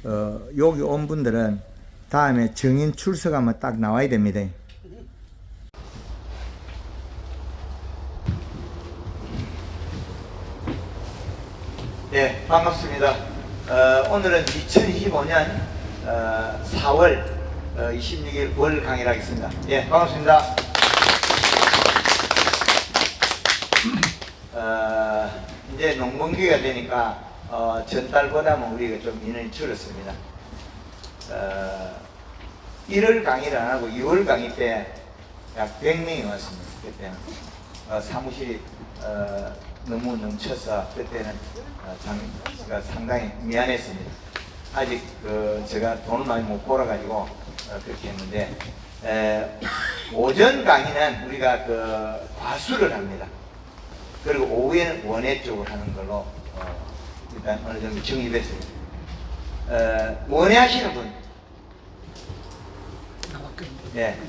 여기 온 분들은 다음에 정인 출석하면 딱 나와야 됩니다. 네, 반갑습니다. 오늘은 2025년 4월 26일 월 강의를 하겠습니다. 예, 반갑습니다. 이제 농번기가 되니까 전달보다는 우리가 좀 인원이 줄었습니다. 1월 강의를 안 하고 2월 강의 때 약 100명이 왔습니다. 그때는 사무실이 너무 넘쳐서 그때는 제가 상당히 미안했습니다. 아직 제가 돈을 많이 못 벌어가지고 그렇게 했는데, 오전 강의는 우리가 과수를 합니다. 그리고 오후에는 원예 쪽을 하는 걸로 일단 어느 정도 정립했습니다. 원예 하시는 분? 네.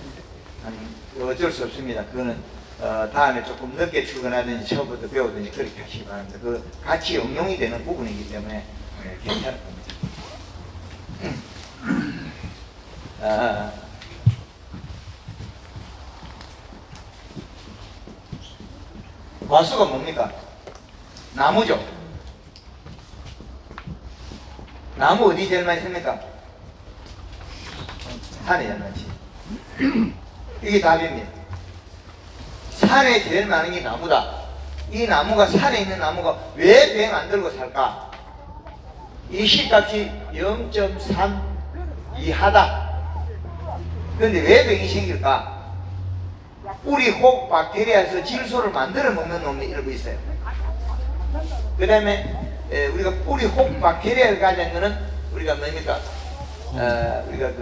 어쩔 수 없습니다. 그거는 다음에 조금 늦게 출근하든지 처음부터 배우든지 그렇게 하시기 바랍니다. 같이 응용이 되는 부분이기 때문에 괜찮을 겁니다. 과수가 뭡니까? 나무죠. 나무 어디 제일 많이 씁니까? 산에 제일 많지. 이게 답입니다. 산에 제일 많은 게 나무다. 이 나무가, 산에 있는 나무가 왜 배 만들고 살까? 이 시값이 0.3 이하다. 그런데 왜 병이 생길까? 뿌리 혹 박테리아에서 질소를 만들어 먹는 놈이 일부 있어요. 그 다음에 우리가 뿌리 혹 박테리아를 가진 거는 우리가 뭡니까? 우리가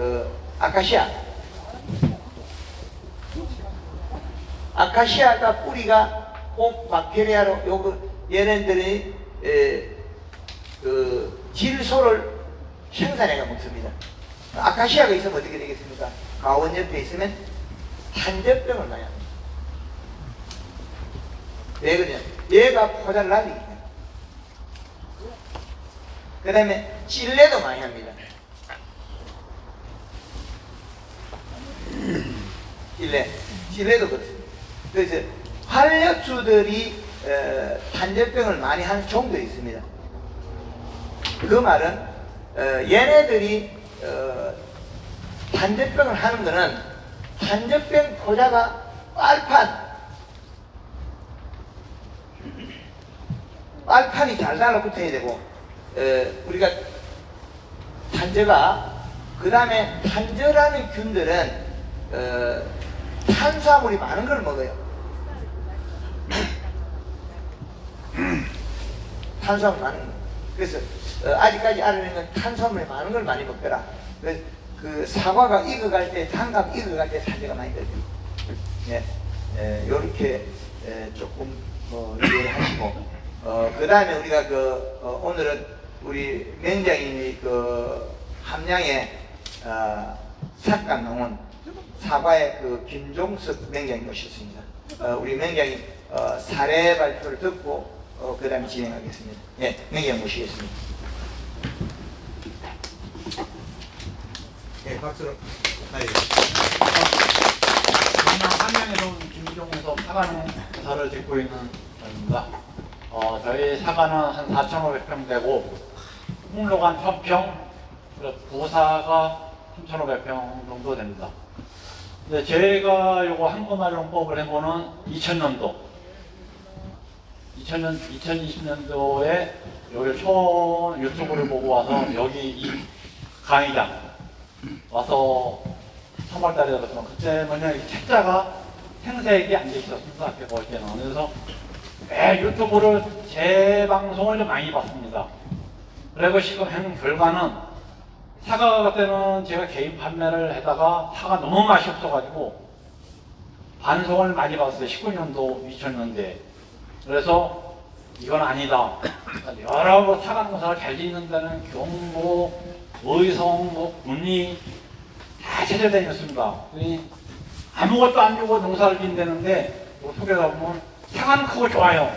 아카시아가 뿌리가 혹 박테리아로 얘네들이 질소를 생산해가 먹습니다. 아카시아가 있으면 어떻게 되겠습니까? 가원 옆에 있으면 탄저병을 많이 합니다. 왜 그러냐? 얘가 포자를 날리기 때문에. 그 다음에 찔레도 많이 합니다. 찔레도 그렇습니다. 그래서 활력수들이 탄저병을 많이 하는 종들이 있습니다. 그 말은 얘네들이 탄저병을 하는 거는 탄저병 포자가 빨판이 잘 달라붙어야 되고, 우리가 탄저가, 그 다음에 탄저라는 균들은 탄수화물이 많은 걸 먹어요. 탄수화물 많은 거. 그래서 아직까지 알아낸 건 탄수화물이 많은 걸 많이 먹더라. 그 사과가 익어갈 때, 단감 익어갈 때 탄저가 많이 들어요. 예, 요렇게 조금 이해를 하시고, 그 다음에 우리가 오늘은 우리 맹장님이 함양에 삭감 농원 사과의 김종석 맹장님 오셨습니다. 우리 맹장님 사례 발표를 듣고 그 다음에 진행하겠습니다. 예, 맹장 모시겠습니다. 예, 박수로. 함양에서 온 김종석 사과농사를 짓고 있는 사람입니다. 저희 사과는 한 4,500평 되고, 홍로가 1,000평, 부사가 3,500평 정도 됩니다. 근데 제가 요거 한국마룡법을 해보는 2020년도에 여기 처음 유튜브를 보고 와서 여기 이 강의장 와서 3월달에 들었지만 그때 뭐냐 이 책자가 생색이 안 돼 있었습니다. 앞에 볼 때는. 그래서 매 유튜브를 제 방송을 좀 많이 봤습니다. 그리고 지금 한 결과는 사과 같은 제가 개인 판매를 하다가 사과 너무 맛이 없어가지고 반송을 많이 받았어요. 19년도, 2000년대. 그래서 이건 아니다. 여러 사과 농사를 잘 짓는 데는 경북, 의성, 군위 다 찾아다녔습니다. 아무것도 안 주고 농사를 짓는데 소개가 보면 사과는 크고 좋아요.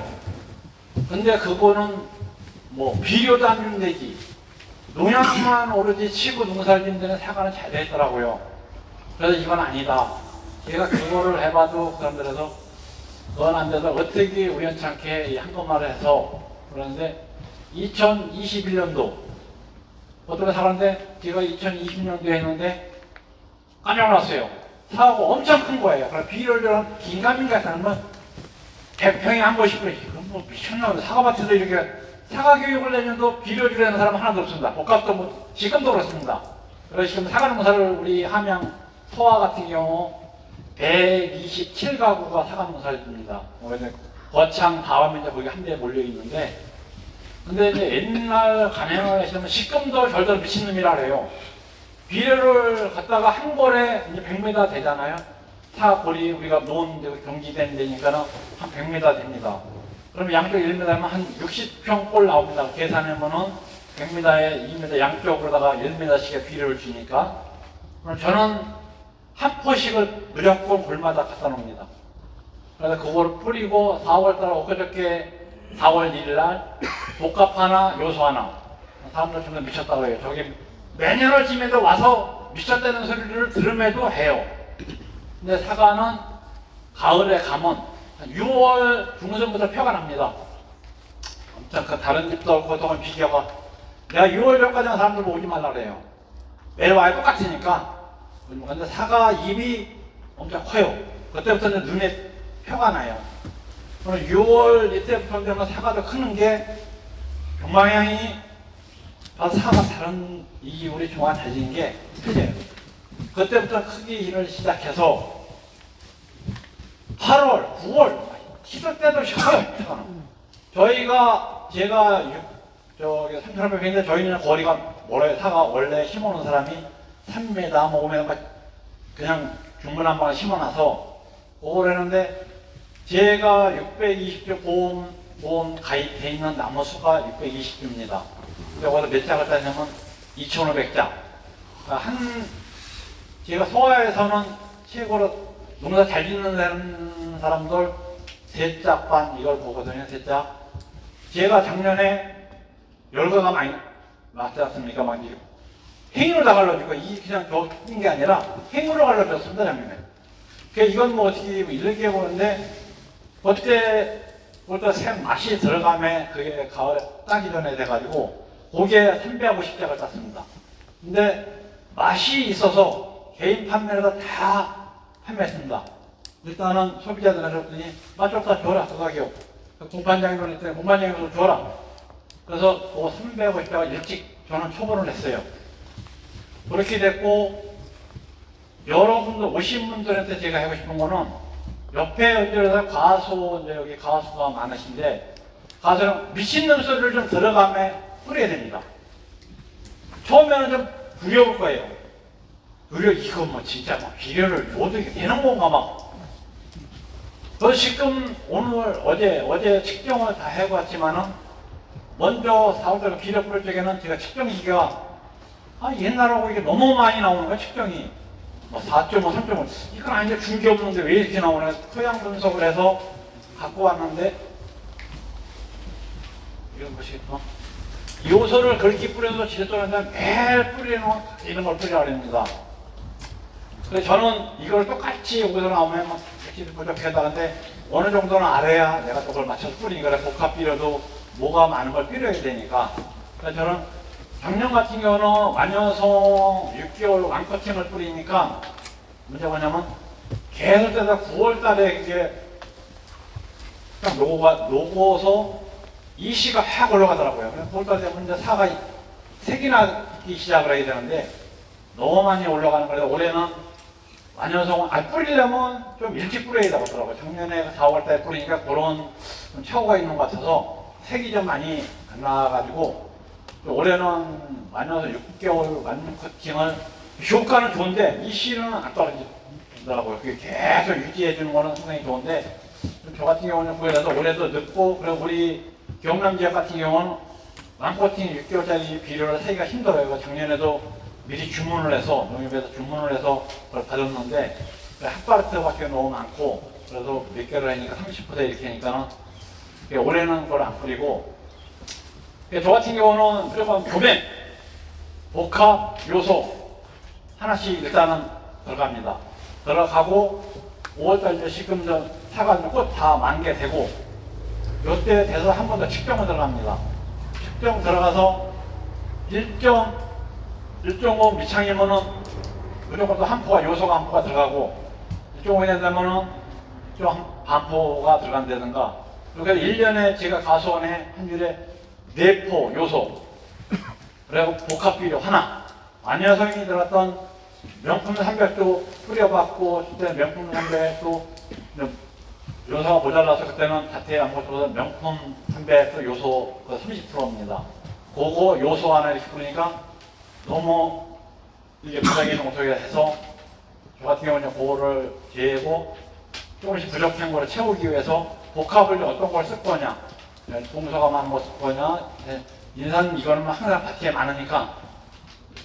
근데 그거는 뭐 비료도 안 주는 데지, 농약만 오로지 치고 농사를 짓는 데는 사과는 잘 됐더라고요. 그래서 이건 아니다. 제가 그거를 해봐도 그 사람들에서 그건 안 돼서 어떻게 우연찮게 한것말을 해서 그러는데 2021년도 어떤 사과인데 제가 2020년도에 했는데 깜짝 놀랐어요. 사과가 엄청 큰 거예요. 그럼 비료를 긴가민가 하면 100평에 한 번씩 그래. 그럼 뭐 미쳤나 보다. 사과밭에서 이렇게 사과 교육을 내면도 비료 주려는 사람은 하나도 없습니다. 복합도 뭐 지금도 그렇습니다. 그래서 지금 사과 농사를 우리 함양 서화 같은 경우 127가구가 사과 농사를 줍니다. 거창 다음에 이제 거기 한 대에 몰려 있는데, 근데 이제 옛날 가맹을 하시면 식금도 절대로 미친놈이라 그래요. 비료를 갖다가 한 골에 이제 100m 되잖아요. 사골이 우리가 놓은 경기된 데니까는 한 100m 됩니다. 그럼 양쪽 1m면 한 60평 골 나옵니다. 계산하면은 100m에 2m 양쪽으로다가 1m씩의 비료를 주니까. 그럼 저는 한 포씩을 무조건 골마다 갖다 놓습니다. 그래서 그거를 뿌리고 4월달 엊그저께 4월 1일날 복합 하나, 요소 하나. 사람들 정말 미쳤다고 해요. 저기 매년을 지면서 와서 미쳤다는 소리를 들음에도 해요. 근데 사과는 가을에 가면 6월 중순부터 표가 납니다. 엄청 그 다른 집도 그동안 비교가 내가 6월 전까지는 사람들 오지 말라 그래요. 매일 와야 똑같으니까. 근데 사과 잎이 엄청 커요. 그때부터는 눈에 표가 나요. 그럼 6월 이때부터는 사과도 크는 게 경방향이 사과 다른 이 우리 종화 다진 게 틀려요. 그때부터 크기를 시작해서 8월, 9월 시들 때도 커요. 제가 저기 3,500평인데 저희는 거리가 멀어요. 사과 원래 심어놓은 사람이 3m, 뭐 5m 그냥 중분한방을 심어놔서 그걸 했는데 제가 620주 보험 가입돼 있는 나무 수가 620주입니다. 여기서 몇 짝을 따냐면 2,500짝. 그러니까 제가 서화에서는 최고로 농사 잘 짓는 사람들 3짝 반 이걸 보거든요. 3짝. 제가 작년에 열과가 많이 맞지 않습니까? 막 행위로 다 갈라지고 이 그냥 적은 게 아니라 행위로 갈라졌습니다. 작년에. 그러니까 이건 뭐 어떻게 이렇게 보는데 그때 샘 맛이 들어가면 그게 가을에 따기 전에 돼가지고 고기에 350짝을 땄습니다. 근데 맛이 있어서 개인 판매로 다 판매했습니다. 일단은 소비자들한테 줬더니 맛 좋다 줘라 그 가격. 공판장님도 했더니 공판장님도 줘라. 그래서 그 350짝을 일찍 저는 초보를 했어요. 그렇게 됐고 여러분들 오신 분들한테 제가 하고 싶은 거는 옆에 연결해서 가수 이제 여기 가수가 많으신데 가수는 미친놈 소리를 좀 들어가며 뿌려야 됩니다. 처음에는 좀 두려울 거예요. 이거 뭐 진짜 막 비료를 줘도 이게 되는 건가 막. 저 지금 오늘 어제 측정을 다 해봤지만은 먼저 4월달 비료 뿌릴 적에는 제가 측정기가 옛날하고 이게 너무 많이 나오는 거야 측정이. 뭐 4.5, 3.5 이건 아닌데 준 게 없는데 왜 이렇게 나오나 토양 분석을 해서 갖고 왔는데 이건 보시겠죠? 요소를 그렇게 뿌려서 지렛돌한테 매일 뿌리는 이런 걸 뿌리라고 합니다. 그래서 저는 이걸 똑같이 여기서 나오면 막 부족하다는데 어느 정도는 알아야 내가 또 그걸 맞춰서 뿌리니까 복합 비료도 뭐가 많은 걸 필요해야 되니까. 그래서 저는 작년 같은 경우는 완연성 6개월 완커팅을 뿌리니까 문제가 뭐냐면 계속 돼서 9월 달에 이게 딱 녹아서 이시가 확 올라가더라고요. 그래서 9월 달에 되면 이제 사가 색이 나기 시작을 해야 되는데 너무 많이 올라가는 거라서 올해는 완연성 뿌리려면 좀 일찍 뿌려야 되더라고요. 작년에 4월 달에 뿌리니까 그런 좀 착오가 있는 것 같아서 색이 좀 많이 안 나가지고 올해는 완연성 6개월 완 커팅을 효과는 좋은데 이 씨는 안 떨어지더라고요. 그게 계속 유지해 주는 거는 상당히 좋은데 저 같은 경우는 그래서 올해도 늦고 그리고 우리 경남 지역 같은 경우는 완커팅 6개월짜리 비료를 사기가 힘들어요. 작년에도 미리 주문을 해서 농협에서 주문을 해서 그걸 받았는데 핫바르트밖에 너무 많고 그래서 몇 개를 하니까 30% 이렇게 하니까는 올해는 그걸 안 뿌리고 저 같은 경우는 무조건 교맹 복합 요소 하나씩 일단은 들어갑니다. 들어가고 5월달 지금 사과는 꽃 다 만개되고 요때 돼서 한 번 더 측정을 들어갑니다. 측정 들어가서 1.5 미창이면은 무조건 또 한 포가 요소가 한 포가 들어가고 1.5에 되면은 좀 반포가 들어간다든가 그래서 1년에 제가 가수원에 한 일에 4포 요소 그리고 복합비료 하나 안여성이 들어갔던 명품 300도 뿌려봤고 그때 명품 300도 요소가 모자라서 그때는 자태에 안 고쳐서 명품 300도 요소 30%입니다. 그거 요소 하나 이렇게 뿌리니까 너무 이게 부작용 농속에 해서 저 같은 경우는 그거를 재고 조금씩 부족한 거를 채우기 위해서 복합을 어떤 걸 쓸 거냐 동서가만 뭐 쓸 거냐 인산 이거는 항상 밭에 많으니까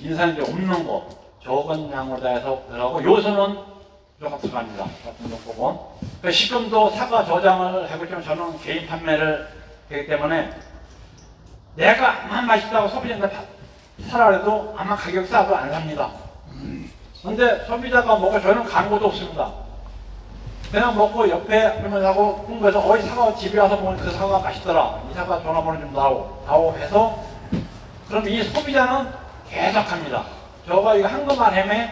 인산이 이제 없는 거 적은 양으로 다 해서 들어가고 요소는 무조건 들어갑니다. 같은 정보건 지금도 사과 저장을 하고 있지만 저는 개인 판매를 하기 때문에 내가 아마 맛있다고 소비자한테 사라 해도 아마 가격 싸도 안 삽니다. 근데 소비자가 먹고 저는 광고도 없습니다. 그냥 먹고 옆에 그러면 하고 홍보해서 어이 사과 집에 와서 먹으면 그 사과가 맛있더라. 이 사과 전화번호 좀 다오 해서 그럼 이 소비자는 계속 합니다. 저가 이거 한것만 해매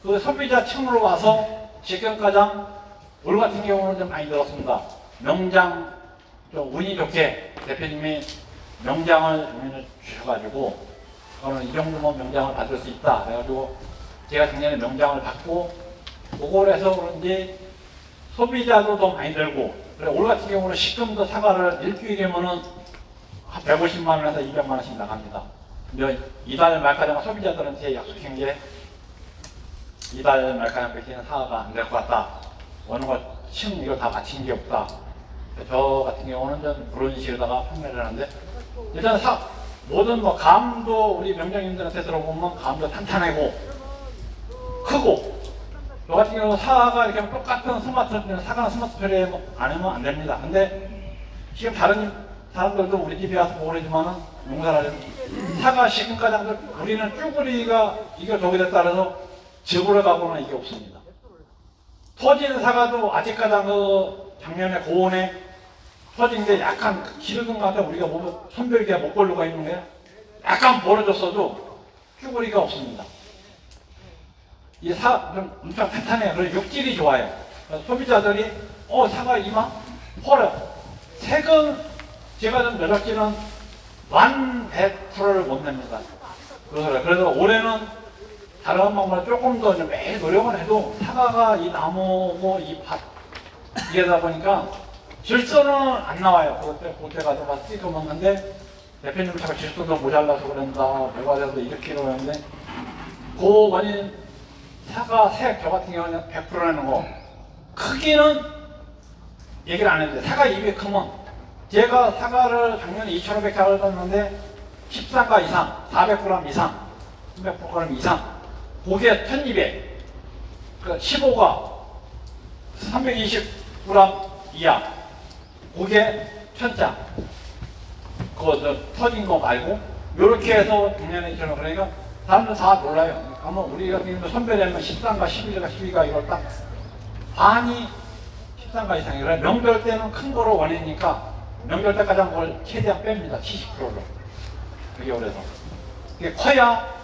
그 소비자 층으로 와서 지금 가장 올 같은 경우는 좀 많이 들었습니다. 명장 좀 운이 좋게 대표님이 명장을 주셔가지고 저는 이 정도면 명장을 받을 수 있다. 그래가지고 제가 작년에 명장을 받고 그걸 해서 그런지 소비자도 더 많이 들고 그래 올 같은 경우는 식금도 사과를 일주일이면은 한 150만 원에서 200만 원씩 나갑니다. 근데 이달 말까지만 소비자들한테 약속한 게 이달 말까지는 사과가 안 될 것 같다. 어느 것층 이거 다 마친 게 없다. 저 같은 경우는 좀 그런 식으로다가 판매를 하는데 일단 모든 뭐 감도 우리 명장님들한테 들어보면 감도 탄탄하고 크고 저 같은 경우는 사과가 이렇게 똑같은 사과는 스마트 처리 안 하면 안 됩니다. 근데 지금 다른 사람들도 우리 집에 와서 모르지만은 농사를 하려면 사과 시금가장들 우리는 쭈구리가 이거 저기 됐다 그래서 집으로 가고는 이게 없습니다. 터진 사과도 아직까지 그 작년에 고온에 터진 게 약간 기르던 것 같아 우리가 손별기가 목걸로가 있는 게 약간 벌어졌어도 쭈구리가 없습니다. 이 좀 엄청 탄탄해요. 그리고 육질이 좋아요. 소비자들이 사과 이만 펄어 색은 제가 좀 매력지는 100%를 못 냅니다. 그래서 올해는 다른 방법보다 조금 더 매일 노력을 해도 사과가 이 나무고 이 밭 이게다 보니까 질소는 안 나와요. 그때 가서 막 찍어 먹는데 대표님 자꾸 질소도 모자라서 그런다 뭐가 돼서 이렇게 그러는데 그 원인 사과 색 저 같은 경우는 100%라는 거 크기는 얘기를 안 했는데 사과 입이 크면 제가 사과를 작년에 2,500장을 떴는데 13가 이상 400g 이상 300g 이상 고게 1200 15가 320g 이하 고게 1000장 그거 터진 거 말고 요렇게 해서 작년에 저는 그러니까 사람들 다 놀라요. 아마 우리 같은 경우는 선별하면 13가 11가 12가 이걸 딱 반이 13가 이상이라 명절 때는 큰 거로 원하니까 명절 때까지 한 걸 최대한 뺍니다. 70%로 그게 그래서 그게 커야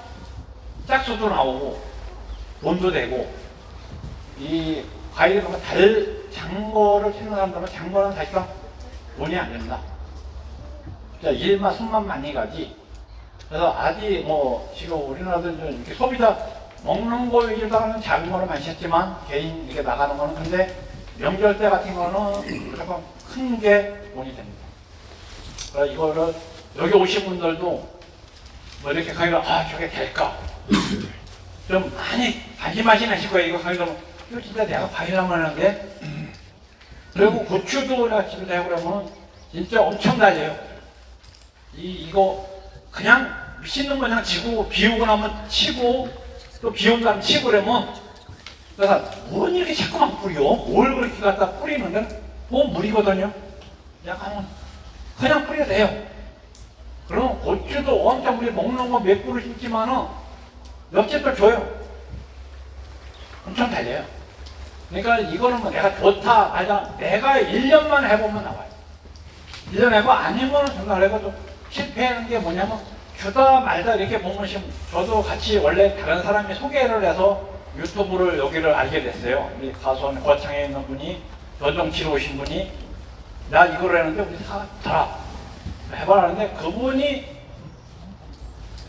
짝수도 나오고 돈도 되고 이 과일이 보면 장거를 치는 사람들은 장거는 사실상 돈이 안 됩니다. 진짜 일만 손만 많이 가지. 그래서 아직 뭐 지금 우리나라도 이렇게 소비자 먹는 거일다가는 작은 거는 많이 했지만 개인 이렇게 나가는 거는 근데 명절 때 같은 거는 조금 큰 게 돈이 됩니다. 그래서 이거를 여기 오신 분들도 뭐 이렇게 가기가 저게 될까 좀 많이 반신반신 하실 거예요. 이거 가기가 이거 진짜 내가 과일하면 하는데 그리고 고추도 내가 집에서 하고 그러면 진짜 엄청 달려요. 이거 그냥 미친놈 그냥 지고 비우고 나면 치고 또 비운 다음 치고 그러면 내가 뭔 이렇게 자꾸만 뿌려? 뭘 그렇게 갖다 뿌리는데 뭐 물이거든요. 약간 그냥 뿌려도 돼요. 그러면 고추도 엄청 우리 먹는 거 몇 그루 심지만은 옆집도 줘요. 엄청 달려요. 그러니까 이거는 뭐 내가 좋다 말다 내가 1년만 해보면 나와요. 1년 해고 아니면 정말 해고 좀 실패하는 게 뭐냐면 주다 말다 이렇게 보면 저도 같이 원래 다른 사람이 소개를 해서 유튜브를 여기를 알게 됐어요. 우리 가수원 거창에 있는 분이 여정치러 오신 분이 나 이걸 했는데 우리 사라 해봐라는데 그분이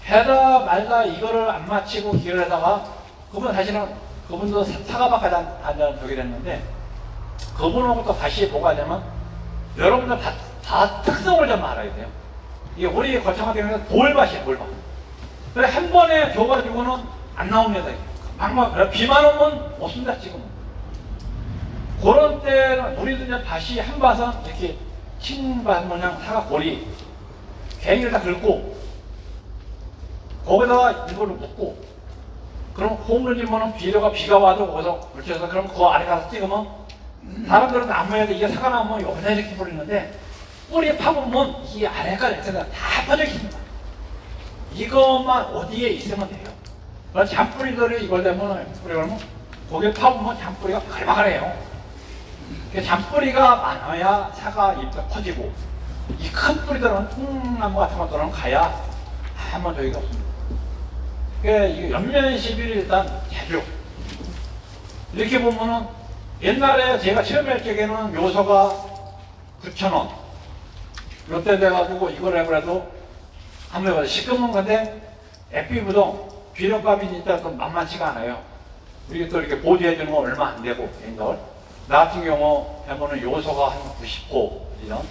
해다 말다 이거를 안 마치고 기회를 하다가 그분 사실은 그분도 사과밖에 안 저기를 했는데 그분하고 또 다시 뭐가 되면 여러분들 다 특성을 좀 알아야 돼요. 이게 우리 거창한 경우는 돌밭이에요, 돌밭. 그래 한 번에 줘가지고는 안 나옵니다. 막막 비만 오면 없습니다 지금은. 그런 때는 우리도 이제 다시 한 밭은 이렇게 青밭 모양 사과 고리 갱이를 다 긁고 거기다가 이거를 묶고 그럼 홈을 지면은 비가 와도 거기서 물쳐서 그럼 그 아래 가서 찍으면 사람들은 나무에도 이게 사과 나무면 여기다 이렇게 뿌리는데 뿌리에 파보면 이 아래가 이렇게 다 퍼져 있습니다. 이것만 어디에 있으면 돼요. 그래서 잔뿌리들이 이걸 되면 뿌리 그러면 거기에 파보면 잔뿌리가 발발해요. 잔뿌리가 많아야 사과 잎이 커지고 이 큰 뿌리들은 통나무 같은 것들은 가야 아무 저기가 없습니다. 이게 연면십일 일단 제조. 이렇게 보면은 옛날에 제가 처음 할 적에는 요소가 9,000원. 요때 돼가지고 이걸 해버려도 한번 해봐도 지금은 근데 FP부동 비료값이 진짜 좀 만만치가 않아요. 우리가 또 이렇게 보조해주는 건 얼마 안 되고 개인적으로. 나 같은 경우 해보는 요소가 한 90호 이런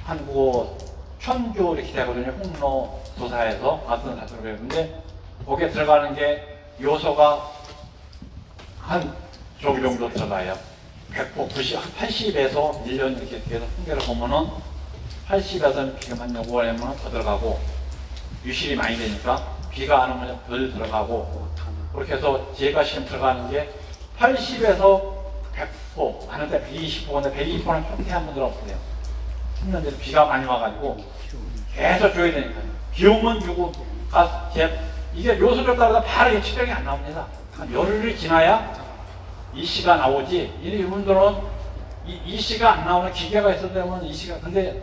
한국어 천주 이렇게 되거든요. 홍로 도사에서 같은 사투를 배우는데 거기에 들어가는 게 요소가 한 저기 정도 들어가요. 100호, 90, 80에서 1년 이렇게 계속 통계를 보면은 80에서 비가 한 요구를 하면 더 들어가고 유실이 많이 되니까 비가 안 오면 덜 들어가고 그렇게 해서 제가 지금 들어가는 게 80에서 100호 하는데 120호인데 120호는 좀 한번 들어보세요. 3년째 비가 많이 와가지고 계속 줘야 되니까요. 비 오면 주고 이게 요소를 따라서 바로 치명이 안 나옵니다. 한 열흘이 지나야 이 씨가 나오지. 이분들은 이 씨가 안 나오는 기계가 있어야 되면 이 씨가 근데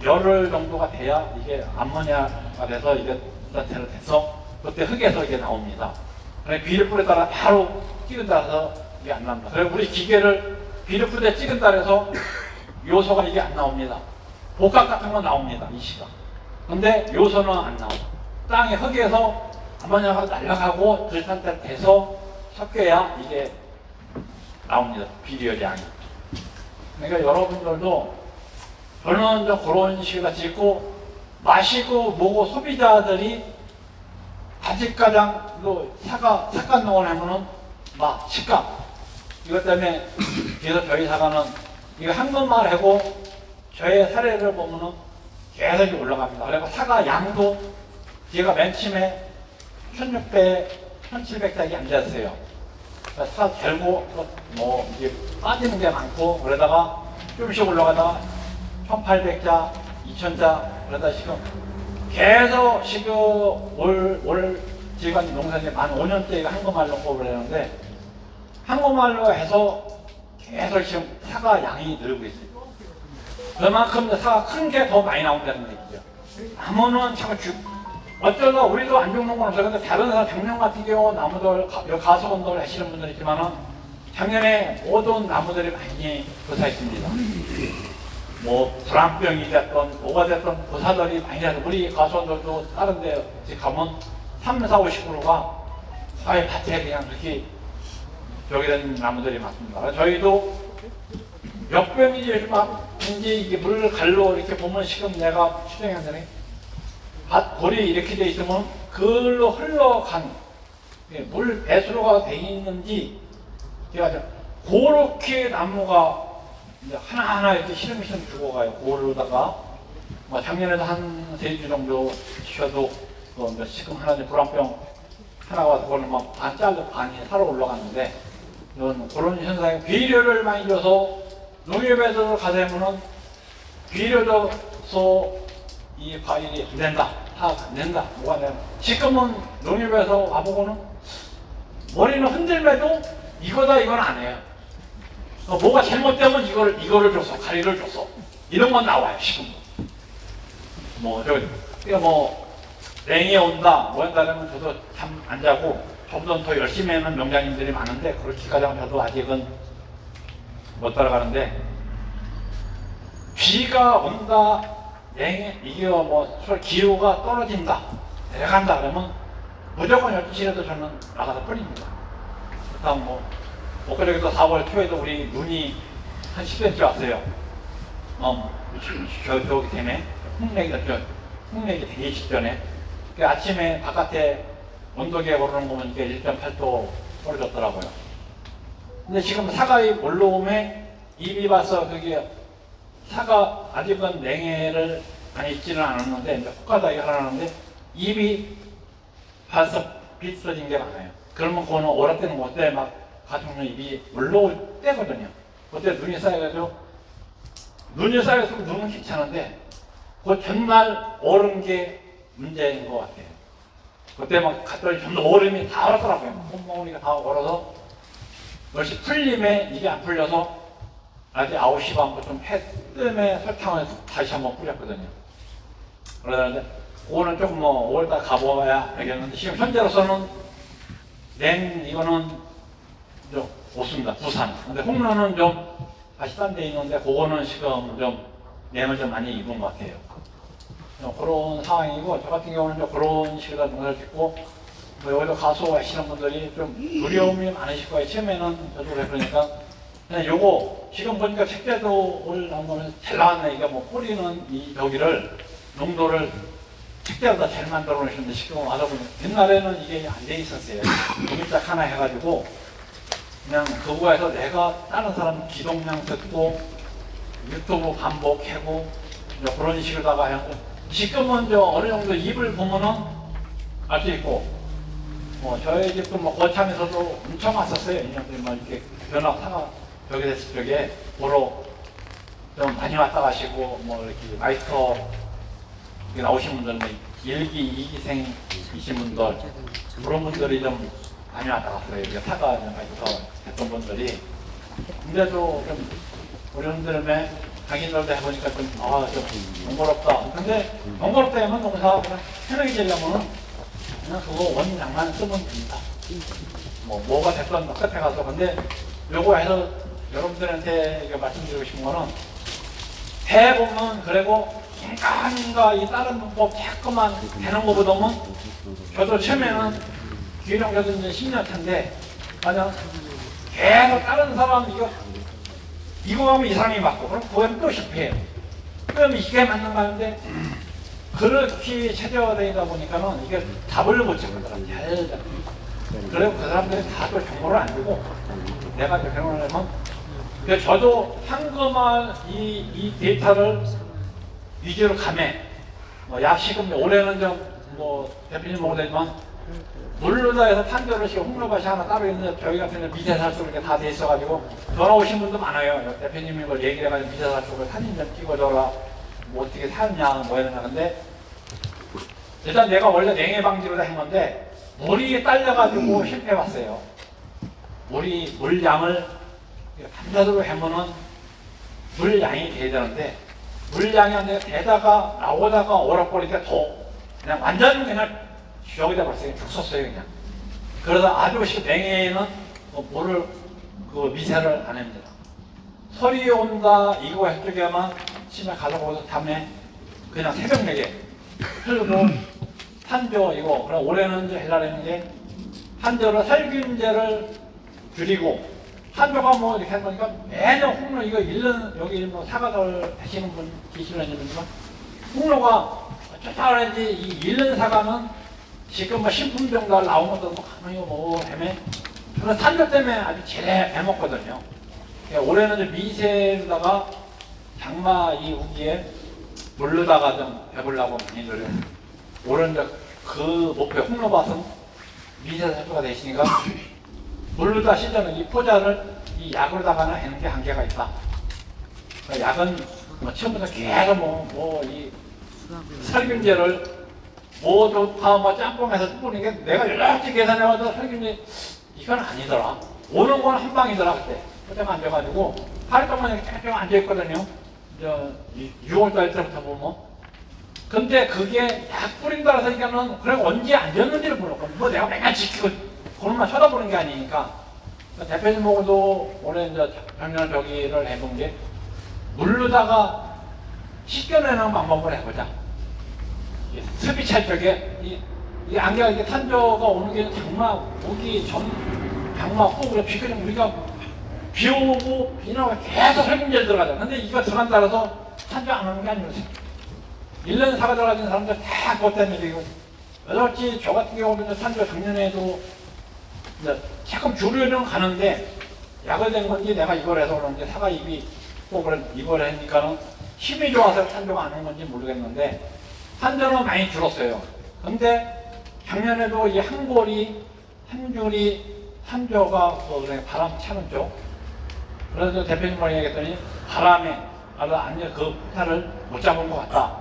열흘 정도가 돼야 이게 암모니아가 돼서 이게 자체로 돼서 그때 흙에서 이게 나옵니다. 그래 비료 뿌리에 따라 바로 찍은다 해서 이게 안 나옵니다. 그래 우리 기계를 비료 뿌리에 찍은다 해서 요소가 이게 안 나옵니다. 복합 같은 건 나옵니다. 이 씨가. 근데 요소는 안 나와요. 땅에 흙에서 암모니아가 날아가고 그 상태 돼서 섞여야 이게 나옵니다. 비료량이. 그러니까 여러분들도 저는 좀 그런 식으로 짓고 마시고 뭐고 소비자들이 아직가장 삭간농을 하면은 막 식감 이것 때문에 그래서 저희 사과는 이거 한 번만 하고 저의 사례를 보면은 계속 올라갑니다. 그리고 사과 양도 제가 맨 처음에 1600, 1700짜리 안 됐어요. 사과 결고 뭐 이게 빠지는 게 많고 그러다가 조금씩 올라가다가 1800자, 2000자 그러다 지금 계속 지금 올 지금 농사님 만 5년째 한국말로 뽑으려 하는데 한국말로 해서 계속 지금 사과 양이 늘고 있어요. 그만큼 사과 큰 게 더 많이 나온다는 얘기죠. 나무는 참 어쩌다 우리도 안 죽는 건 없어요. 근데 다른 사람 작년 같은 경우 나무들 가수건들 하시는 분들 있지만은 작년에 모든 나무들이 많이 고사했습니다. 뭐 불안병이 됐던 뭐가 됐던 고사들이 많이 나서 우리 가수원들도 다른 데 가면 3, 4, 50%가 사회 밭에 그냥 그렇게 저기 된 나무들이 많습니다. 저희도 역병이지 막인지 이게 물 갈로 이렇게 보면 지금 내가 추정했더니 밭골이 이렇게 돼 있으면 그걸로 흘러간 물 배수로가 돼 있는지 제가 그렇게 나무가 이제 하나하나 이렇게 시름시름 죽어가요. 그걸로다가 뭐 작년에도 한 3주 정도 쉬어도 지금 하나 불안병 하나가 와서 그걸 막 반 잘라 반이 살아 올라갔는데 그런 현상이 비료를 많이 줘서 농협에서 가자면은 비료 줘서 이 과일이 안 된다, 사업 안 된다, 뭐가 된다. 지금은 농협에서 와보고는 머리는 흔들매도 이거다 이건 안 해요. 뭐가 잘못되면 이거를 줬어, 가리를 줬어. 이런 건 나와요, 지금. 냉이 온다, 뭐 한다 그러면 저도 잠 안 자고, 저보다 더 열심히 하는 명장님들이 많은데, 그렇게까지 하면 저도 아직은 못 따라가는데, 비가 온다, 이게 기후가 떨어진다, 내려간다 그러면 무조건 12시라도 저는 나가서 뿌립니다. 그다음 엊그저께도 4월 초에도 우리 눈이 한 10cm 왔어요. 저기 때문에 흙내기 되게 직전에. 아침에 바깥에 온도계 오르는 거 보니까 1.8도 떨어졌더라고요. 근데 지금 사과의 올라옴에 입이 봐서 그게 사과 아직은 냉해를 많이 있지는 않았는데 이제 혹가닥이 하나는데 입이 봐서 비틀어진 게 많아요. 그러면 그거는 오라 때는 그때 막 가족용 입이 올라올 때거든요. 그때 눈이 쌓여가지고 눈은 괜찮은데 그 전날 오른 게 문제인 것 같아요. 그때 막 갔더니 전부 얼음이 다 얼었더라고요. 콧망울이가 다 얼어서 10시 풀림에 이게 안 풀려서 아직 9시 반부터 좀 해 뜸에 설탕을 다시 한번 뿌렸거든요. 그러는데 그거는 조금 5월달 가봐야 알겠는데 지금 현재로서는 이거는 좀 없습니다. 부산. 근데 홍로는 좀 다시 딴 데 있는데 그거는 지금 좀 냉을 좀 많이 입은 것 같아요. 그런 상황이고, 저 같은 경우는 좀 그런 식으로 농사를 짓고, 여기도 가수 하시는 분들이 좀 두려움이 많으실 거예요. 처음에는 저도 그러니까. 근데 요거, 지금 보니까 책자도 올 한번 잘 나왔네. 이게 뿌리는 이 여기를, 농도를 책자보다 잘 만들어 놓으셨는데, 지금 와서 보면, 옛날에는 이게 안 돼 있었어요. 여기딱 하나 해가지고, 그냥 그거에서 내가 다른 사람 기동량 듣고, 유튜브 반복하고, 그런 식으로다가 하는데, 지금은 어느 정도 입을 보면은 알 수 있고, 저희 집도 거창에서도 엄청 왔었어요. 인형들이 이렇게 변화 사과 벽에 됐을 적에 보러 좀 많이 왔다 가시고, 이렇게 마이스터 나오신 분들, 1기, 2기생이신 분들, 그런 분들이 좀 많이 왔다 갔어요. 사과 마이스터 했던 분들이. 근데도 좀 우리 분들의 자기들도 해보니까 좀 번거롭다. 근데 번거롭다 하면 농사 그냥 편하게 지려면 그냥 그거 원양만 쓰면 됩니다. 뭐가 됐건 끝에 가서. 근데 요거 해서 여러분들한테 말씀드리고 싶은 거는 해보면 그리고 인간인가 이 다른 방법 자꾸만 되는 거보다는 저도 처음에는 기회령자도 이제 10년 차인데 만약 계속 다른 사람 이거 하면 이 사람이 맞고, 그럼 그건 또 실패해요. 그럼 이게 맞는가 하는데, 그렇게 체제화되다 보니까는 이게 답을 못 찾거든요. 그리고 그 사람들이 다 또 정보를 안 주고, 내가 이제 경험을 하면, 저도 황금알 이 데이터를 위주로 감해. 지금 올해는 대표님 먹어도 되지만, 물르다에서 탄저를 시고 홍로밭이 하나 따로 있는데 저희 같은 경우는 미세살수 이렇게 다 돼 있어가지고 전화 오신 분도 많아요. 대표님이 이걸 얘기를 해가지고 미세살수를 사진 좀 찍어줘라, 어떻게 샀냐, 이러냐. 근데 일단 내가 원래 냉해 방지로 다 한 건데 물이 딸려가지고 실패해봤어요. 물량을 반대로 하면은 물량이 돼야 되는데 물량이 안 돼, 대다가 나오다가 오락거리니까 더 그냥 완전 그냥 여기다 벌써 죽 썼어요, 그냥. 그러다 아주 냉해에는 물을 미세를 안 합니다. 설이 온다 이거 해쪽에 아마 심해 가서 거기서 담에 그냥 새벽 내게 흘고 탄저 이거. 그럼 올해는 이제 해달라는 게 탄저로 살균제를 줄이고, 탄저가 이렇게 하는 거니까 매년 홍로 이거 여기 사과를 하시는 분 계시는 분이지만 홍로가 쫓아가는지 이 잃는 사과는 지금 신품병달 나온 것도 가만히 헤매. 저는 탄저 때문에 아주 제대 해먹거든요. 올해는 미세로다가 장마 이 우기에 물르다가 좀 해보려고 많이 노력. 올해는 그 목표 홍로밭은 미세 살포가 되시니까 물르다 시즌은 이 포자를 이 약으로다가는 하는 게 한계가 있다. 약은 처음부터 계속 이 살균제를 모두 다 짬뽕해서 뿌리는 게 내가 이렇게 계산해봐도 살균제 이건 아니더라. 오는 건 한 방이더라 그때. 그때만 앉아가지고 하루 동안 이렇게 쭉 앉아있거든요. 6월달 때부터 보면. 근데 그게 약 뿌린다 해서 이거는 그래 언제 앉았는지를 모르고 뭐 내가 맨날 지키고 그것만 쳐다보는 게 아니니까. 대표님 보고도 올해 이제 작년 저기를 해본 게 물르다가 씻겨내는 방법을 해보자. 습이 찰 적에 이 안개가 이게 탄저가 오는 게 장마 오기 전 장마 후 그래 비가 우리가 비 오고 비나 계속 살균제를 들어가자. 근데 이거 들어간 따라서 탄저 안 오는 게 아니었어. 1년 사가 들어가진 사람들 다 그것 때문에 이거 어차피 저 같은 경우는 탄저 작년에도 이제 조금 줄여는 가는데 약을 된 건지 내가 이걸 해서 그런지 사과 잎이 또 그래 이걸 하니까는 힘이 좋아서 탄저가 안 온 건지 모르겠는데 탄저는 많이 줄었어요. 근데 작년에도 이 한골이 한 줄이 탄저가 그래 바람 차는 쪽. 그래서 대표님과 얘기했더니 바람에 아주 안전 그 폭탄을 못 잡은 것 같다.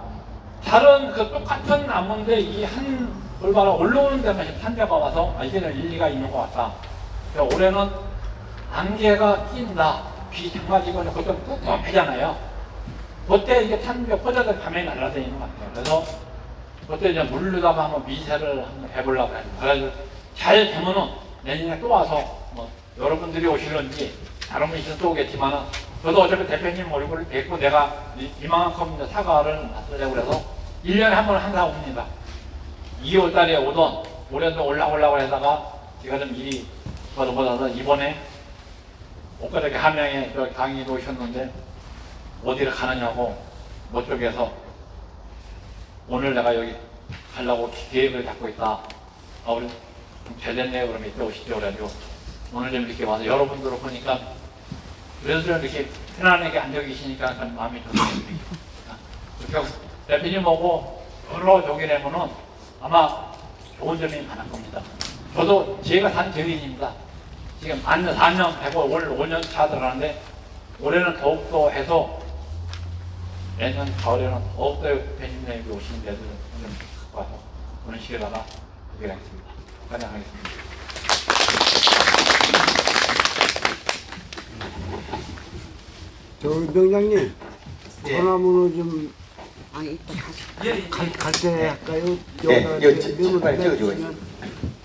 다른 그 똑같은 나무인데 이 한 올바로 올라오는 데만 탄저가 와서 이게는 일리가 있는 것 같다. 그러니까 올해는 안개가 낀다. 비 장마지고 그것도 꿉꿉하잖아요. 그때 이게 탄저 퍼져서 밤에 날아다니는 것 같아요. 그래서 그때 이제 물르다가 한번 미세를 한번 해보려고 해요. 그래서 잘 되면은 내년에 또 와서 뭐 여러분들이 오실런지 다른 분이 또 오겠지만은 저도 어차피 대표님 얼굴을 뵙고 내가 이만큼 사과를 받으려고 그래서 1년에 한 번 항상 옵니다. 2월 달에 오던 올해도 올라오려고 하다가 제가 좀 일이 받아서 이번에 엊그저께 함양에 저 강의로 오셨는데 어디를 가느냐고 뭐 쪽에서 오늘 내가 여기 가려고 계획을 잡고 있다. 우리 좀 잘 됐네요. 그러면 이때 오시죠. 그래가지고 오늘 좀 이렇게 와서 여러분들을 보니까 그래도 좀 이렇게 편안하게 앉아 계시니까 좀 마음이 좋습니다. 대표님 오고 여러 종이 내면은 아마 좋은 점이 많을 겁니다. 저도 제가 산 증인입니다. 지금 만 4년 되고 올 5년 차 들어가는데 올해는 더욱더 해서 내년 가을에는 더욱더 대표님이 오시는 데들 좀 갖고 와서 그런 식에다가 얘기를 하겠습니다. 환영하겠습니다. 저 명장님, 예. 전화번호 좀 아니 이따 다시 갈 때 할까요? 예, 여기다 여기 메모 빨리 적어주고 해주시면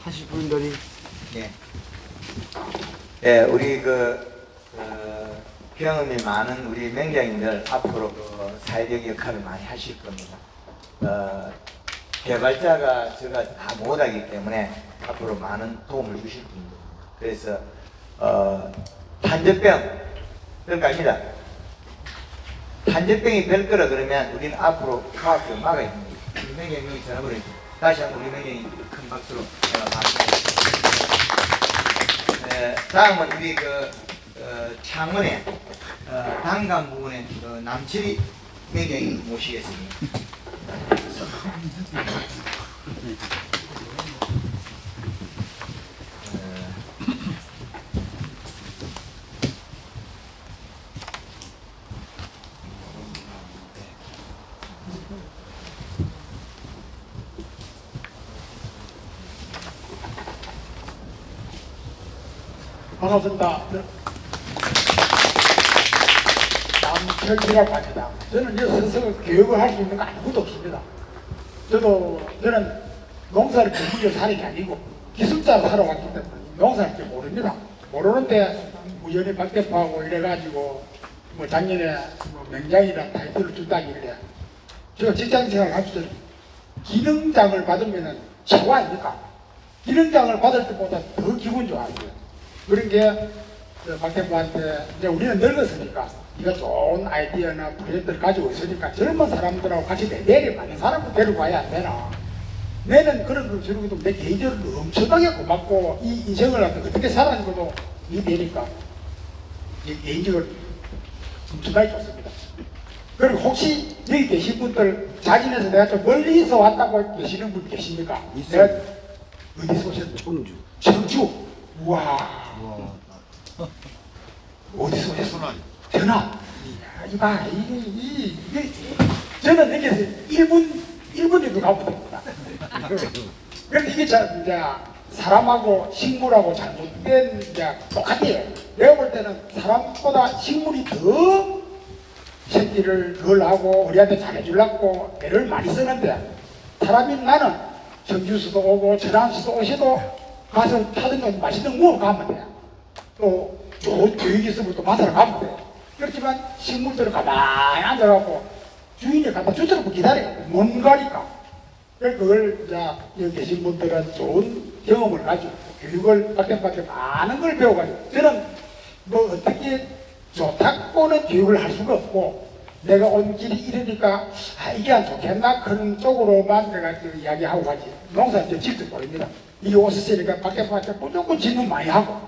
하실 분들이 예. 예, 우리 경험이 많은 우리 명장님들 앞으로 사회적 역할을 많이 하실 겁니다. 개발자가 제가 다 못하기 때문에 앞으로 많은 도움을 주실 겁니다. 그래서 탄저병 별거 아닙니다. 탄저병이 별 거라 그러면 우리는 앞으로 과학적으로 막아야 됩니다. 우리 명장님이 전화번호 다시 한번 우리 명장님 큰 박수로 반갑습니다. 다음은 우리 창원의 단감 부분에 남칠이 명장님 모시겠습니다. 반갑습니다. 남철이라고 합니다. 저는 이 스스로 교육을 할 수 있는 거 아무것도 없습니다. 저는 농사를 전문적으로 사는 게 아니고 기술자로 살아왔기 때문에 농사를 잘 모릅니다. 모르는데 우연히 박 대표하고 이래가지고 뭐 작년에 뭐 명장이라 타이틀을 준다기 이래. 제가 직장생활 할 때 기능장을 받으면 최고 아닙니까? 기능장을 받을 때보다 더 기분 좋았어요. 그런 게 박 대표한테 이제 우리는 늙었으니까 네가 좋은 아이디어나 프로젝트를 가지고 있으니까 젊은 사람들하고 같이 내리 많은 사람을 데리고 와야 안 되나. 내는 그런 걸 저러고도 내 개인적으로 엄청나게 고맙고 이 인생을 어떻게 살아가고도 이 되니까 개인적으로 엄청나게 좋습니다. 그리고 혹시 여기 계신 분들 자진해서 내가 좀 멀리서 왔다고 계시는 분 계십니까? 있어요. 내가 어디서 오셨어요? 청주. 청주. 우와. 어디서 오셨어? 전화. 이봐, 이게 저는 여기서 1분에도 가고 됩니다. 그런데 이게 이제 사람하고 식물하고 잘못된 이제 똑같아요. 내가 볼 때는 사람보다 식물이 더 새끼를 덜 하고 우리한테 잘해주려고 애를 많이 쓰는데 사람인 나는 청주수도 오고 천안수도 오셔도 가서 타든가 맛있는 거 먹으러 가면 돼. 또 좋은 교육이 있으면 또 받으러 가면 돼. 그렇지만 식물들은 가만히 앉아갖고 주인이 갖다 주처럼 기다려요. 못 가니까. 그래서 그걸 이제 여기 계신 분들은 좋은 경험을 가지고 교육을 밖에 많은 걸 배워가지고 저는 뭐 어떻게 좋다고는 교육을 할 수가 없고 내가 온 길이 이러니까 아 이게 안 좋겠나 그런 쪽으로만 내가 이야기하고 가지 농사 이제 질줄 모릅니다. 이게 오셨으니까 밖에 무조건 질문 많이 하고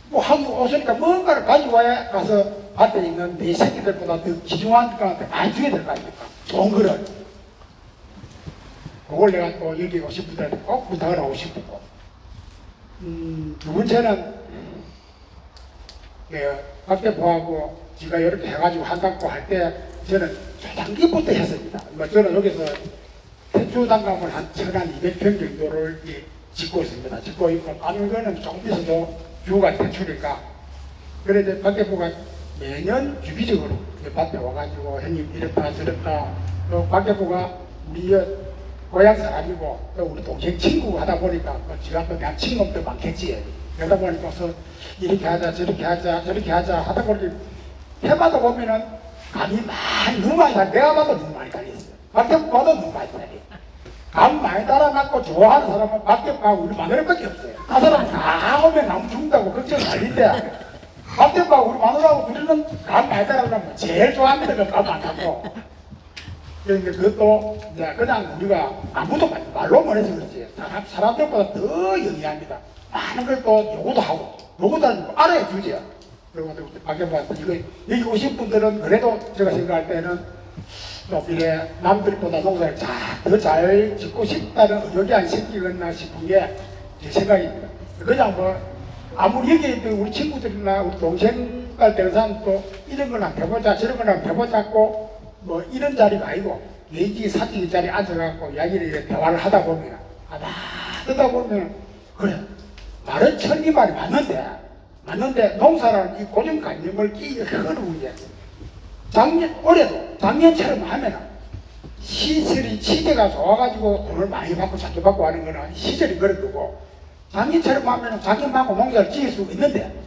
뭐 하기 오시니까 뭔가를 가지고 와야 가서 밭에 있는 내 새끼들보다 더 귀중한 거한테 많이 줘야 될 거 아닙니까? 좋은 거를 그걸 내가 또 여기 오신 분들한테 꼭 부탁을 하고 싶고 두 번째는 박대포하고 제가 이렇게 해가지고 한다고 할 때 저는 초단기부터 했습니다. 저는 여기서 태초 단감을 한 1200평 정도를 짓고 있습니다. 짓고 있고 다른 거는 조금 있어도 주가 태초니까 그래서 박대포가 매년 주기적으로 밭에 와가지고 형님 이렇다 저렇다 또 박대포가 우리 고향 사람이고 또 우리 동생 친구 하다 보니까 지가 또 내가 친구도 많겠지. 그러다 보니까 이렇게 하자 저렇게 하자 저렇게 하자 하다 보니 해마다 보면은 감이 너무 많이 달 내가 봐도 너무 많이 달렸어요. 밖에 봐도 너무 많이 달려. 감 많이 달아갖고 좋아하는 사람은 밖에 봐고 우리 마누라밖에 없어요. 그 사람은 다 오면 나무 죽는다고 걱정 말린데 밖에 봐고 우리 마누라하고 우리는 감 많이 달아가면 제일 좋아합니다. 그 감 안 갖고. 그러니까 그것도 이제 그냥 우리가 아무도 말로 못해서 그렇지 사람들보다 더 영리합니다. 많은 걸 또 요구도 하고 요구도 하고 알아야 주죠. 그리고 밖에 봐서 이거 여기 오신 분들은 그래도 제가 생각할 때는 또 이래 남들보다 농사를 더 잘 짓고 싶다는 의욕이 안 생기겠나 싶은 게 제 생각입니다. 그냥 뭐 아무리 여기 있는 우리 친구들이나 우리 동생 갈 되는 사람도 이런 걸 한번 해보자 저런 걸 한번 해보자고 뭐 이런 자리가 아니고 내지 사직의 자리에 앉아갖고 이야기를 이렇게 대화를 하다 보면 하다 보면 그래 말은 천리 말이 맞는데 농사라는 이 고정관념을 끼기가 어려운 게 올해도 작년처럼 하면은 시대가 좋아가지고 돈을 많이 받고 작게 받고 하는 거는 시절이 그런 거고 작년처럼 하면은 작년만고 농사를 지을 수 있는데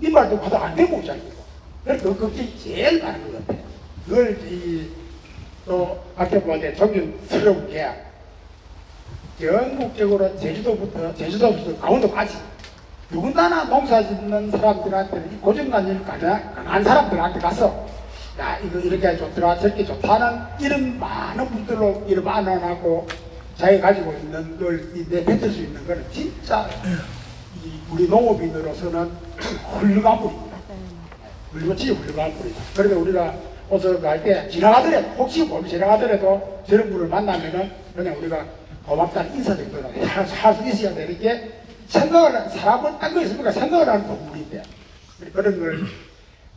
이 말도 봐도 안 되고 있잖아요. 그래서 그 걱정이 제일 많은 것 같아요. 그걸 또 밖에 보는데 존경스러운 게 전국적으로 제주도부터 강원도까지 누군가나 농사 짓는 사람들한테는 이 고정관념이 강한 사람들한테 가서 야 이거 이렇게 좋더라 저렇게 좋다는 이런 많은 분들로 이름 안아나고 자기가 가지고 있는 걸 내뱉을 수 있는 거는 진짜 우리 농업인으로서는 훌륭한 분입니다. 진짜 훌륭한 분이다. 그래서 우리가 어서 갈 때 지나가더라도 혹시 몸이 지나가더라도 저런 분을 만나면은 그냥 우리가 고맙다는 인사 정도는 할 수 있어야 되는 게 사람은 딴 거 있으니까 생각을 하는 동물인데 그런 걸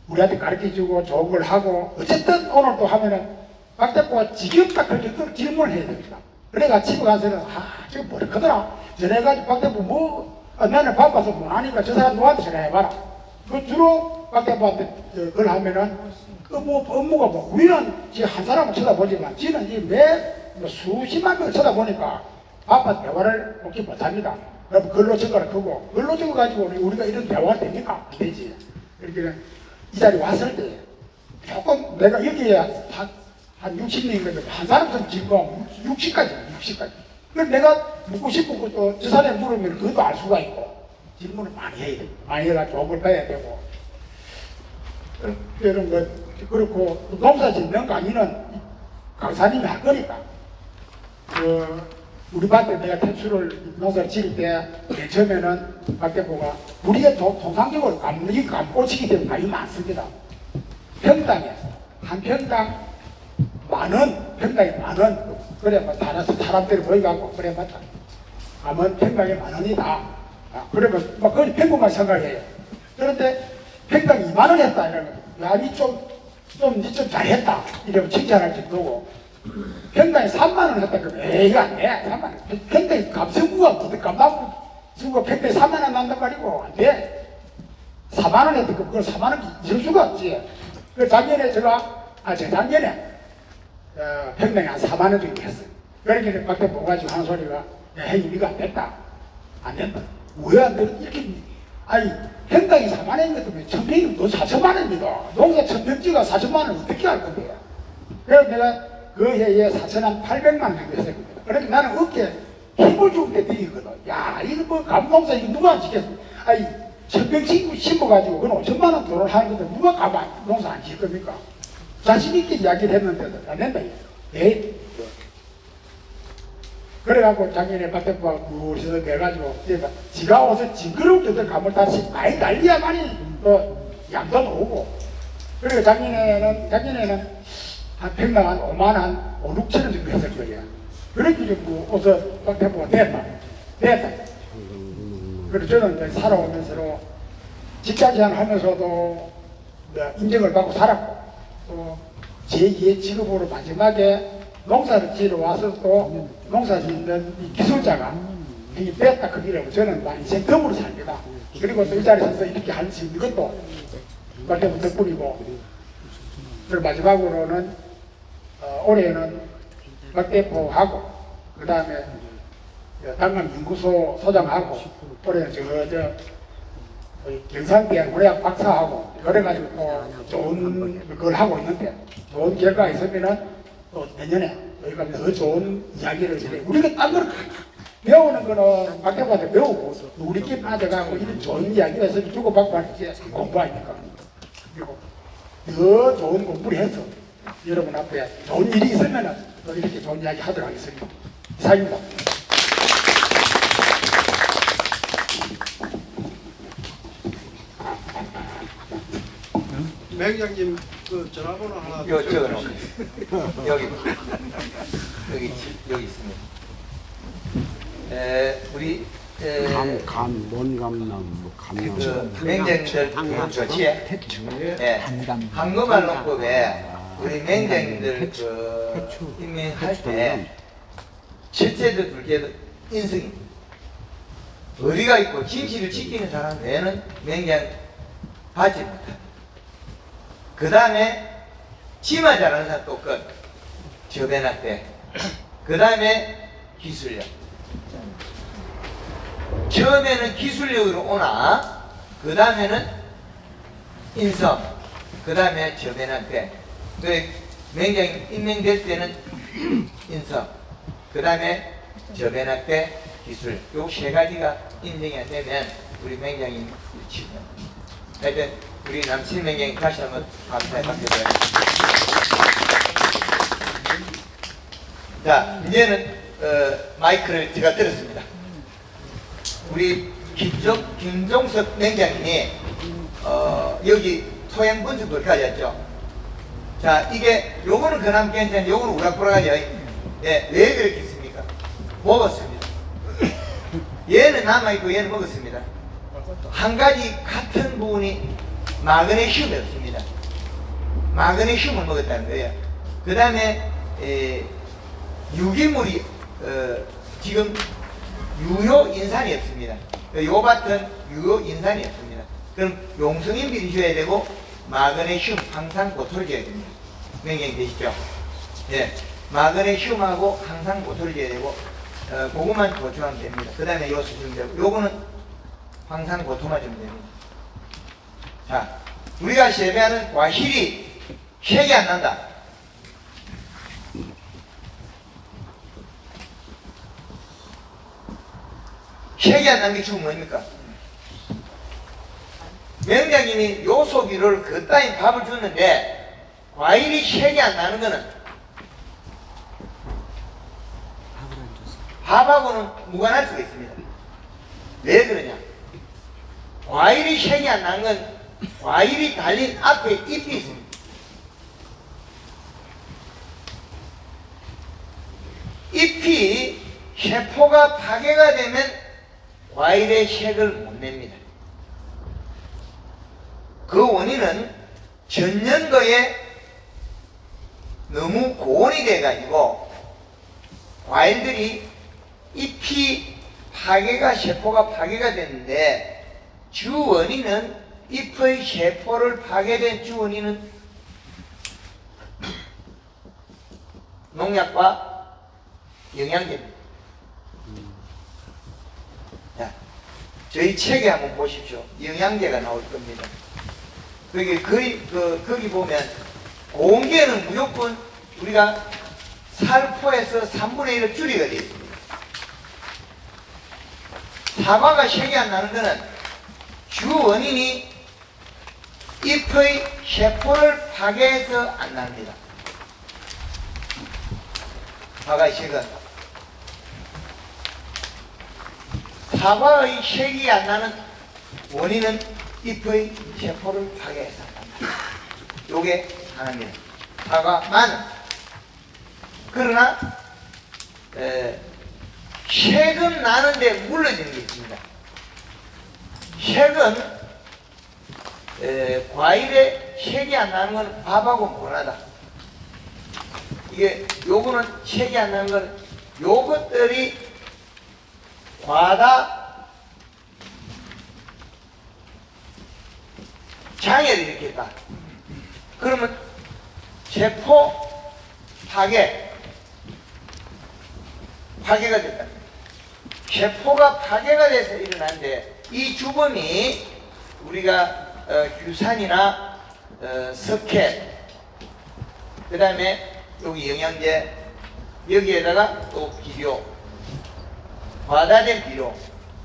우리한테 가르쳐주고 좋은 걸 하고 어쨌든 오늘도 하면은 박 대표가 지겹다 그렇게 질문을 해야 됩니다. 그래가 집에 가서는 저거 뭐라 하더라 전해가지고 박 대표 나는 바빠서 못 하니까 저 사람 누구한테 전화해봐라. 그 주로 박 대표한테 그걸 하면은 업무가 우리는 지금 한 사람을 쳐다보지만 지는 수십만 명을 쳐다보니까 바빠 대화를 그렇게 못합니다. 그럼 글로 적어라 크고 글로 적어가지고 우리가 이런 대화가 됩니까? 안 되지. 그러니까 이 자리에 왔을 때 조금 내가 여기에 한 60명이거든. 한 사람처럼 질문 60까지. 그럼 내가 묻고 싶은 것도 저 사람이 물으면 그것도 알 수가 있고 질문을 많이 해야 돼. 많이 해가 좋은 걸 봐야 되고 이런 거 그렇고 농사 짓는 강의는 강사님이 할 거니까 우리 밭에 내가 태출을 농사를 지을 때 맨 처음에는 박 대표가 우리가 통상적으로 감꽂히기 때문에 감이 많습니다. 평당에 한 평당 평당에 10,000원 그래 뭐 사람들이 모여갖고 그래 맞다 감은 평당에 10,000원이다. 그러면 막 그건 평균만 생각해요. 그런데 평당 20,000원 했다 이러면 야니 좀 잘했다 이러면 칭찬할 정도고 평당에 3만 원 했다 그러면 에이 안 돼. 3만 원. 평당에 감성구가 어떻게 감나무 수가 평당에 3만 원 난단 말이고 안 돼. 4만 원 했다 그러면 그걸 4만 원 줄 수가 없지. 그 작년에 재작년에 평당에 한 4만 원 정도 했어요. 그러니까 밖에 보가지고 하는 소리가 야, 형님 이거 안 됐다. 안 된다. 왜 안 되는 이렇게 아니 평당이 4만 원인 것도 왜 1,000평이면 너 4천만 원입니다. 농사 1,000평지가 4천만 원 어떻게 할 건데요? 그래서 내가 그 해에 4,800만 원 정도 했을 겁니다. 그러니까 나는 어깨에 힘을 줄 때 드리거든. 야 이거 뭐 감농사 이거 누가 안 지켰어? 아니 1,000평 심어가지고 그건 5천만 원 돈을 하는 건데 누가 가만 농사 안 지을 겁니까? 자신 있게 이야기를 했는데도 안 된다. 예? 그래갖고 작년에 박대표가 무엇이서 내가지고 지가 와서 징그러운 데들 가면 다시 많이 난리야만이 양도 오고 그리고 작년에는 한 평당 한 5만 한 5, 6천 원 정도 했을 거예요. 그렇게 좀 어서 박대표가 됐다. 그래서 저는 이제 살아오면서 직장생활 하면서도 인정을 받고 살았고 또 제2의 직업으로 마지막에 농사를 지으러 와서 또 농사 짓는 이 기술자가 이 뺐다 크기라고 저는 인생 덤으로 삽니다. 그리고 또 이 자리에서 이렇게 할 수 있는 것도 박대표 덕분이고 그리고 마지막으로는 올해는 박대표하고 그 다음에 당감 연구소 소장하고 올해는 경상대학 문학 박사하고 그래가지고 또 좋은 걸 하고 있는데 좋은 결과가 있으면은 또 내년에 저희가 더 좋은 이야기를 이제 우리가 딴 걸 배우는 거는 박대표한테 배우고 우리끼리 빠져가고 이런 좋은 이야기가 있으면 주고받고 하는 게 공부하니까 그리고 더 좋은 공부를 해서 여러분 앞에 좋은 일이 있으면은 또 이렇게 좋은 이야기 하도록 하겠습니다. 이상입니다. 매장님 그 전화번호 하나 적어놓으세요. 여기 있습니다. 우리 뭔 감남, 뭐 감남. 그 맹장들 좋지? 예. 황금알농법에 우리 맹장들 그 임명할 때 첫째도 둘째도 인성입니다. 의리가 있고 진실을 지키는 사람 외에는 맹장 받지 못합니다. 그 다음에 치마 잘하는 사람 또 끝. 저배낙대. 그 다음에 기술력. 처음에는 기술력으로 오나 그 다음에는 인성. 그 다음에 저배낙대. 그 맹장이 임명될 때는 인성. 그 다음에 저배낙대 기술. 요 세 가지가 인정이 안 되면 우리 맹장이 치고. 하여튼 우리 남친 맹장이 다시 한번 감사의 박수 드립니다. 자, 이제는 마이크를 제가 들었습니다. 우리 김종석 맹장님이 여기 소양 분석을 가졌죠. 자, 이게 요거는 그나마 괜찮은데 요거는 우락부락하죠. 예, 왜 그렇게 했습니까? 먹었습니다. 얘는 남아있고 얘는 먹었습니다. 한 가지 같은 부분이 마그네슘이 없습니다. 마그네슘을 먹었다는 거예요. 그 다음에 유기물이 지금 유효인산이 없습니다. 요 밭은 유효인산이 없습니다. 그럼 용성인비를 줘야 되고 마그네슘, 항산고토를 줘야 됩니다. 명령 되시죠? 예, 마그네슘하고 항산고토를 줘야 되고 그것만 보충하면 됩니다. 그 다음에 요수 주면 되고 요거는 황산고토만 주면 됩니다. 자, 우리가 재배하는 과실이 색이 안 난다. 색이 안 나는 게 지금 뭡니까? 명장님이 요소비를 그따위 밥을 줬는데 과일이 색이 안 나는 거는 밥하고는 무관할 수가 있습니다. 왜 그러냐? 과일이 색이 안 나는 건 과일이 달린 앞에 잎이 있습니다. 잎이 세포가 파괴가 되면 과일의 색을 못 냅니다. 그 원인은 전년도에 너무 고온이 돼가지고 과일들이 잎이 세포가 파괴가 됐는데 주 원인은 잎의 세포를 파괴된 주 원인은 농약과 영양제입니다. 자, 저희 책에 한번 보십시오. 영양제가 나올 겁니다. 거기 보면 공기에는 무조건 우리가 살포에서 3분의 1을 줄이게 되어 있습니다. 사과가 색이 안 나는 것은 주 원인이 잎의 세포를 파괴해서 안 납니다. 사과의 색은 사과의 색이 안 나는 원인은 잎의 세포를 파괴해서 안 납니다. 요게 하나입니다. 사과, 마늘. 그러나 색은 나는데 물러지는 게 있습니다. 색은 과일에 색이 안 나는 건 밥하고 무관하다. 이게 요거는 색이 안 나는 건 요것들이 과다 장애를 일으켰다. 그러면 세포 파괴가 됐다. 세포가 파괴가 돼서 일어나는데 이 주범이 우리가 규산이나 석회, 그 다음에 여기 영양제, 여기에다가 또 비료, 과다된 비료,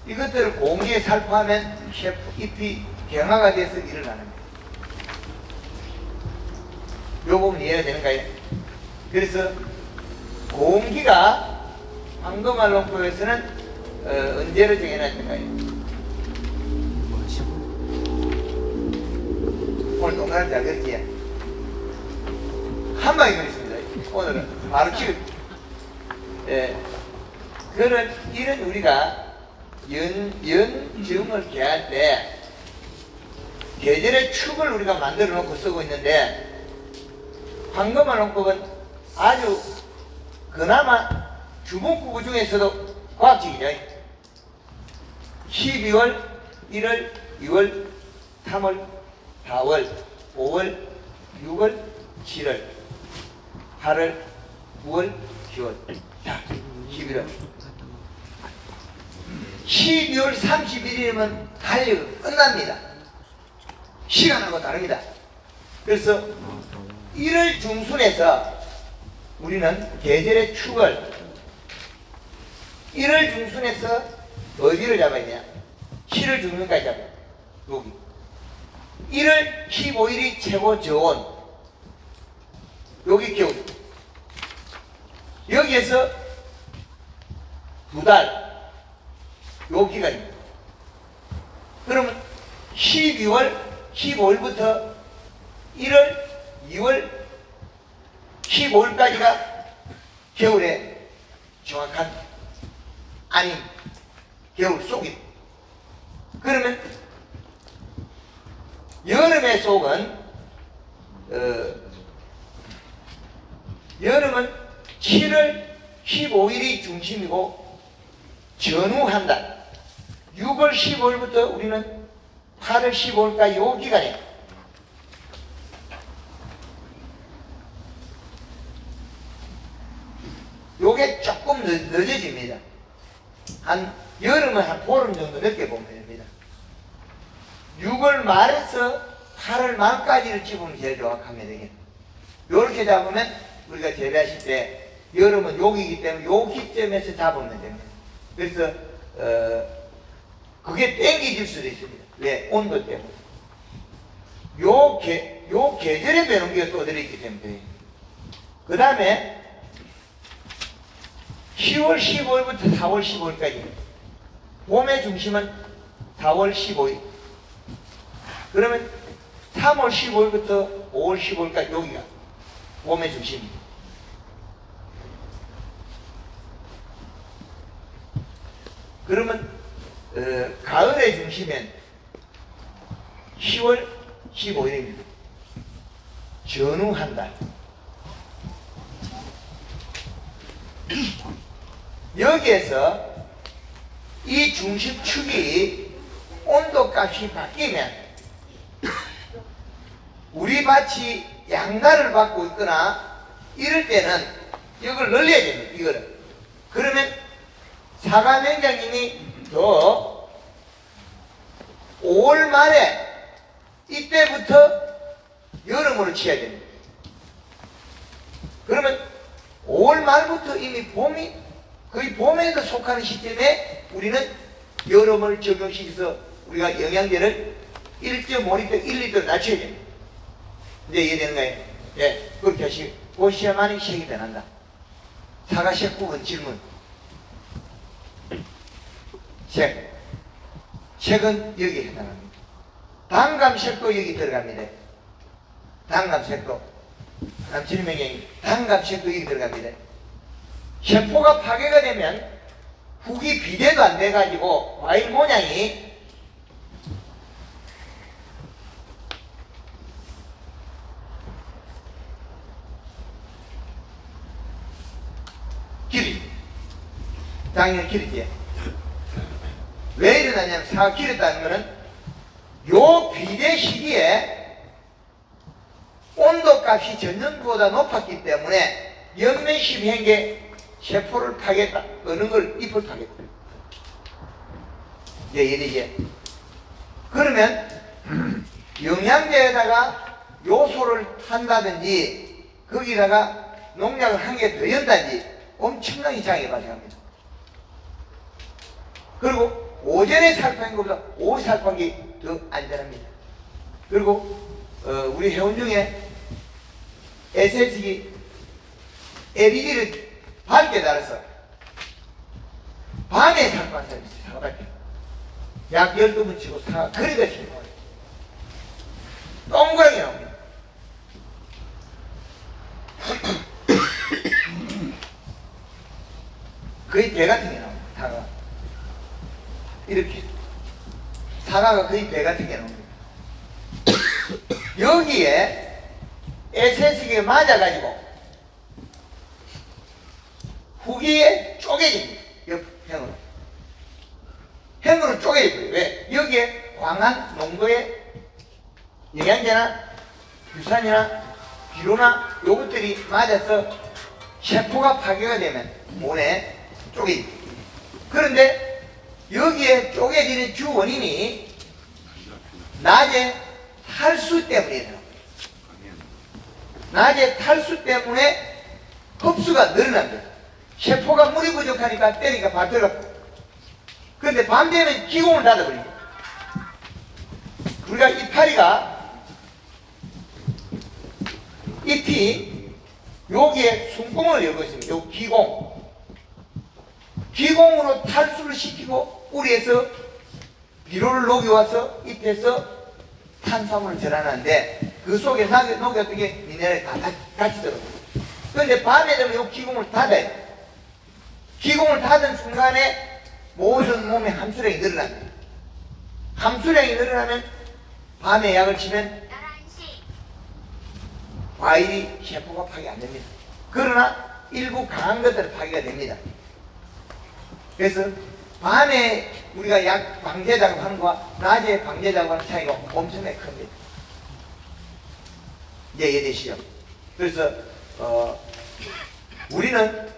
이것들을 공기에 살포하면 잎이 경화가 돼서 일어나는 거예요. 요 부분 이해가 되는가요? 그래서 공기가 황금알론법에서는 언제를 정해놨던가요? 오늘 동그라미 잘 그렸지? 한 방에 그렸습니다. 오늘은 바로 지금. 이런 우리가 연증을 개할 때 계절의 축을 우리가 만들어 놓고 쓰고 있는데 황금알론법은 아주 그나마 주문구구 중에서도 과학적이죠. 12월, 1월, 2월, 3월, 4월, 5월, 6월, 7월, 8월, 9월, 10월. 자, 11월. 12월 31일이면 달력은 끝납니다. 시간하고 다릅니다. 그래서 1월 중순에서 우리는 계절의 축을 1월 중순에서 어디를 잡아야 되냐? 7월 중순까지 잡아야 돼. 여기. 1월 15일이 최고 저온. 여기 겨울. 여기에서 2달. 요 기간입니다. 그러면 12월 15일부터 1월 2월 15일까지가 겨울의 정확한 아닌 겨울 속이. 그러면 여름의 속은 여름은 7월 15일이 중심이고 전후 한 달 6월 15일부터 우리는 8월 15일까지 요 기간에 요게 조금 늦어집니다. 여름은 한 보름 정도 늦게 보면 됩니다. 6월 말에서 8월 말까지를 집으면 제일 정확하면 되겠네요. 요렇게 잡으면 우리가 재배하실 때 여름은 여기이기 때문에 요 기점에서 잡으면 됩니다. 그래서 그게 땡기질 수도 있습니다. 왜? 온도 때문에. 요 계절에 배는 게 또 들어있기 때문에. 그 다음에 10월 15일부터 4월 15일까지. 봄의 중심은 4월 15일. 그러면 3월 15일부터 5월 15일까지 여기가 봄의 중심입니다. 그러면 가을의 중심은 10월 15일입니다. 전후 한 달. 여기에서 이 중심축이 온도값이 바뀌면 우리 밭이 양날을 받고 있거나 이럴 때는 이걸 늘려야 됩니다. 이거를. 그러면 사과 명장님이 더 5월 말에 이때부터 여름으로 치야 됩니다. 그러면 5월 말부터 이미 봄이 거의 봄에도 속하는 시점에 우리는 여름을 적용시켜서 우리가 영양제를 1.5리터, 1리터로 낮춰야 됩니다. 이제 이해되는 거예요? 예, 그렇게 하시고 보셔야만이 색이 변한다. 사과색 부분 질문. 색은 여기에 해당합니다. 단감색도 여기 들어갑니다. 단감색도. 남친명이 단감색도 여기 들어갑니다. 세포가 파괴가 되면 흙이 비대도 안 돼가지고 과일 모양이 길이. 당연히 길이지. 왜 일어나냐면 사과 길었다는 것은 요 비대 시기에 온도값이 전년보다 높았기 때문에 연면십 행계 세포를 파겠다. 어느 걸 잎을 파겠다. 이제 이해되지? 그러면 영양제에다가 요소를 한다든지 거기다가 농약을 한 개 더 연다든지 엄청나게 장애가 발생합니다. 그리고 오전에 살포한 것보다 오후 살포한 게 더 안전합니다. 그리고 우리 회원 중에 SS기 LED를 밝게 달아서 밤에 살포한 사람이 있어요. 사과밖에. 약 12번 치고 사과 거리가 치는 거예요. 동그랗게 나옵니다. 거의 배 같은 게 나옵니다. 사과가. 이렇게. 사과가 거의 배 같은 게 나옵니다. 여기에 SS기가 맞아가지고 후기에 쪼개집니다. 옆형으로. 형으로 쪼개집니다. 왜? 여기에 광한 농도의 영양제나 유산이나 비료나 요것들이 맞아서 세포가 파괴가 되면 몸에 쪼개집니다. 그런데 여기에 쪼개지는 주 원인이 낮에 탈수 때문이에요. 낮에 탈수 때문에 흡수가 늘어납니다. 세포가 물이 부족하니까 때리니까 바들어가고. 그런데 밤 되면 기공을 닫아버립니다. 우리가 이파리가 잎이 여기에 숨구멍을 열고 있습니다. 요 기공으로 탈수를 시키고 뿌리에서 비료를 녹여와서 잎에서 탄수화물을 절하는데 그 속에 녹였던 게 미네랄이 다 같이 들어가요. 그런데 밤에 되면 이 기공을 닫아요. 기공을 닫은 순간에 모든 몸의 함수량이 늘어납니다. 함수량이 늘어나면 밤에 약을 치면 과일이 세포가 파괴 안 됩니다. 그러나 일부 강한 것들은 파괴가 됩니다. 그래서 밤에 우리가 약 방제 작업하는 거와 낮에 방제 작업하는 차이가 엄청나게 큽니다. 이제 이해되시죠? 그래서 우리는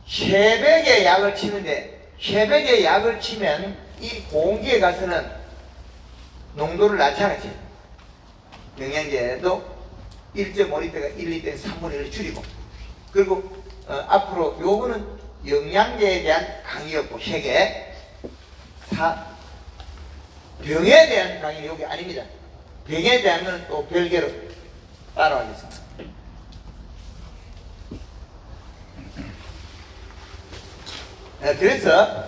새벽에 약을 치는데 새벽에 약을 치면 이 공기에 가서는 농도를 낮춰야지. 영양제도 1.5리터가 1리터에 3분의 1을 줄이고 그리고 앞으로 요거는 영양제에 대한 강의였고 세계 병에 대한 강의는 여기 아닙니다. 병에 대한 건 또 별개로 따라가겠습니다. 그래서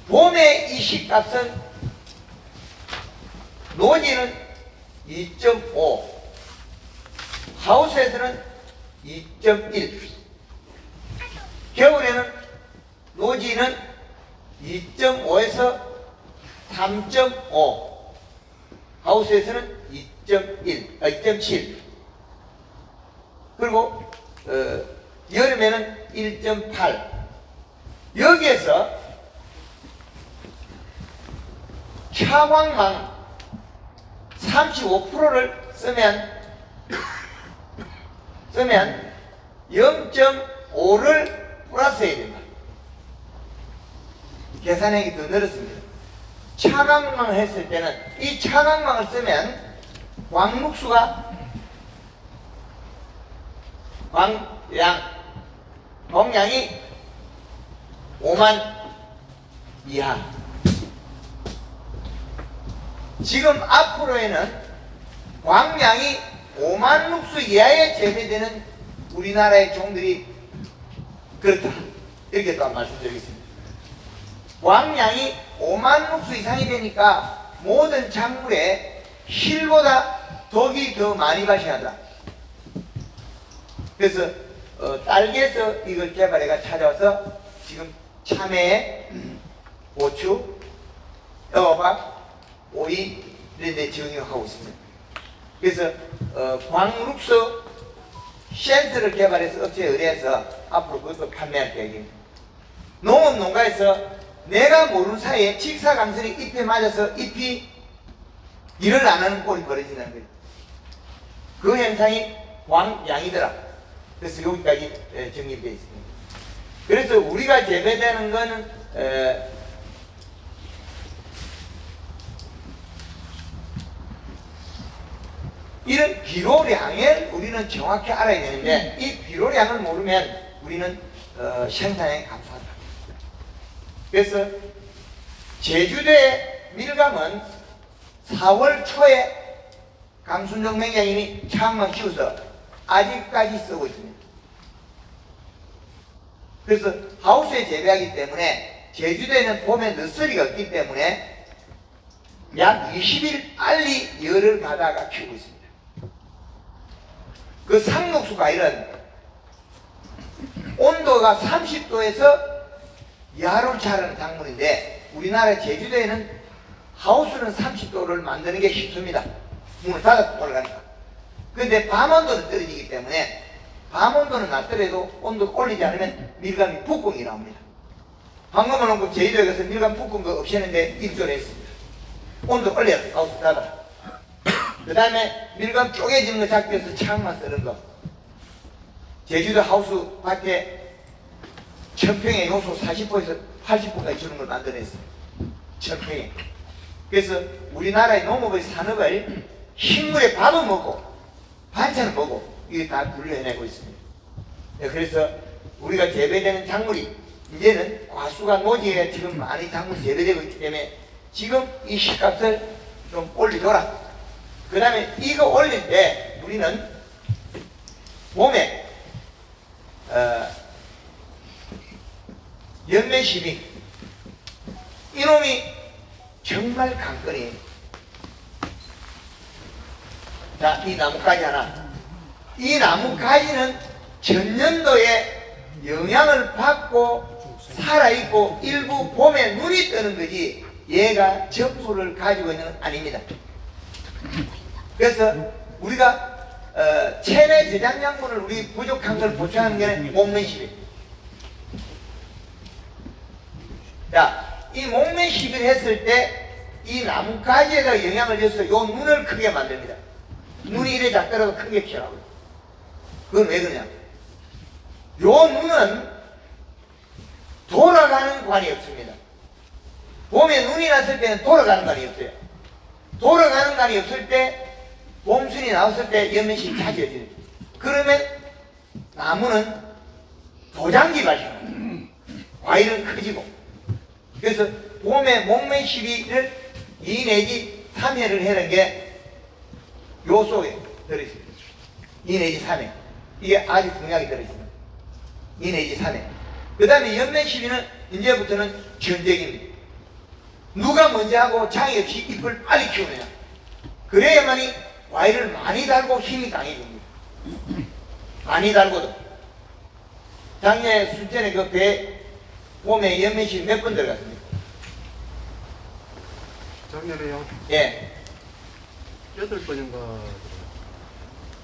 봄의 이식값은 노지는 2.5 하우스에서는 2.1 겨울에는 노지는 2.5에서 3.5 하우스에서는 2.7 그리고 여름에는 1.8. 여기에서 차광망 35%를 쓰면 0.5를 플러스해야 된다. 계산액이 더 늘었습니다. 차광망을 했을 때는 이 차광망을 쓰면 광량이 5만 이하. 지금 앞으로에는 광량이 5만 룩스 이하에 재배되는 우리나라의 종들이 그렇다. 이렇게 또 말씀드리겠습니다. 광량이 5만 룩스 이상이 되니까 모든 작물에 실보다 덕이 더 많이 발생하다 그래서 딸기에서 이걸 개발해가 찾아와서 지금 참외, 고추, 애호박, 오이 이런 데 적용하고 있습니다. 그래서 광룩스 센트를 개발해서 업체에 의뢰해서 앞으로 그것도 판매할 계획입니다. 농업농가에서 내가 모르는 사이에 직사광선이 잎에 맞아서 잎이 일을 안 하는 꼴이 벌어진다는 거예요. 그 현상이 광양이더라. 그래서 여기까지 정리되어 있습니다. 그래서 우리가 재배되는 거는 이런 비료량을 우리는 정확히 알아야 되는데 이 비료량을 모르면 우리는 생산량이 감소한다. 그래서 제주도의 밀감은 4월 초에 강순정 맹장님이 차항만 씌워서 아직까지 쓰고 있습니다. 그래서 하우스에 재배하기 때문에 제주도에는 봄에 너스리가 없기 때문에 약 20일 알리 열을 가다가 키우고 있습니다. 그 상록수 과일은 온도가 30도에서 야를 자라는 작물인데 우리나라 제주도에는 하우스는 30도를 만드는 게 쉽습니다. 문을 닫아서 올라가니까. 그런데 밤온도는 떨어지기 때문에 밤온도는 낮더라도 온도를 올리지 않으면 밀감이 북궁이 나옵니다. 방금은 제주도에 가서 밀감 북궁 거 없애는데 일조를 했습니다. 온도 올려야 하우스 닫아. 그 다음에 밀감 쪼개지는 거 잡기 위해서 창만 쓰는 거. 제주도 하우스 밭에 천평에 요소 40%에서 80%까지 주는 걸 만들어냈어요. 천평에. 그래서 우리나라의 농업의 산업을 식물의 밥은 먹고 반찬은 먹고 이게 다 분류해내고 있습니다. 그래서 우리가 재배되는 작물이 이제는 과수가 노지에 지금 많이 작물이 재배되고 있기 때문에 지금 이 시값을 좀 올리더라. 그 다음에 이거 올릴 때 우리는 봄에 연매 시비 이놈이 정말 강건해요. 자, 이 나뭇가지 하나. 이 나뭇가지는 전년도에 영향을 받고 살아있고 일부 봄에 눈이 뜨는 거지 얘가 전부를 가지고 있는 건 아닙니다. 그래서 우리가 체내 저장량분을 우리 부족한 걸 보충하는 게 목매시비. 자, 이 목매시비를 했을 때 이 나뭇가지에다 영향을 줘서 요 눈을 크게 만듭니다. 눈이 이래 작더라도 크게 키우라고. 그건 왜 그러냐? 요 눈은 돌아가는 관이 없습니다. 봄에 눈이 났을 때는 돌아가는 관이 없어요. 돌아가는 관이 없을 때 봄순이 나왔을 때 연면식이 차지해져요. 그러면 나무는 도장기 발생합니다. 과일은 커지고. 그래서 봄에 목매 시비를 2 내지 3회를 하는 게 요 속에 들어있습니다. 2 내지 3회. 이게 아주 중요하게 들어있습니다. 2 내지 3회. 그 다음에 연매 시비는 이제부터는 전쟁입니다. 누가 먼저 하고 장애 없이 잎을 빨리 키우느냐. 그래야만이 과일을 많이 달고 힘이 강해집니다. 많이 달고도. 작년에 순천에 그 배 봄에 연매시 몇 번 들어갔습니까? 작년에요. 예. 8번인가.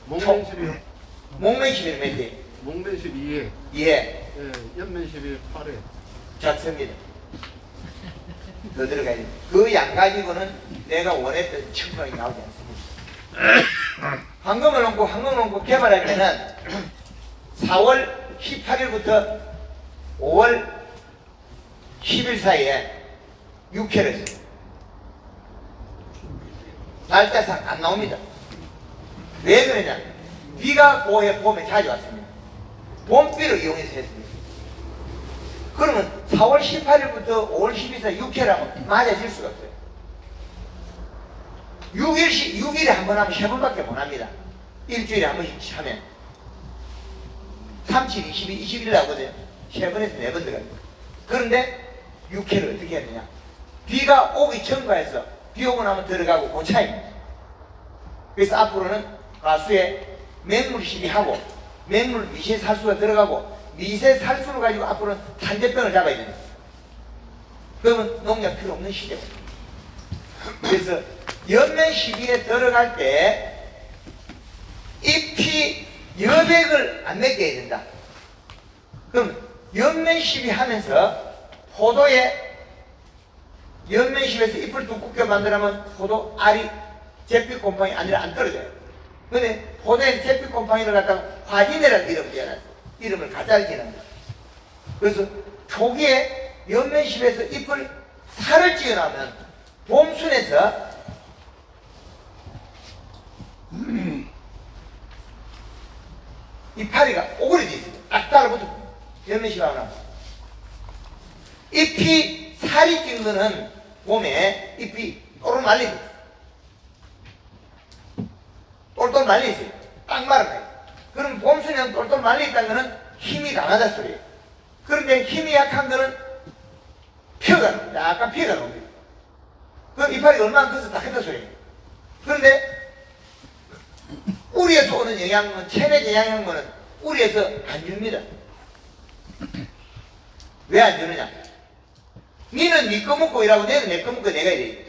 목매시비요. 목매시비는 몇 대? 목면 12에 예, 옆면 12에 8에 좋습니다. 더 들어가야 돼. 그 양 가지고는 내가 원했던 청각이 나오지 않습니다. 황금을 얹고 개발할 때는 4월 18일부터 5월 10일 사이에 6회를 했어요. 날짜상 안 나옵니다. 왜 그러냐? 비가 봄에 자주 왔습니다. 봄비를 이용해서 했습니다. 그러면 4월 18일부터 5월 10일 사이 6회라면 맞아질 수가 없어요. 6일에 한 번 하면 3번밖에 못 합니다. 일주일에 한 번씩 하면 37, 22일 나거든요. 3번에서 4번 들어갑니다. 그런데 6회를 어떻게 해야 되냐? 비가 오기 전과해서 비 오고 나면 들어가고 그 차이입니다. 그래서 앞으로는 가수에 맹물 시비하고 맹물 미세 살수가 들어가고 미세 살수를 가지고 앞으로는 탄저병을 잡아야 됩니다. 그러면 농약 필요 없는 시대입니다. 그래서 연면 시비에 들어갈 때 잎이 여백을 안 맺게 해야 된다. 그럼 연면 시비 하면서 포도에 연면 시비에서 잎을 두껍게 만들면 포도 알이 잿빛 곰팡이 아니라 안 떨어져요. 근데 포도에 잿빛 곰팡이를 갖다가 화진이라는 이름을 지어놨어요. 이름을 가짜를 지는 거예요. 그래서 초기에 연면 시비에서 잎을 살을 찌어나면 봄순에서 이파리가 오그려져 있어요. 딱 달라붙어. 연면 시비하고 나면 잎이 살이 찐 거는 봄에 잎이 똘똘 말립니다. 똘똘 말려있어요. 딱 말아요. 그럼 봄순에는 똘똘 말려있다는 거는 힘이 강하다 소리예요. 그런데 힘이 약한 거는 피어가 나옵니다. 약간 피어가 나옵니다. 그럼 이파리가 얼마나 커서 다 했다 소리예요. 그런데 우리에서 오는 영양은, 체내 영양분은 우리에서 안 줍니다. 왜 안 주느냐? 니는 니 거 먹고 일하고 내는 내 거 먹고 내가 이래.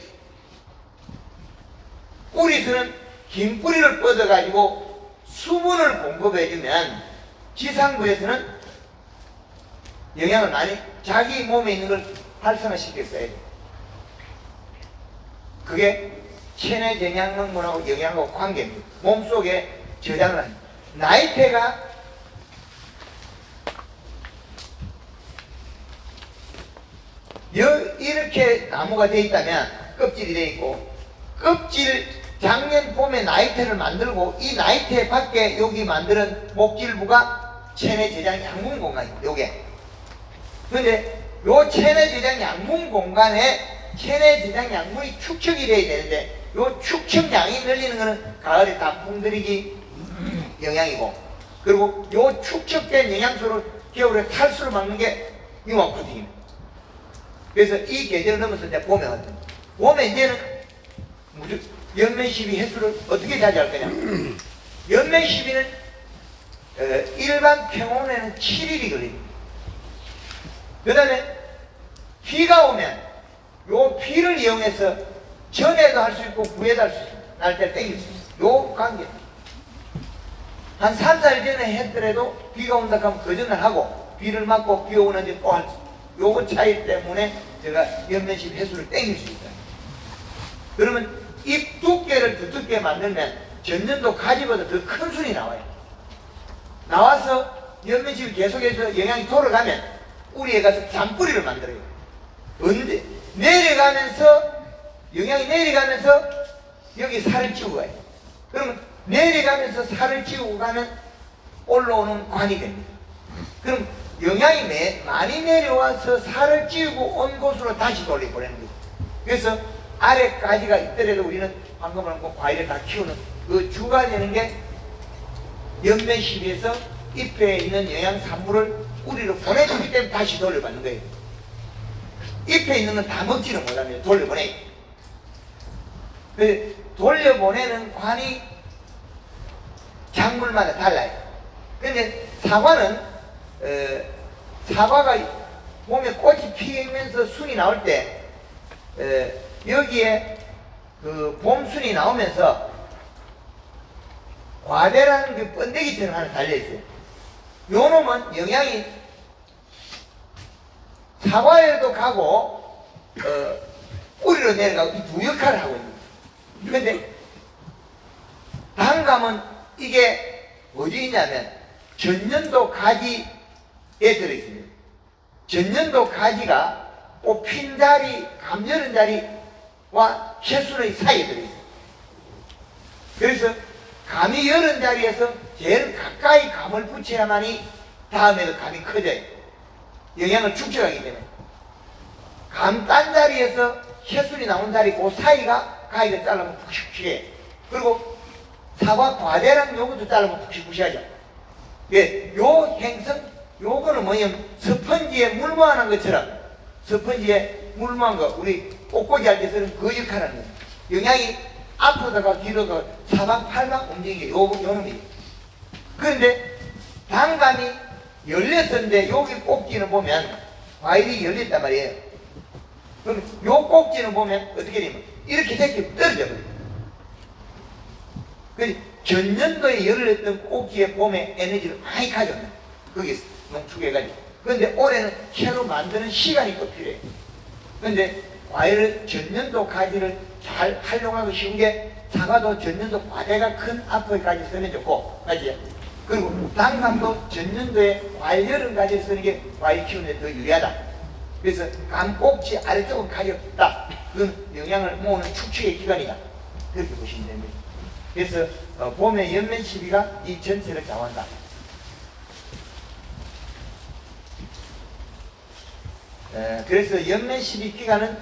우리에서는 긴 뿌리를 뻗어가지고 수분을 공급해주면 지상부에서는 영양을 많이 자기 몸에 있는 걸 활성화시켰어요. 그게 체내 영양분하고 영양하고 관계입니다. 몸속에 저장을 합니다. 나이테가 이렇게 나무가 되어 있다면 껍질이 되어 있고 껍질 작년 봄에 나이테를 만들고 이 나이테 밖에 여기 만드는 목질부가 체내 저장 양분 공간입니다. 요게. 근데 요 체내 저장 양분 공간에 체내 저장 양분이 축적이 돼야 되는데 요 축적량이 늘리는 거는 가을에 단풍 들이기 영양이고 그리고 요 축적된 영양소를 겨울에 탈수를 막는 게 융합 코팅입니다. 그래서 이 계절을 넘어서 이제 봄에 왔다. 봄에 이제는 연면 시비 횟수를 어떻게 자제할 거냐. 연면 시비는 일반 평온에는 7일이 걸립니다. 그 다음에 비가 오면 요 비를 이용해서 전에도 할 수 있고 후에도 할 수 있습니다. 날짜를 땡길 수 있습니다. 요 관계. 한 3, 4일 전에 했더라도 비가 온다 하면 그 전날 하고 비를 맞고 비 오는지 또 할 수 있습니다. 요거 차이 때문에 제가 연면식 횟수를 땡길 수 있다. 그러면 잎 두께를 두껍게 만들면 전년도 가지보다 더 큰 순이 나와요. 나와서 연면식을 계속해서 영양이 돌아가면 뿌리에 가서 잔뿌리를 만들어요. 언제? 내려가면서 영양이 내려가면서 여기 살을 찌우고 가요. 그러면 내려가면서 살을 찌우고 가면 올라오는 관이 됩니다. 그럼 영양이 많이 내려와서 살을 찌우고 온 곳으로 다시 돌려보내는 거죠. 그래서 아래까지가 있더라도 우리는 방금을 하고 과일을 다 키우는 그 주가 되는 게 연면 시비에서 잎에 있는 영양 산물을 뿌리로 보내주기 때문에 다시 돌려받는 거예요. 잎에 있는 건 다 먹지는 못합니다. 돌려보내요. 돌려보내는 관이 작물마다 달라요. 근데 사과는 사과가 봄에 꽃이 피면서 순이 나올 때 여기에 그 봄순이 나오면서 과대라는 그 번데기처럼 하나 달려있어요. 요 놈은 영양이 사과에도 가고 뿌리로 내려가고 이 두 역할을 하고 있는 거예요. 근데 단감은 이게 어디 있냐면 전년도 가지에 들어있습니다. 전년도 가지가 꽃핀 자리, 감 여는 자리와 해수의 사이에 들어있어요. 그래서 감이 여는 자리에서 제일 가까이 감을 붙여야만이 다음에도 감이 커져요. 영양을 축적하기 때문에. 감 딴 자리에서 해술이 나온 자리 그 사이가 가위를 잘라면 푹신푹신해요. 그리고 사과 과대랑 요것도 잘라면 푹신푹신하죠. 예, 요 행성, 요거는 뭐냐면 스펀지에 물 모아놓은 것처럼 스펀지에 물 모은 거 우리 꽃꽂이 할 때 쓰는 그 역할을 하는 거예요. 영양이 앞으로다가 뒤로가 사방팔방 움직이게 요 놈이. 그런데 단감이 열렸었는데 여기 꼭지는 보면 과일이 열렸단 말이에요. 그럼 요 꼭지는 보면 어떻게 되면 이렇게 새끼 떨어져 버려요. 그래서 전년도에 열렸던 꼭지에 봄에 에너지를 많이 가져온다. 거기서 농축해가지고. 그런데 올해는 새로 만드는 시간이 또 필요해요. 그런데 과일을 전년도 가지를 잘 활용하기 쉬운 게 사과도 전년도 과대가 큰 앞에까지 쓰면 좋고, 맞지? 그리고 단감도 전년도에 과일 여름 가지를 쓰는 게 과일 키우는 데 더 유리하다. 그래서 감 꼭지 아래쪽은 가지가 없다. 그건 영양을 모으는 축축의 기관이다. 그렇게 보시면 됩니다. 그래서 봄에 연면 시비가 이 전체를 좌우한다. 그래서 연면 시비 기간은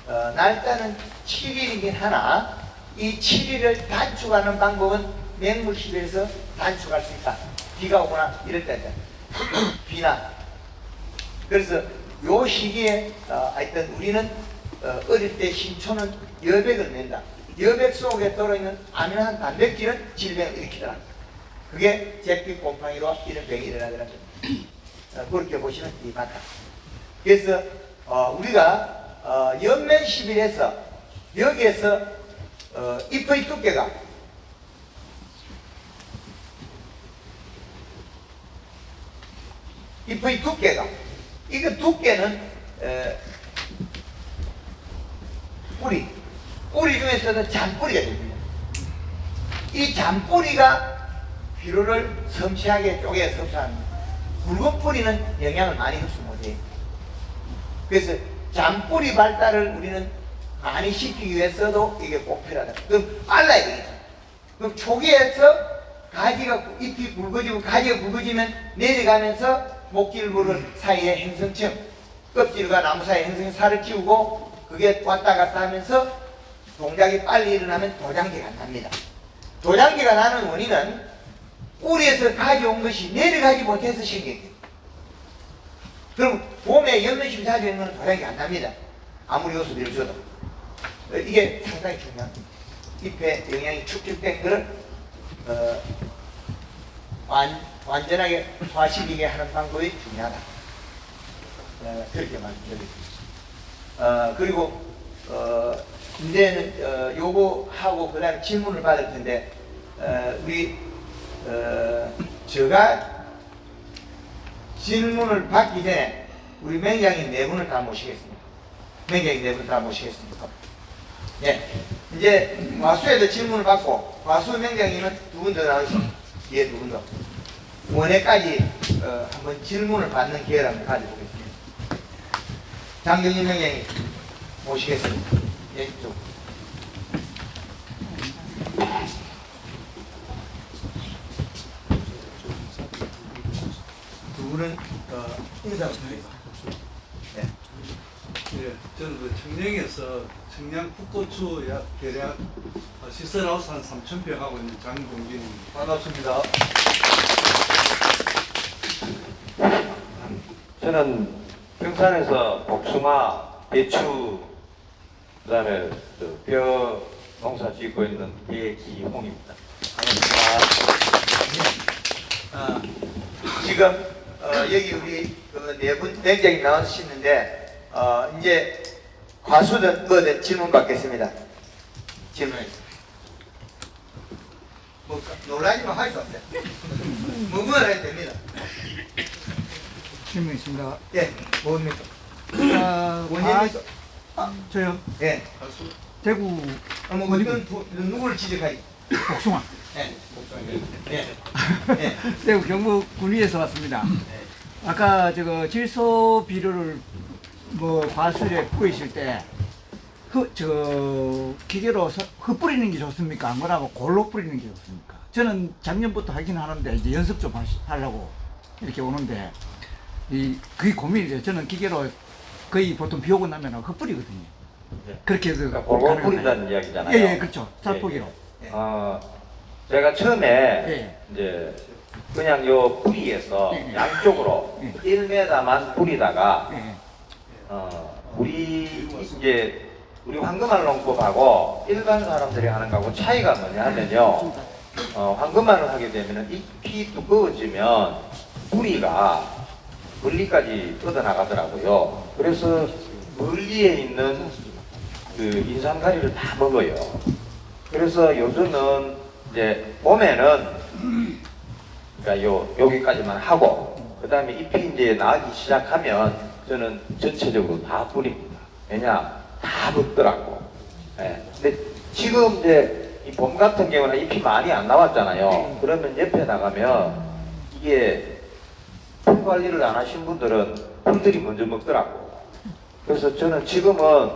날짜는 7일이긴 하나 이 7일을 단축하는 방법은 맹물 시비에서 단축할 수 있다. 비가 오거나 이럴 때다. 비나. 그래서 요 시기에 하여튼 우리는 어릴 때 신초는 여백을 낸다. 여백 속에 들어있는 아미노산 단백질은 질병을 일으키더라. 그게 잿빛 곰팡이로 이런 병이 일어나더라. 그렇게 보시면 이 맞다. 그래서 우리가 연면 10일에서 여기에서 잎의 두께가 이거 두께는 뿌리 중에서는 잔뿌리가 됩니다. 이 잔뿌리가 비료를 섬세하게 쪼개서 흡수합니다. 굵은 뿌리는 영양을 많이 흡수 못해요. 그래서 잔뿌리 발달을 우리는 많이 시키기 위해서도 이게 꼭 필요하다. 그럼 빨라야 되겠죠. 그럼 초기에서 가지가 잎이 굵어지고 가지가 굵어지면 내려가면서 목질물 사이에 행성층, 껍질과 나무 사이에 행성이 살을 찌우고 그게 왔다 갔다 하면서 동작이 빨리 일어나면 도장기가 납니다. 도장기가 나는 원인은 뿌리에서 가져온 것이 내려가지 못해서 생긴 거예요. 그럼 봄에 연면심이 자주 있는 건 도장이 안 납니다. 아무리 요소비를 줘도. 이게 상당히 중요합니다. 잎에 영양이 축적된 것을 완전하게 소화시키게 하는 방법이 중요하다. 그렇게 말씀드리겠습니다. 그리고 이제는 요거 하고 그 다음에 질문을 받을 텐데 우리 제가 질문을 받기 전에 우리 맹장님 네 분을 다 모시겠습니다. 맹장님 네 분 다 모시겠습니다. 예, 이제 과수에도 질문을 받고 과수 맹장님은 두 분 더 나오시죠. 예, 두 분 더. 원회까지 한번 질문을 받는 기회를 한번 가져보겠습니다. 장경진 맹장님 모시겠습니다. 예, 좀. 두 분은 인사 부탁드립니다. 네. 예, 저는 그 청량에서 청량 풋고추 약 대략 시설하우스 한 3,000평 하고 있는 장동진입니다. 반갑습니다. 저는 평산에서 복숭아, 대추, 그다음에 뼈 농사 짓고 있는 배기홍입니다. 반갑습니다. 지금 여기 우리 네 분 맹장님 나오시는데 이제 과수든 뭐든 질문 받겠습니다. 질문해주세요. 뭐 놀라지만 할 수 없어요. 뭐뭐 해야 됩니다. 질문 있습니다. 예, 뭡니까? 원예님, 저요. 예. 대구 뭐 이건 누구를 지적하기? 복숭아. 예. 예. 예. 대구 경북 군위에서 왔습니다. 아까 저거 질소 비료를 뭐 과수에 뿌리실 때 기계로 뿌리는 게 좋습니까? 안 그러고 골로 뿌리는 게 좋습니까? 저는 작년부터 하긴 하는데 이제 연습 좀 하려고 이렇게 오는데 그게 고민이 돼요. 저는 기계로 거의 보통 비 오고 나면 뿌리거든요. 그렇게 해서 그러니까 골고루 뿌린다는 이야기잖아요. 예, 그렇죠. 살포기로. 제가 처음에 예. 이제 그냥 요 뿌리에서 예. 양쪽으로 예. 1m만 뿌리다가 예. 우리 황금알 농법하고 일반 사람들이 하는 거하고 차이가 뭐냐면요. 황금알을 하게 되면 잎이 두꺼워지면 뿌리가 멀리까지 뻗어나가더라고요. 그래서 멀리에 있는 그 인삼가리를 다 먹어요. 그래서 요즘은 이제 봄에는 그러니까 여기까지만 하고 그 다음에 잎이 이제 나기 시작하면 저는 전체적으로 다 뿌립니다. 왜냐? 다 먹더라고. 예. 근데 지금 이제 이 봄 같은 경우는 잎이 많이 안 나왔잖아요. 그러면 옆에 나가면 이게 풀 관리를 안 하신 분들은 풀들이 먼저 먹더라고. 그래서 저는 지금은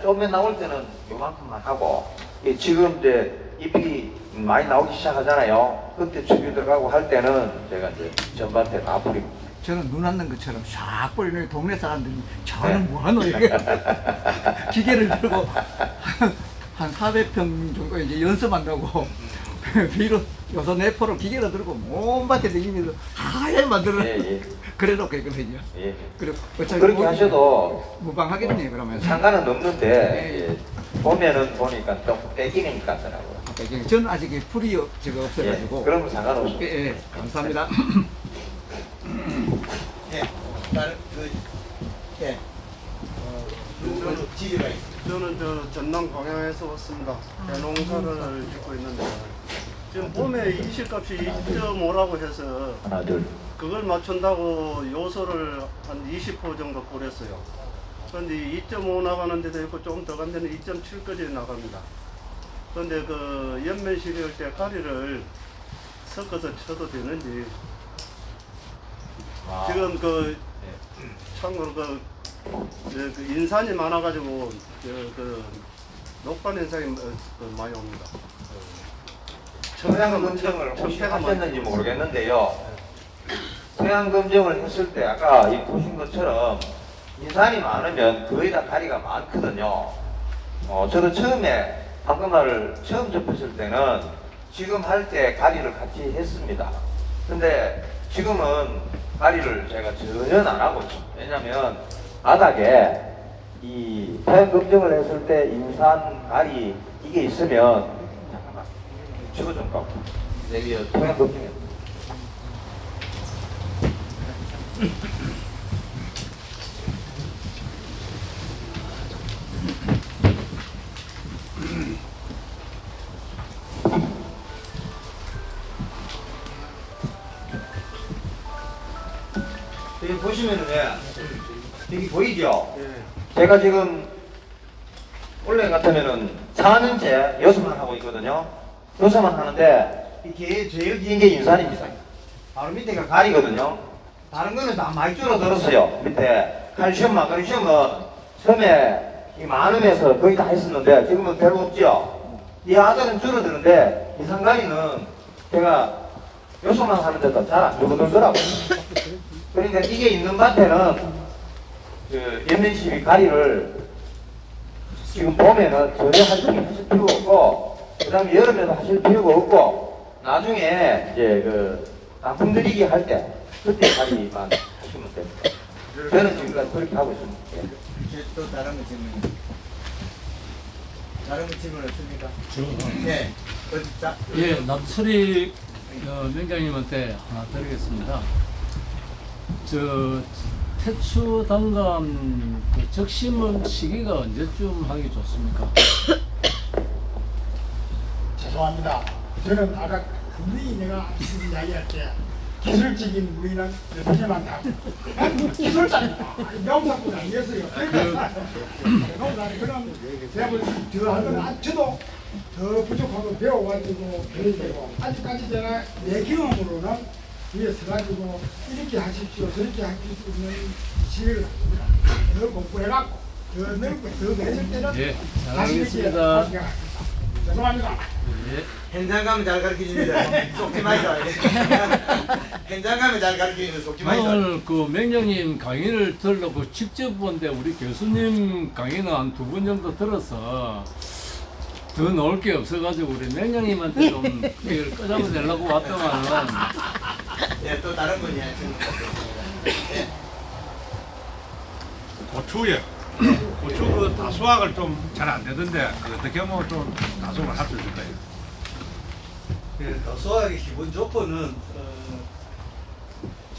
좀에 나올 때는 요만큼만 하고 지금 이제 잎이 많이 나오기 시작하잖아요. 그때 죽이 들어가고 할 때는 제가 이제 전밭에 다 뿌립니다. 저는 눈 앉는 것처럼 싹 뿌리는 동네 사람들이 저는 뭐하노 이게 기계를 들고 한 400평 정도 이제 연습한다고 비로 요소 네포를 기계로 들고 온 밭에 다니면서 하얗게 만들어 그래놓고 있거든요. 예. 그리고 어차피 그렇게 하셔도 무방하겠네 그러면. 상관은 없는데 보면은 보니까 좀 떼기니까 하더라고요. 저는 아직 풀이 제가 없어가지고. 그러면 상관없어요. 예, 감사합니다. 예. 다른 예. 누구 지휘가 있습니다. 저는 전남 광양에서 왔습니다. 대농사를 짓고 있는데 지금 봄에 이실값이 2.5라고 해서 하나 둘. 그걸 맞춘다고 요소를 한 20호 정도 뿌렸어요. 그런데 2.5 나가는 데도 있고 조금 더 간 데는 2.7까지 나갑니다. 그런데 그 연면 시리할 때 가리를 섞어서 쳐도 되는지 지금 참고로 그 인산이 많아가지고 그 녹반 현상이 많이 옵니다. 청양 검정을 혹시 청태가 하셨는지 많이 모르겠는데요. 청양 검정을 했을 때 아까 보신 것처럼 인산이 많으면 거의 다 가리가 많거든요. 저도 처음에 황금알을 처음 접했을 때는 지금 할 때 가리를 같이 했습니다. 근데 지금은 가리를 제가 전혀 안 하고 있습니다. 왜냐면 바닥에 이 토양 검정을 했을 때 인산 가리 이게 있으면 잠깐만 집어 좀 갖고 여기 토양 검정에 여기 보시면은 여기 보이죠? 제가 지금 원래 같으면은 4년째 여수만 하고 있거든요. 여수만 하는데 이게 제일 긴 게 인산입니다. 바로 밑에가 가리거든요. 다른 거는 다 많이 줄어들었어요. 밑에 칼슘, 마그네슘은 처음에 이 많음에서 거의 다 했었는데 지금은 별로 없죠. 이 아들은 줄어드는데 인산가리는 제가 여수만 하는데도 잘 안 줄어들더라고요. 그러니까 이게 있는 밭에는 그 연면시비 가리를 지금 봄에는 전혀 하실 필요가 없고 그 다음에 여름에도 하실 필요가 없고 나중에 이제 그 단풍 들이기 할 때 그때 가리만 하시면 됩니다. 저는 지금까지 그렇게 하고 있습니다. 이제 또 다른 거 질문. 다른 거 질문 없습니까? 예. 예, 남철이 명장님한테 하나 드리겠습니다. 태추 단감 적심은 시기가 언제쯤 하기 좋습니까? 죄송합니다. 저는 아까 분명히 내가 지금 이야기할 때 기술적인 우리는 대표님한테 하고 난 기술자입니다. 명사꾼 아니겠어요. 농사는 그런 대부분 저 하면 저도 더 부족하고 배워가지고 배우고 아직까지 제가 내 경험으로는 위에 서가지고 이렇게 하십시오 저렇게 하실 수 있는 시기를 갖습니다. 더 공부해갖고 더 넓고 더 했을 때는 예, 다시 이렇게 잘하겠습니다. 하겠습니다. 죄송합니다. 현장 가면 잘 가르쳐줍니다. 속지 마이소. 현장 가면 잘 가르쳐주면 속지 마이소. 오늘 그 맹령님 강의를 들으려고 직접 본데 우리 교수님 강의는 한 2번 정도 들어서 더 넣을 게 없어가지고 우리 맹령님한테 좀 이걸 끄잡아내려고 왔더만은 네, 또 다른 분이 하시는 네. 고추에 고추 그 다수학을 좀 잘 안 되던데 어떻게 하면 좀 다수학을 할 수 있을까요? 다수학의 기본 조건은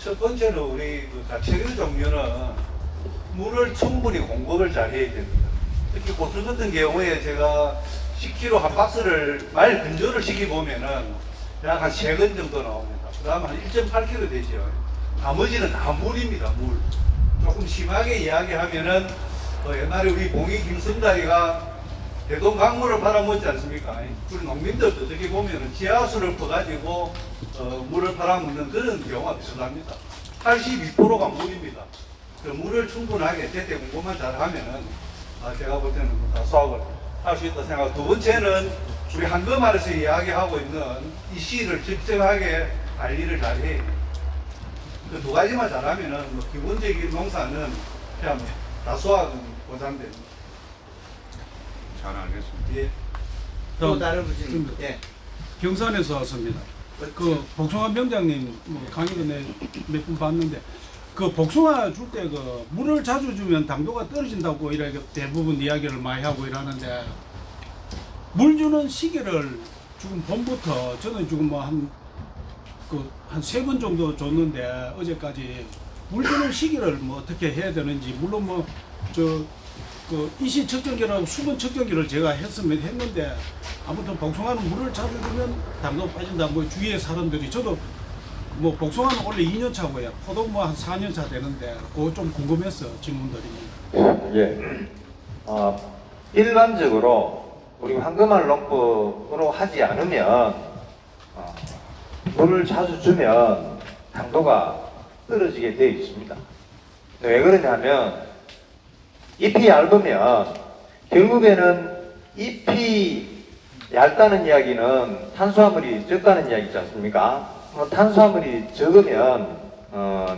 첫 번째는 우리 그 가채류 종류는 물을 충분히 공급을 잘 해야 됩니다. 특히 고추 같은 경우에 제가 10kg 한 박스를 말 건조를 시켜보면은 약 한 3건 정도 나옵니다. 그 다음 한 1.8kg 되죠. 나머지는 다 물입니다, 물. 조금 심하게 이야기하면은 옛날에 우리 봉이 김승다리가 대동 강물을 팔아먹지 않습니까? 우리 농민들도 어떻게 보면은 지하수를 퍼가지고 물을 팔아먹는 그런 경우가 비슷합니다. 82%가 물입니다. 그 물을 충분하게 제때 공급만 잘하면은 제가 볼 때는 다수학을 할 수 있다 생각. 두 번째는 우리 한금알에서 이야기하고 있는 이 씨를 적정하게 관리를 잘해. 그 2가지만 잘하면은 뭐 기본적인 농사는 그냥 다수학은 보장됩니다. 잘 알겠습니다. 예. 또 다른 분이 예. 경산에서 왔습니다. 그 복숭아 명장님 뭐 강의도 몇 분 봤는데 그 복숭아 줄 때 그 물을 자주 주면 당도가 떨어진다고 이렇게 대부분 이야기를 많이 하고 이러는데 물 주는 시기를 지금 봄부터 저는 지금 뭐 한 3번 정도 줬는데 어제까지 물 주는 시기를 뭐 어떻게 해야 되는지 물론 뭐 그 이시 측정기라고 수분 측정기를 제가 했는데 아무튼 복숭아는 물을 자주 주면 당도 빠진다 뭐 주위의 사람들이 저도 뭐 복숭아는 원래 2년 차고요 포도 뭐 한 4년 차 되는데 그거 좀 궁금해서 질문드립니다. 예. 일반적으로 우리 황금알 농법으로 하지 않으면 물을 자주 주면 당도가 떨어지게 되어 있습니다. 왜 그러냐면 잎이 얇으면 결국에는 잎이 얇다는 이야기는 탄수화물이 적다는 이야기지 않습니까? 탄수화물이 적으면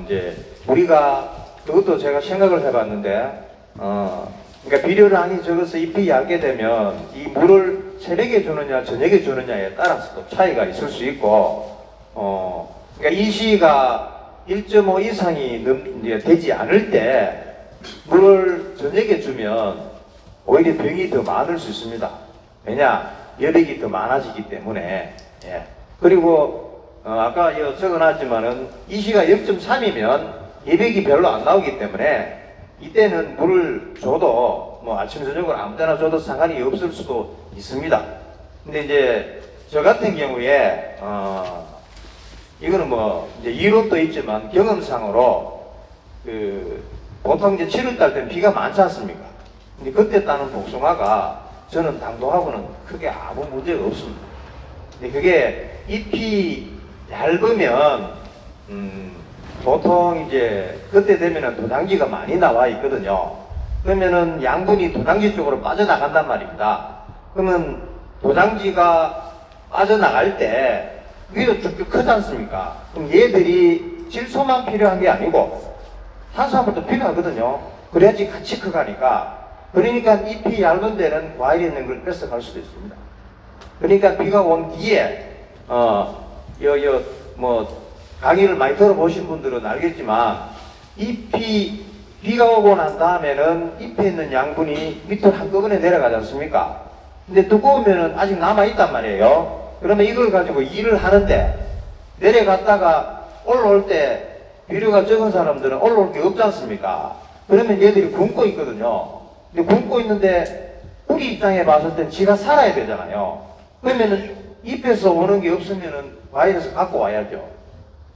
이제 우리가 그것도 제가 생각을 해봤는데 그러니까 비료를 많이 적어서 잎이 얇게 되면 이 물을 새벽에 주느냐 저녁에 주느냐에 따라서도 차이가 있을 수 있고 그러니까 이 시가 1.5 이상이 되지 않을 때 물을 저녁에 주면 오히려 병이 더 많을 수 있습니다. 왜냐? 여백이 더 많아지기 때문에. 예. 그리고 아까 적어놨지만은 이 시가 0.3이면 여백이 별로 안 나오기 때문에 이때는 물을 줘도 뭐 아침 저녁을 아무 때나 줘도 상관이 없을 수도 있습니다. 근데 이제 저 같은 경우에 이거는 뭐 이제 이론도 있지만 경험상으로 보통 이제 7월달 되면 비가 많지 않습니까? 근데 그때 따는 복숭아가 저는 당도하고는 크게 아무 문제가 없습니다. 근데 그게 잎이 얇으면 보통 이제 그때 되면은 도장지가 많이 나와 있거든요. 그러면은 양분이 도장지 쪽으로 빠져나간단 말입니다. 그러면 도장지가 빠져나갈 때 위로 쭉쭉 크지 않습니까? 그럼 얘들이 질소만 필요한 게 아니고 탄수화물도 필요하거든요. 그래야지 같이 커가니까. 그러니까 잎이 얇은 데는 과일이 있는 걸 뺏어갈 수도 있습니다. 그러니까 비가 온 뒤에 뭐 강의를 많이 들어보신 분들은 알겠지만 잎이 비가 오고 난 다음에는 잎에 있는 양분이 밑으로 한꺼번에 내려가지 않습니까? 근데 두꺼우면은 아직 남아있단 말이에요. 그러면 이걸 가지고 일을 하는데 내려갔다가 올라올 때 비료가 적은 사람들은 올라올 게 없지 않습니까? 그러면 얘들이 굶고 있거든요. 근데 굶고 있는데 우리 입장에 봤을 땐 지가 살아야 되잖아요. 그러면은 잎에서 오는 게 없으면은 과일에서 갖고 와야죠.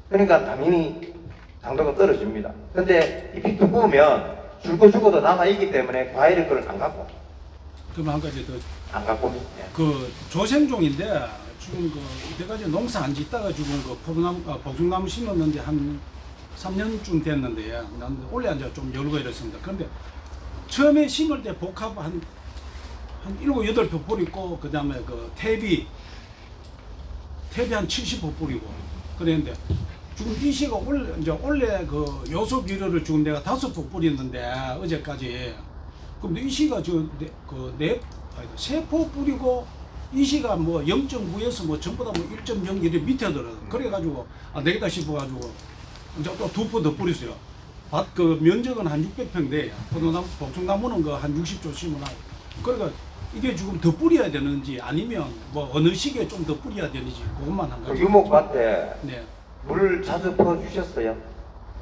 그러니까 당연히 당도가 떨어집니다. 근데 잎이 두꺼우면 죽어도 남아있기 때문에 과일을 그걸 안 갖고 그럼 한 가지 더. 안 갖고 예. 그 조생종인데 지금 그 이때까지 농사 안 짓다가 지금 그 복숭나무 심었는데 한 3년쯤 됐는데 난 원래 이제 좀 열고 이랬습니다. 그런데 처음에 심을 때 복합 한 7, 8포 뿌리고 그 다음에 그 퇴비 한 70포 뿌리고 그랬는데 지금 이 시가 원래 그 요소 비료를 지금 내가 5포 뿌렸는데 어제까지 근데 이 시가 세 포 뿌리고 이 시가 뭐 0.9에서 뭐 전부 다 뭐 1.0 이래 밑에 들어. 그래가지고 안 되겠다 싶어가지고 이제 또 2포 더 뿌렸어요. 밭 그 면적은 한 600평 돼요. 복숭나무는 그 한 60조 심어놔. 그러니까 이게 지금 더 뿌려야 되는지 아니면 뭐 어느 시기에 좀 더 뿌려야 되는지 그것만 한 그 가지. 유목밭에 네. 물을 자주 퍼주셨어요?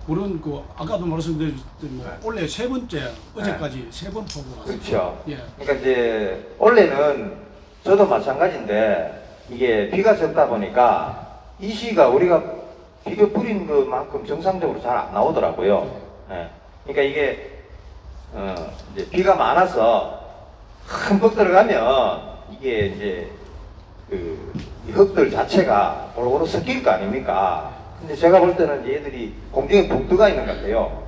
물은 그 아까도 말씀드렸듯이 뭐 원래 세 번째 어제까지 3번 퍼고 왔어요. 그렇죠. 예. 그러니까 이제 원래는 저도 마찬가지인데 이게 비가 적다 보니까 이 시가 우리가 비료 뿌린 것만큼 정상적으로 잘 안 나오더라고요. 예. 그러니까 이게 이제 비가 많아서 흠뻑 들어가면 이게 이제 이 흙들 자체가 골고루 섞일 거 아닙니까? 근데 제가 볼 때는 얘들이 공중에 붕 떠가 있는 것 같아요.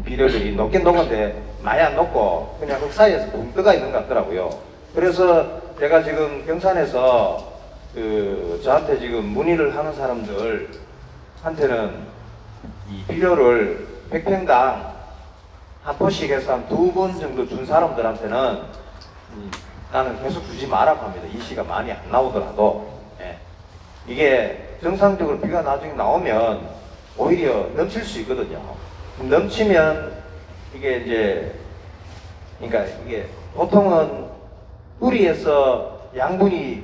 비료들이 녹긴 녹은데 많이 안 녹고 그냥 흙 사이에서 붕 떠가 있는 것 같더라고요. 그래서 제가 지금 경산에서 저한테 지금 문의를 하는 사람들한테는 이 비료를 100평당 한 포씩 해서 한 2번 정도 준 사람들한테는 나는 계속 주지 말라고 합니다. 이 시가 많이 안 나오더라도. 예. 이게 정상적으로 비가 나중에 나오면 오히려 넘칠 수 있거든요. 넘치면 이게 이제 그러니까 이게 보통은 뿌리에서 양분이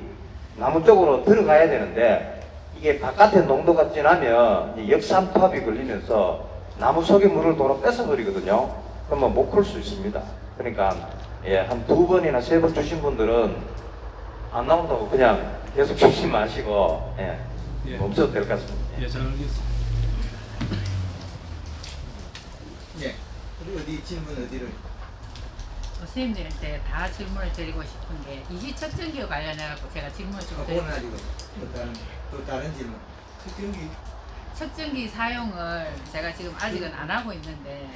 나무 쪽으로 들어가야 되는데 이게 바깥에 농도가 진하면 이제 역삼투압이 걸리면서 나무 속에 물을 도로 뺏어버리거든요. 그러면 못 클 수 있습니다. 그러니까 예, 한 2번이나 3번 주신 분들은 안 나온다고 그냥 계속 주지 마시고 예, 예. 없어도 될 것 같습니다. 예, 잘 알겠습니다. 예. 우리 어디 질문 어디를? 선생님들한테 다 질문을 드리고 싶은 게 이시척전기와 관련해서 제가 질문을 좀 그거는 드리고 아니고 또 다른 질문. 특경기 척전기 사용을 제가 지금 아직은 안 하고 있는데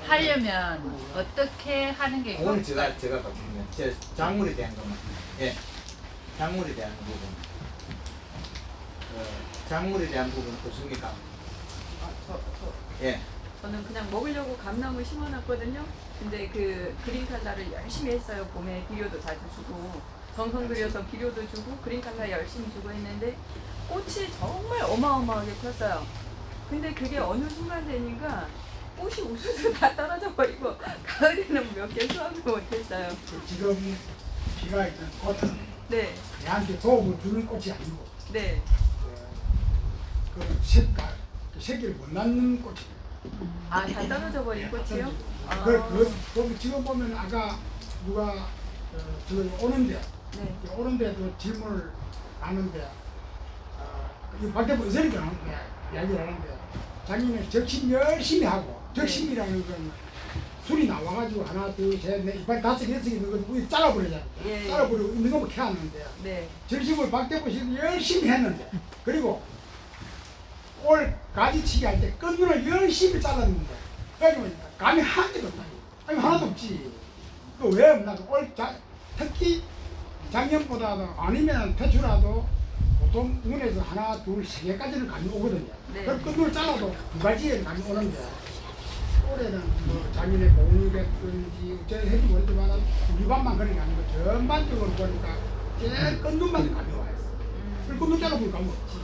하려면 어떻게 하는 게 오늘 효과가 제가 바꾸면 제 작물에 대한 것만. 예. 작물에 대한 부분. 작물에 대한 부분 좋습니까? 예. 저는 그냥 먹으려고 감나무 심어놨거든요. 근데 그 그린칼라를 열심히 했어요. 봄에 비료도 자주 주고 정성 들여서 비료도 주고 그린칼라 열심히 주고 했는데 꽃이 정말 어마어마하게 폈어요. 근데 그게 어느 순간 되니까 꽃이 우수수 다 떨어져 버리고 가을에는 몇 개 수확을 못했어요. 지금 비가 있는 꽃은 네, 얘한테 도움을 주는 꽃이 아니고 네, 그 색깔, 그 새끼를 못 낳는 꽃이에요. 아 다 떨어져 버린 꽃이요? 아, 지금 보면 아까 누가 저기 오는데 네, 오는데도 질문을 하는데 이 박대부 의사니까 이야기를 하는데 자기는 적심 열심히 하고 적심이라는 건 술이 나와가지고 하나 둘셋넷 이빨 5개 6개 있는 거 우리 잘라버리잖아요. 예, 예. 잘라버리고 있는 거만 캐왔는데 네, 적심을 박대부 씨도 열심히 했는데 그리고 올 가지치기 할 때 끈눈을 열심히 잘랐는데 그래가지고 감이 한 개도 없다. 아니 하나도 없지. 또 왜 없나? 특히 작년보다도 아니면 대추라도 보통 눈에서 하나, 둘, 3개까지는 감이 오거든요. 네. 그럼 끈을 잘라도 2가지에 감이 오는데 올해는 뭐 작년에 보온이겠든지 어째 해도 모르지만 우리 반만 그런 게 아니고 전반적으로 보니까 제일 끝눈만 감이 와 있어. 그럼 끝눈 잘라보면 감이 없지.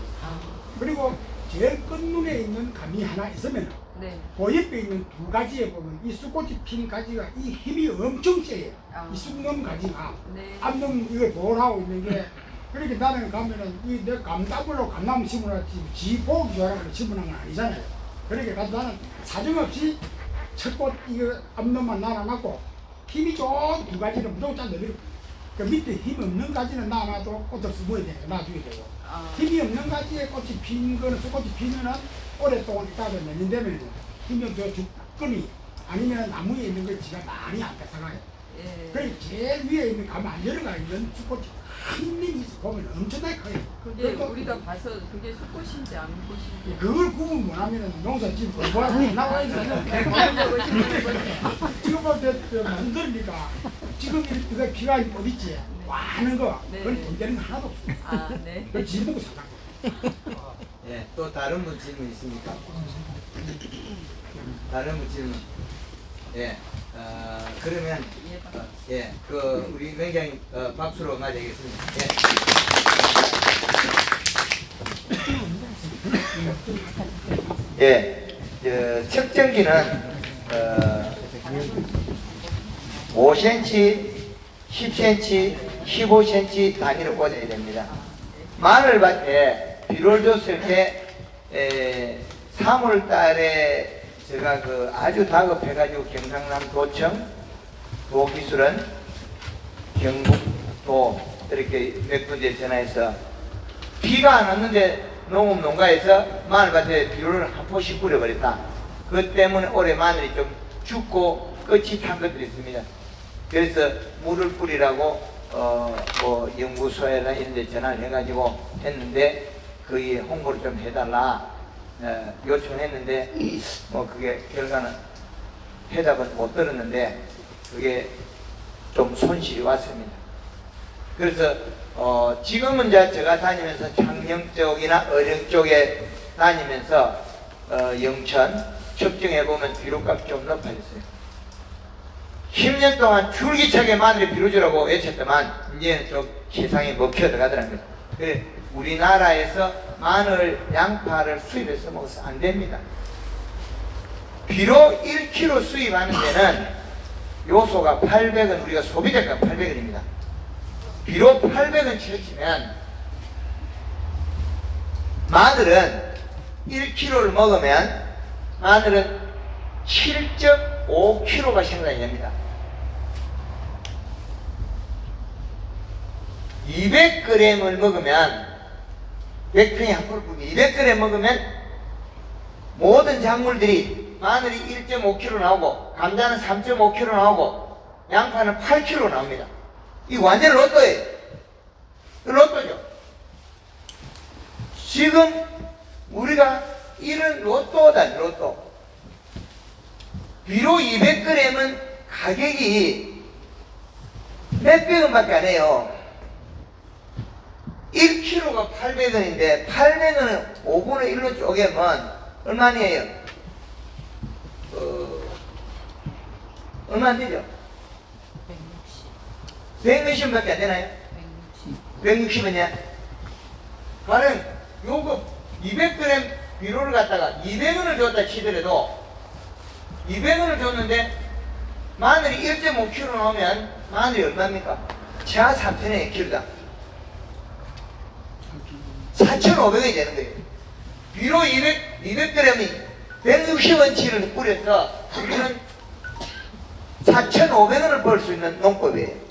그리고 제일 끝눈에 있는 감이 하나 있으면 네, 그 옆에 있는 2가지에 보면 이 쑥꽃이 핀 가지가 이 힘이 엄청 세요. 아. 이 쑥놈 가지가 네, 앞놈 이걸 보호하고 있는 게 그렇게 나는 가면은 이 내 감나무로 감나무 심어놨지 지 보기 좋아라고 심어놓은 건 아니잖아요. 그러니까 가서 나는 사정없이 첫 꽃 이거 앞놈만 날아놨고 힘이 좋은 2가지를 무조건 짜 내리고 그 밑에 힘 없는 가지는 놔놔도 꽃을 숨어야 되니까 놔두게 되고 아. 힘이 없는 가지에 꽃이 핀 거는 수꽃이 피면은 오랫동안 있다가 몇 년 되면 힘이 없어 죽거니 아니면 나무에 있는 걸 지가 많이 안 뺏어가요. 예. 그래 제일 위에 있는 가만 안 열어가 있는 수꽃이 큰 힘이 있어 보면 엄청나게 커요. 그게 그러니까 우리가 봐서 그게 수꽃인지 안 꽃인지. 그걸 구분 못하면은 농사 지금 공부하고 나와야 저는 돼. 공부하려고 싶은 거죠. 지금 볼때 만들니까 지금 이렇게 비가 어디 있지? 많은 거 네. 그건 돈 되는 거 하나도 없어. 아, 네. 그걸 집 보고 살라고. 예, 또 다른 분 질문 있습니까? 다른 분 질문. 예, 그러면 예, 그 우리 굉장히 박수로 맞이하겠습니다. 예, 측정기는 5cm, 10cm, 15cm 단위로 꽂아야 됩니다. 마늘밭에 비료를 줬을 때 3월 달에 제가 그 아주 다급해가지고 경상남 도청 도기술은 경북도 이렇게 몇 군데 전화해서 비가 안 왔는데 농업 농가에서 마늘밭에 비료를 한 포씩 뿌려버렸다. 그 때문에 올해 마늘이 좀 죽고 끝이 탄 것들이 있습니다. 그래서 물을 뿌리라고 뭐 연구소에나 이런 데 전화를 해가지고 했는데 거기 홍보를 좀 해달라 요청을 했는데 뭐 그게 결과는 해답은 못 들었는데 그게 좀 손실이 왔습니다. 그래서 지금은 이제 제가 다니면서 창녕 쪽이나 어령 쪽에 다니면서 영천 측정해 보면 비료값이 좀 높아졌어요. 10년 동안 줄기차게 마늘에 비료 주라고 외쳤더만 이제는 좀 세상에 먹혀 들어가더랍니다. 그래 우리나라에서 마늘, 양파를 수입해서 먹어서 안 됩니다. 비료 1kg 수입하는 데는 요소가 800원, 우리가 소비자가 800원입니다. 비료 800원 치면 마늘은 1kg를 먹으면 마늘은 7.5kg가 생산이 됩니다. 200g을 먹으면 100평에 한 풀 200g 먹으면 모든 작물들이 마늘이 1.5kg 나오고 감자는 3.5kg 나오고 양파는 8kg 나옵니다. 이 완전 로또예요. 로또죠. 지금 우리가 이런 로또다 로또. 비료 200g은 가격이 몇백 원밖에 안 해요. 1kg가 800원인데 800원은 5분의 1로 쪼개면 얼마니에요? 얼마 안 되죠? 160원밖에 안 되나요? 160원이야? 나는 요거 200g 비료를 갖다가 200원을 줬다 치더라도 200원을 줬는데 마늘이 1.5kg 나오면 마늘이 얼마입니까? 자 3,000원에 1kg다. 4,500원이 되는 거예요. 비료 200g이 160원치를 뿌려서 우리는 4,500원을 벌 수 있는 농법이에요.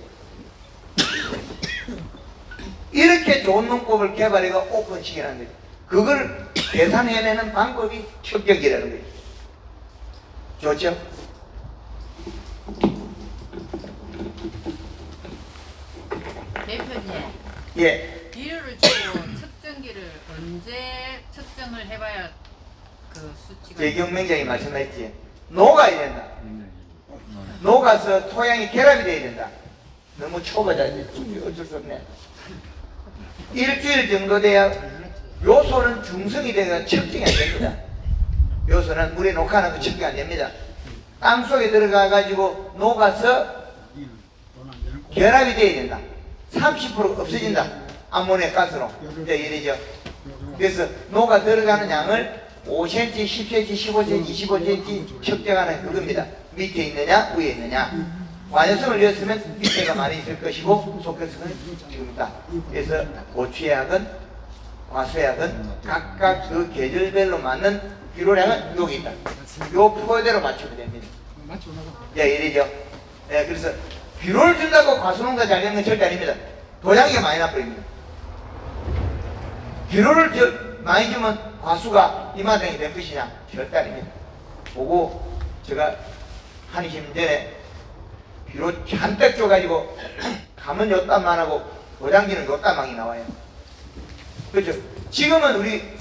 이렇게 좋은 농법을 개발해가 오픈시키라는 거예요. 그걸 계산해내는 방법이 측정기라는 거예요. 좋죠? 대표님. 예. 비료를 주고 측정기를 언제 측정을 해봐야 그 수치가 재경맹장이 말씀하셨지. 녹아야 된다. 녹아서 토양이 결합이 돼야 된다. 너무 초보자지. 어쩔 수 없네. 일주일 정도 돼야 요소는 중성이 돼서 측정이 안 됩니다. 요소는 물에 녹아나면 측정이 안 됩니다. 땅 속에 들어가 가지고 녹아서 결합이 돼야 된다. 30% 없어진다. 암모니아 가스로. 이제 이래죠. 그래서 녹아 들어가는 양을 5cm, 10cm, 15cm, 25cm 측정하는 그겁니다. 밑에 있느냐, 위에 있느냐. 완효성을 넣었으면 밑에가 많이 있을 것이고 속효성은 지금이다. 그래서 고추약은 과수약은 각각 그 계절별로 맞는 비료량은 여기 있다. 요 표대로 맞추면 됩니다. 예, 이래죠. 예, 그래서 비료를 준다고 과수농사 잘 되는 건 절대 아닙니다. 도장이 많이 나버립니다. 비료를 많이 주면 과수가 이마당이 될 것이냐? 절대 아닙니다. 보고 제가 한 20년 전에 비료 잔뜩 줘가지고 가면 요딴만 하고 도장지는 요딴망이 나와요. 그렇죠? 지금은 우리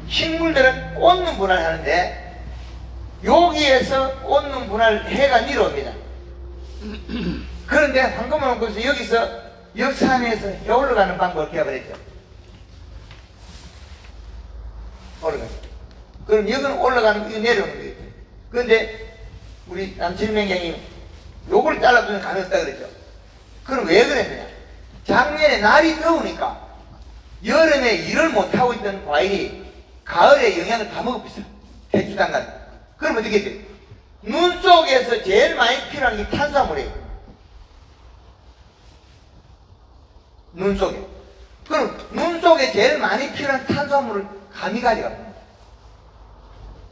식물들은 꽃눈 분할을 하는데 여기에서 꽃눈 분할 해가 내려옵니다. 그런데 황금원원에서 여기서 역산에서 올라가는 방법을 개발했죠. 올라가요. 그럼 여기는 올라가는 거 내려오는 거예요. 그런데 우리 남칠명장님 요걸 잘라주면 가능했다 그랬죠. 그럼 왜 그랬느냐? 작년에 날이 더우니까 여름에 일을 못하고 있던 과일이 가을에 영양을 다 먹어버렸어요. 대추당간. 그럼 어떻게 돼요? 눈 속에서 제일 많이 필요한 게 탄수화물이에요. 눈 속에. 그럼 눈 속에 제일 많이 필요한 탄수화물을 감이 가져갑니다.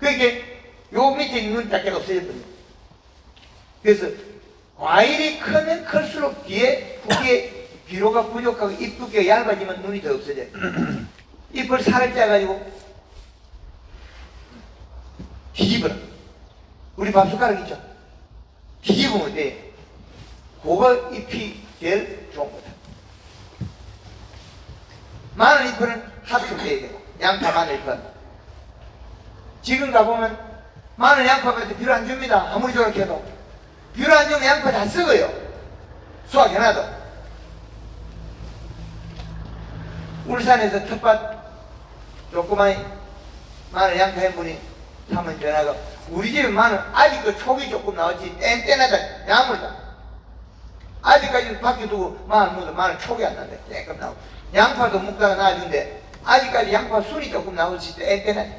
그러니까 요 밑에 있는 눈 자체가 없어졌거든요. 그래서 과일이 크면 클수록 뒤에 후기에 비료가 부족하고 잎 두께가 얇아지면 눈이 더 없어져요. 잎을 살을 짜가지고 뒤집어라. 우리 밥숟가락 있죠? 뒤집으면 어때요? 그거 잎이 제일 좋은 거다. 마늘 잎은 합숙돼야 돼요. 양파 마늘 잎은. 지금 가보면 마늘 양파한테 비료 안 줍니다. 아무리 저렇게 해도. 비료 안 주면 양파 다 썩어요. 수확해놔도. 울산에서 텃밭 조그마한 마늘 양파 한 분이 한번 전화가 우리 집에 마늘 아직도 촉이 조금 나왔지 뗀뗀하다 야물다. 아직까지 밖에 두고 마늘 묻어 마늘 촉이 안 난다. 쬐끔 나오고 양파도 묵다가 놔주는데 아직까지 양파 순이 조금 나오지 뗀뗀하다.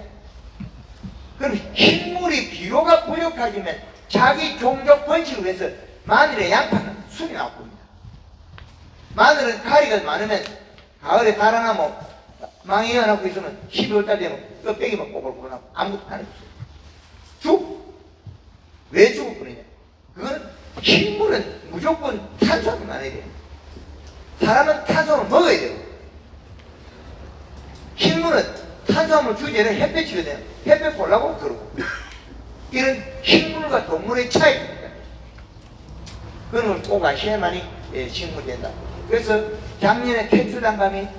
그럼 식물이 비료가 부족하지만 자기 종족 번식을 위해서 마늘에 양파는 순이 나옵니다. 마늘은 가리가 많으면 가을에 달아나면 망이 해놓고 있으면 12월달 되면 껍데기만 꼬불꼬불하고 아무것도 안 해줬어요. 죽? 왜 죽을 뿐이냐? 그건 식물은 무조건 탄수화물 많아야 돼요. 사람은 탄수화물 먹어야 돼요. 식물은 탄수화물 주제는 햇볕이거든요. 햇볕 보려고 그러고. 이런 식물과 동물의 차이입니다. 그런 걸 꼭 아셔야만이 식물이 된다. 그래서 작년에 태출단감이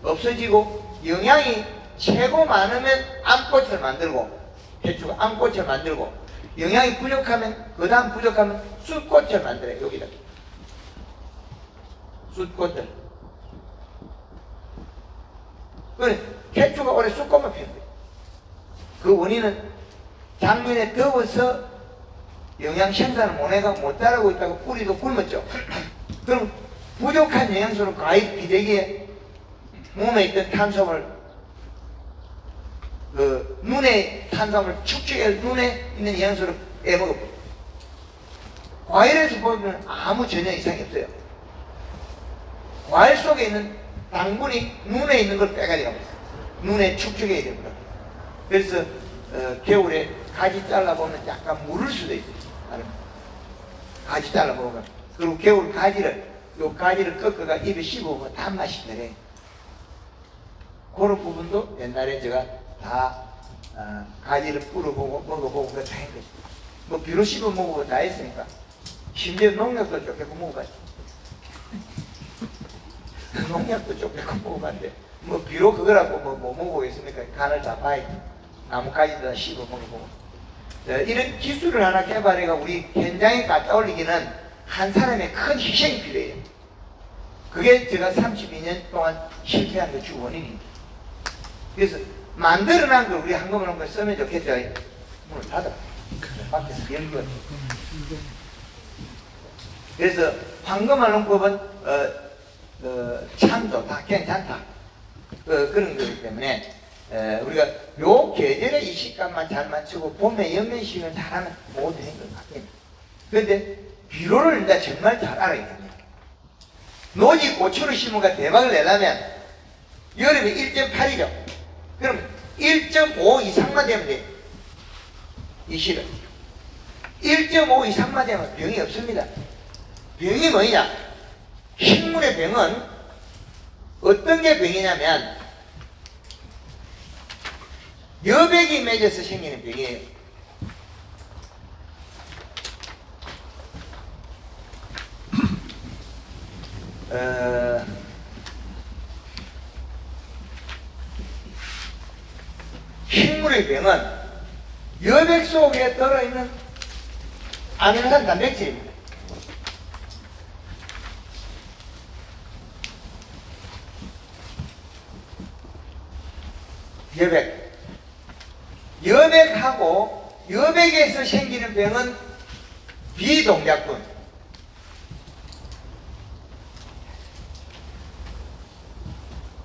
없어지고 영양이 최고 많으면 암꽃을 만들고 태추가 암꽃을 만들고 영양이 부족하면 그 다음 부족하면 숫꽃을 만들어요. 여기다 숫꽃들. 그래 태추가 올해 숫꽃만 피는 거예요. 그 원인은 작년에 더워서 영양 생산을 못 자라고 있다고 뿌리도 굶었죠. 그럼 부족한 영양소는 과일 비대기에 몸에 있던 탄수화물 눈에 탄수화물 축축해 눈에 있는 영양소를 빼먹어버려요. 과일에서 보면 아무 전혀 이상이 없어요. 과일 속에 있는 당분이 눈에 있는 걸 빼가지고 있어요. 눈에 축축해야 됩니다. 그래서 겨울에 가지 잘라보면 약간 물을 수도 있어요. 가지 잘라보면. 그리고 겨울 요 가지를 꺾어가 입에 씹어보면 단맛이 나네. 그런 부분도 옛날에 제가 다 가지를 뿌려보고 먹어보고 그거 다 했거든요. 뭐 비로 씹어 먹어보고 다 했으니까. 심지어 농약도 쫓겨고 먹어봤죠. 농약도 쫓겨고 먹어봤는데 뭐 비로 그거라고 뭐 먹어보겠습니까? 간을 다 봐야지. 나무 가지도 다 씹어 먹어보고. 이런 기술을 하나 개발해가 우리 현장에 갖다 올리기는 한 사람의 큰 희생이 필요해요. 그게 제가 32년 동안 실패한 그 주 원인입니다. 그래서 만들어난 걸 우리 한꺼번에 한번 쓰면 좋겠죠. 문을 닫아. 밖에서 열고. 그래서 황금알농법은 참 좋다, 괜찮다. 그런 거기 때문에 우리가 요 계절의 이 식감만 잘 맞추고 봄에 연면식을 잘하면 모두 된 것 같아요. 그런데 비료를 일단 정말 잘 알아야 됩니다. 노지 고추를 심어가 대박을 내려면 여름에 1.8이죠. 그럼 1.5 이상만 되면 돼요. 이 실은 1.5 이상만 되면 병이 없습니다. 병이 뭐냐? 식물의 병은 어떤 게 병이냐면 여백이 맺어서 생기는 병이에요. 식물의 병은 여백 속에 들어있는 아미노산 단백질입니다. 여백하고 여백에서 생기는 병은 비동작균.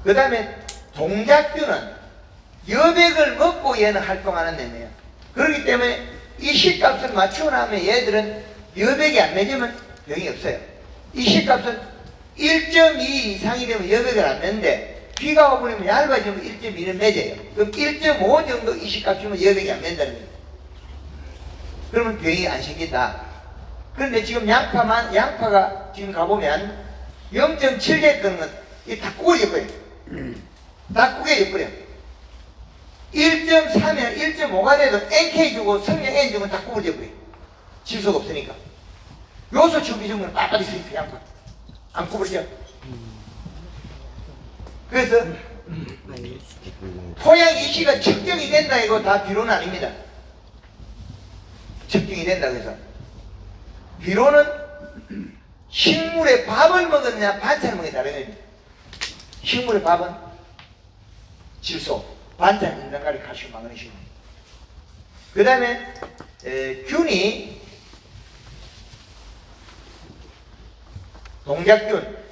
그 다음에 동작균은 여백을 먹고 얘는 활동하는 애네요. 그렇기 때문에 이 식값을 맞추고 나면 얘들은 여백이 안 맺으면 병이 없어요. 이 식값은 1.2 이상이 되면 여백을 안 맺는데 비가 와버리면 얇아지면 1.2는 맺어요. 그럼 1.5 정도 이 식값이면 여백이 안 맺는다는 거예요. 그러면 병이 안 생긴다. 그런데 지금 양파가 지금 가보면 0.7개 끄는 건 이게 다 구겨져 버려요. 다 구겨져 버려요. 1.3이나 1.5가 돼도 NK 주고 성형 N 주면 다 구겨져 버려요. 질소가 없으니까. 요소 추비 주면 빳빳이 서 있어요. 양파. 안 구부러져. 그래서 토양 이시가 측정이 된다 이거 다 비료는 아닙니다. 측정이 된다 그래서 비료는 식물의 밥을 먹었냐 반찬을 먹느냐 다른 겁니다. 식물의 밥은 질소, 반찬 인산가리, 칼슘, 마그네슘. 그 다음에 균이 동작균.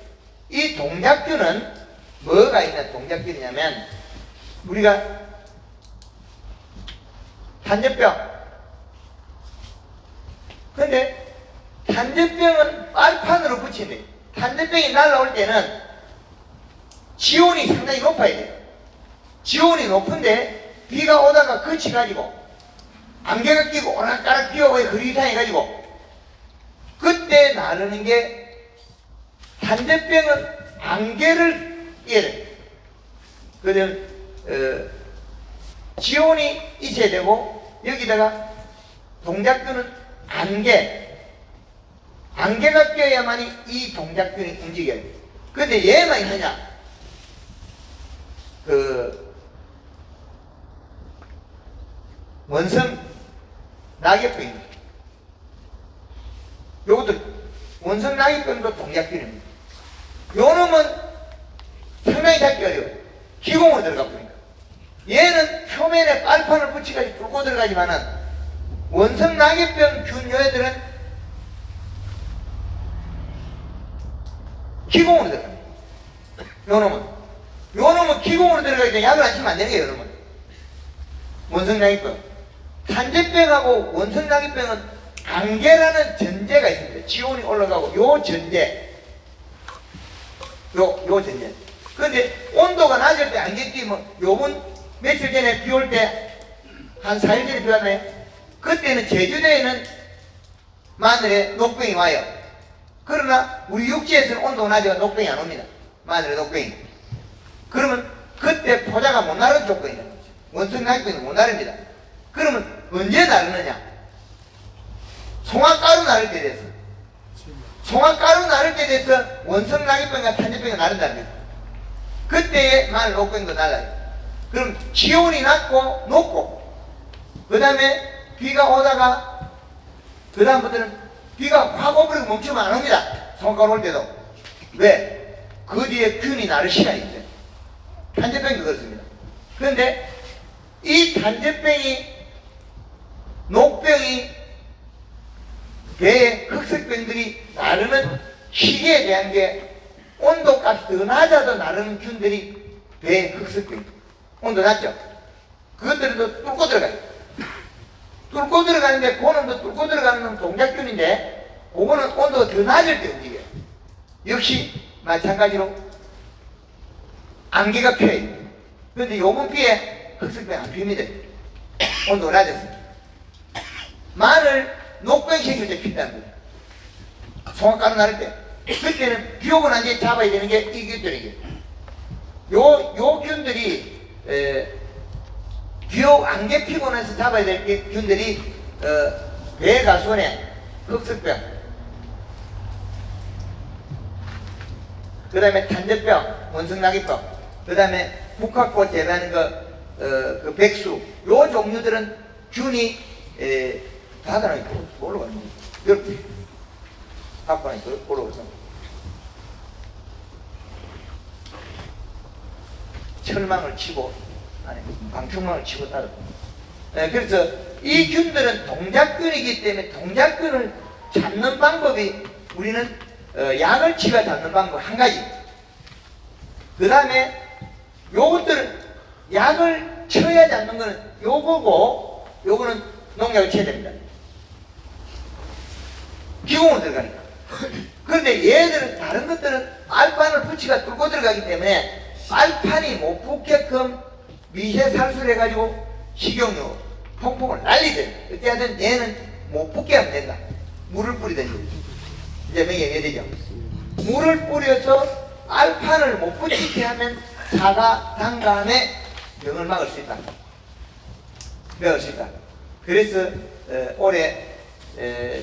이 동작균은 뭐가 있는 동작균이냐면 우리가 탄저병. 근데 탄저병은 빨판으로 붙이는데 탄저병이 날라올 때는 지온이 상당히 높아야 돼요. 지온이 높은데 비가 오다가 그치가지고 안개가 끼고 오락가락 비오고 흐릿해가지고 그때 나르는 게 탄저병은 안개를 띄어야 돼요. 그러면 지온이 있어야 되고 여기다가 동작균은 안개가 껴야만이 이 동작균이 움직여요. 근데 얘만 있느냐? 원성 낙엽병입니다. 요것도 원성 낙엽병도 동작균입니다. 요 놈은 상당히 잡기 어려워요. 기공으로 들어가 보니까. 얘는 표면에 빨판을 붙여가지고 뚫고 들어가지만은 원성 낙엽병 균 요애들은 기공으로 들어갑니다. 요 놈은 기공으로 들어가기 때문에 약을 안 치면 안 되는 거예요, 요 놈은. 원성 낙엽병. 탄저병하고 원성 낙엽병은 안개라는 전제가 있습니다. 지온이 올라가고 요 전제. 요 전제. 근데 온도가 낮을 때 안개 띄면 요번 며칠 전에 비 올 때 한 4일 전에 비 왔나요? 그때는 제주도에는 마늘에 녹병이 와요. 그러나 우리 육지에서는 온도가 낮아가 녹병이 안 옵니다. 마늘에 녹병이. 그러면 그때 포자가 못 나르는 조건이다. 원성 낙엽병이 못 나릅니다. 그러면 언제 나르느냐? 송화가루 나를 때 돼서. 송화가루 나를 때 돼서 원성 낙엽병과 탄저병이 나른다는 거예요. 그때에 마늘 녹병도 날라요. 그럼 기온이 낮고 높고 그 다음에 비가 오다가 그 다음부터는 비가 확 오버리고 멈추면 안 옵니다. 송화가루 올 때도. 왜? 그 뒤에 균이 나를 시간이 있어요. 탄저병도 그렇습니다. 그런데 이 탄저병이 녹병이 배에 흑색병들이 나르는 시기에 대한 게 온도값이 더 낮아도 나르는 균들이 배에 흑색병 온도 낮죠? 그것들도 뚫고 들어가요. 뚫고 들어가는데 그놈도 뚫고 들어가는 건 동작균인데 그거는 온도가 더 낮을 때 움직여요. 역시 마찬가지로 안개가 펴요. 그런데 요번 비에 흑색병 안 핍니다. 온도가 낮았어요. 마늘 녹병식일 때 핀다는 거예요. 송악가루 나를 때. 그때는 비 오고 난 뒤에 잡아야 되는 게 이 균들이에요. 요 균들이 비오 안개 피고 나서 잡아야 될 균들이 배가손에 흑석병, 그 다음에 탄저병, 원성나기병, 그 다음에 북학고 재배하는 그 백수, 요 종류들은 균이 바다나 올라가는 거예요. 이렇게 바다나 올라가서 철망을 치고 아니 방충망을 치고 따라. 그래서 이 균들은 동작균이기 때문에 동작균을 잡는 방법이 우리는 약을 치가 잡는 방법 한 가지. 그 다음에 요것들은 약을 쳐야 잡는 거는 요거고 요거는 농약을 쳐야 됩니다. 기공으로 들어가니까. 그런데 얘들은 다른 것들은 빨판을 붙이가 뚫고 들어가기 때문에 빨판이 못 붙게끔 미세살수를 해가지고 식용유, 퐁퐁을 날리든 그때 하든 얘는 못 붙게 하면 된다. 물을 뿌리든지. 이제 명예해야 되죠. 물을 뿌려서 빨판을 못 붙이게 하면 사과, 단감에 병을 막을 수 있다. 막을 수 있다. 그래서 올해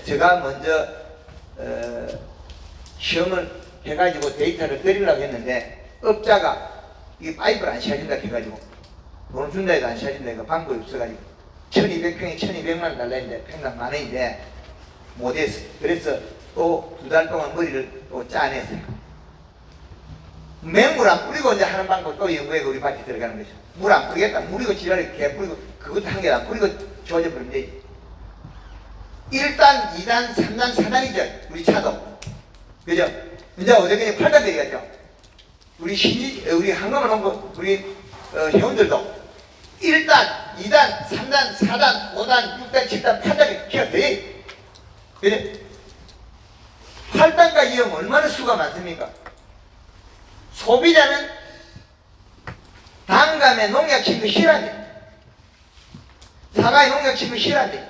제가 먼저 시험을 해가지고 데이터를 드리려고 했는데 업자가 이 파이프를 안 씌워준다 해가지고 돈을 준다 해도 안 씌워준다 해서 방법이 없어가지고 1200평에 1200만 원 달라 했는데 평당 만 원인데 못했어. 그래서 또 2달 동안 머리를 또 짜냈어요. 맹물 안 뿌리고 이제 하는 방법 또 연구해 우리 밭에 들어가는 거죠. 물 안 뿌리겠다. 물이고 지랄이 개 뿌리고 그것도 한 개도 안 뿌리고 조져버리면 되지. 1단, 2단, 3단, 4단이죠. 우리 차도. 그죠? 이제 어저께 8단 되겠죠. 우리 한가만 온 거, 우리 회원들도 1단, 2단, 3단, 4단, 5단, 6단, 7단, 8단이 기가 돼. 그래? 8단까지 이으면 얼마나 수가 많습니까? 소비자는 단감에 농약 치는 거 싫어한대. 사과에 농약 치는 거 싫어한대.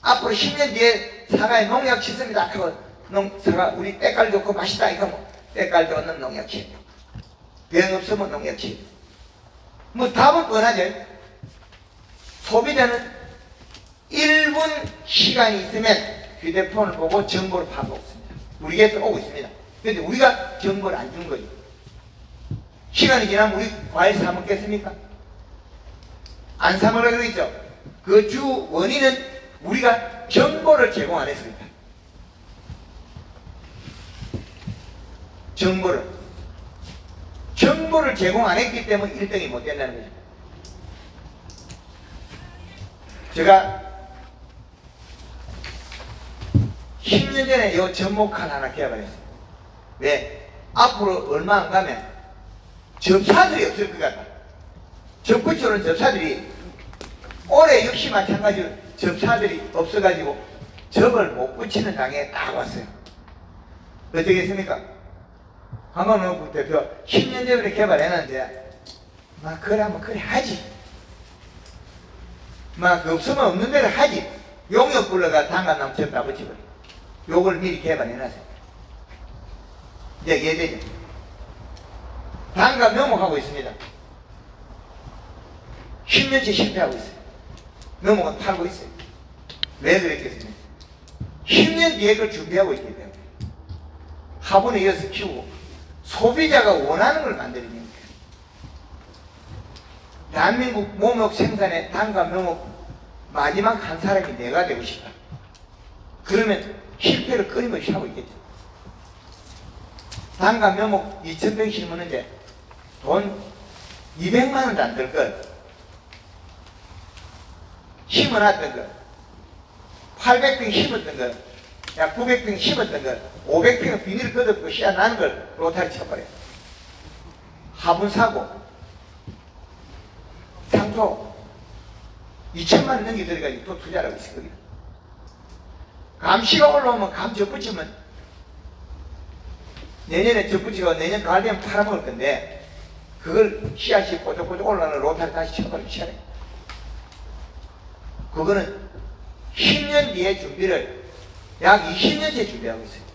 앞으로 10년 뒤에 사과에 농약 치습니다. 하고 사과 우리 때깔 좋고 맛있다 이거 뭐 때깔 좋는 농약 치. 병 없으면 농약 치. 뭐 답은 뻔하죠. 소비자는 1분 시간이 있으면 휴대폰을 보고 정보를 파악했습니다. 우리 곁에 오고 있습니다. 그런데 우리가 정보를 안 준 거죠. 시간이 지나면 우리 과일 사 먹겠습니까? 안 사 먹으라고 그러겠죠. 그 주 원인은 우리가 정보를 제공 안 했습니다. 정보를 제공 안 했기 때문에 1등이 못 된다는 거죠. 제가 10년 전에 이 접목칼 하나 개발했어요. 왜? 앞으로 얼마 안 가면 접사들이 없을 것 같다. 접구처럼 접사들이 올해 역시 마찬가지로 접사들이 없어가지고 접을 못 붙이는 당에 딱 왔어요. 어떻게 했습니까? 한강농업 대표 10년 전에 개발해놨는데 막 그러면 그래 하지. 막 없으면 없는 대로 하지. 용역 불러가 단감나무 접 다 붙이고 요걸 미리 개발해놨어요. 이제 이해되죠? 단감 명목하고 있습니다. 10년째 실패하고 있어요. 명목은 팔고 있어요. 왜 그랬겠습니까? 10년 뒤에 그걸 준비하고 있기 때문에 화분에 이어서 키우고 소비자가 원하는 걸 만들어야 됩니다. 대한민국 모목 생산의 단감 명목 마지막 한 사람이 내가 되고 싶다. 그러면 실패를 끊임없이 하고 있겠죠. 단감 명목 2,100 심었는데 돈 200만 원도 안 들 걸 심어놨던 거 800평 심었던 거 약 900평 심었던 거 500평 비닐을 걷어고 씨앗 나는 걸 로타리 쳐버려요. 화분 사고 상토 2천만 원 넘게 들어가지고 또 투자를 하고 있을 겁니다. 감시가 올라오면 감 접붙이면 내년에 접붙이고 내년 가을 되면 팔아먹을 건데 그걸 씨앗이 꼬적꼬적 올라오는 로타리 다시 쳐버리고 씨앗에 그거는 10년 뒤에 준비를 약 20년째 준비하고 있어요.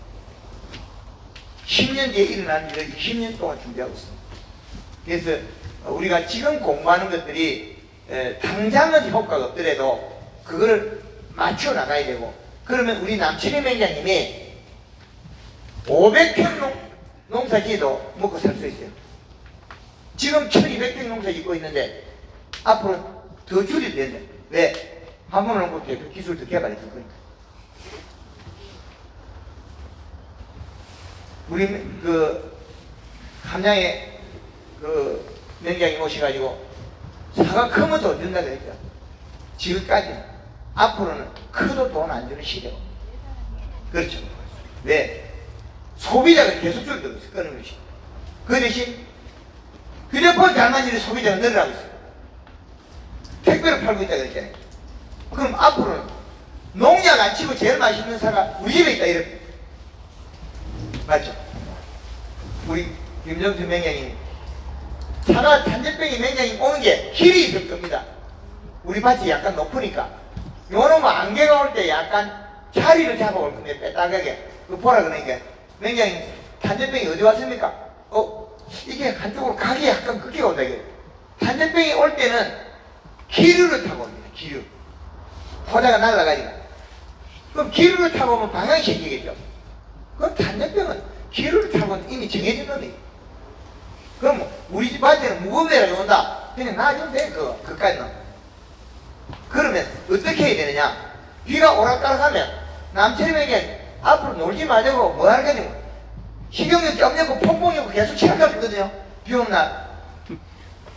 10년 뒤에 일어나는 일을 20년 동안 준비하고 있습니다. 그래서 우리가 지금 공부하는 것들이 당장은 효과가 없더라도 그거를 맞춰 나가야 되고, 그러면 우리 남철희 맹장님이 500평 농사지도 먹고 살 수 있어요. 지금 1200평 농사 짓고 있는데 앞으로 더 줄여야 된다. 왜? 한번을 놓고 대표 기술 더 개발해 줄 거니까. 우리 그 함양에 그 맹장님 오셔가지고 사과 크면 돈 준다 그랬죠. 지금까지 앞으로는 크도 돈 안 주는 시대고. 그렇죠. 왜? 소비자가 계속 줄어들고 있어. 끊는 것이. 그 대신 휴대폰 잘 만지는 소비자가 늘어나고 있어요. 택배를 팔고 있다 그랬잖아요. 그럼 앞으로는 농약 안 치고 제일 맛있는 사과 우리 집에 있다 이렇게. 맞죠? 우리 김정수 맹장님 사과 탄저병이 맹장님 오는 게 길이 있을 겁니다. 우리 밭이 약간 높으니까 요놈은 안개가 올 때 약간 자리를 잡아올 겁니다. 빼딱하게. 그 보라 그러니까 맹장님 탄저병이 어디 왔습니까? 이게 한쪽으로 각이 약간 크게 온다 이게. 탄저병이 올 때는 기류를 타고 옵니다. 기류. 포자가 날아가니까. 그럼 기류를 타고 오면 방향이 생기겠죠. 그럼 탄저병은 기류를 타고 오면 이미 정해진 놈이에요. 그럼 우리 집 밭에는 무거운 애가 온다. 그냥 놔주면 돼. 그까지는. 그러면 어떻게 해야 되느냐? 비가 오락가락하면 남체림에게 앞으로 놀지 말자고 뭐 할 거냐면 식용유 껴넣고 퐁퐁 넣고 계속 치료할 수 있거든요. 비 오는 날.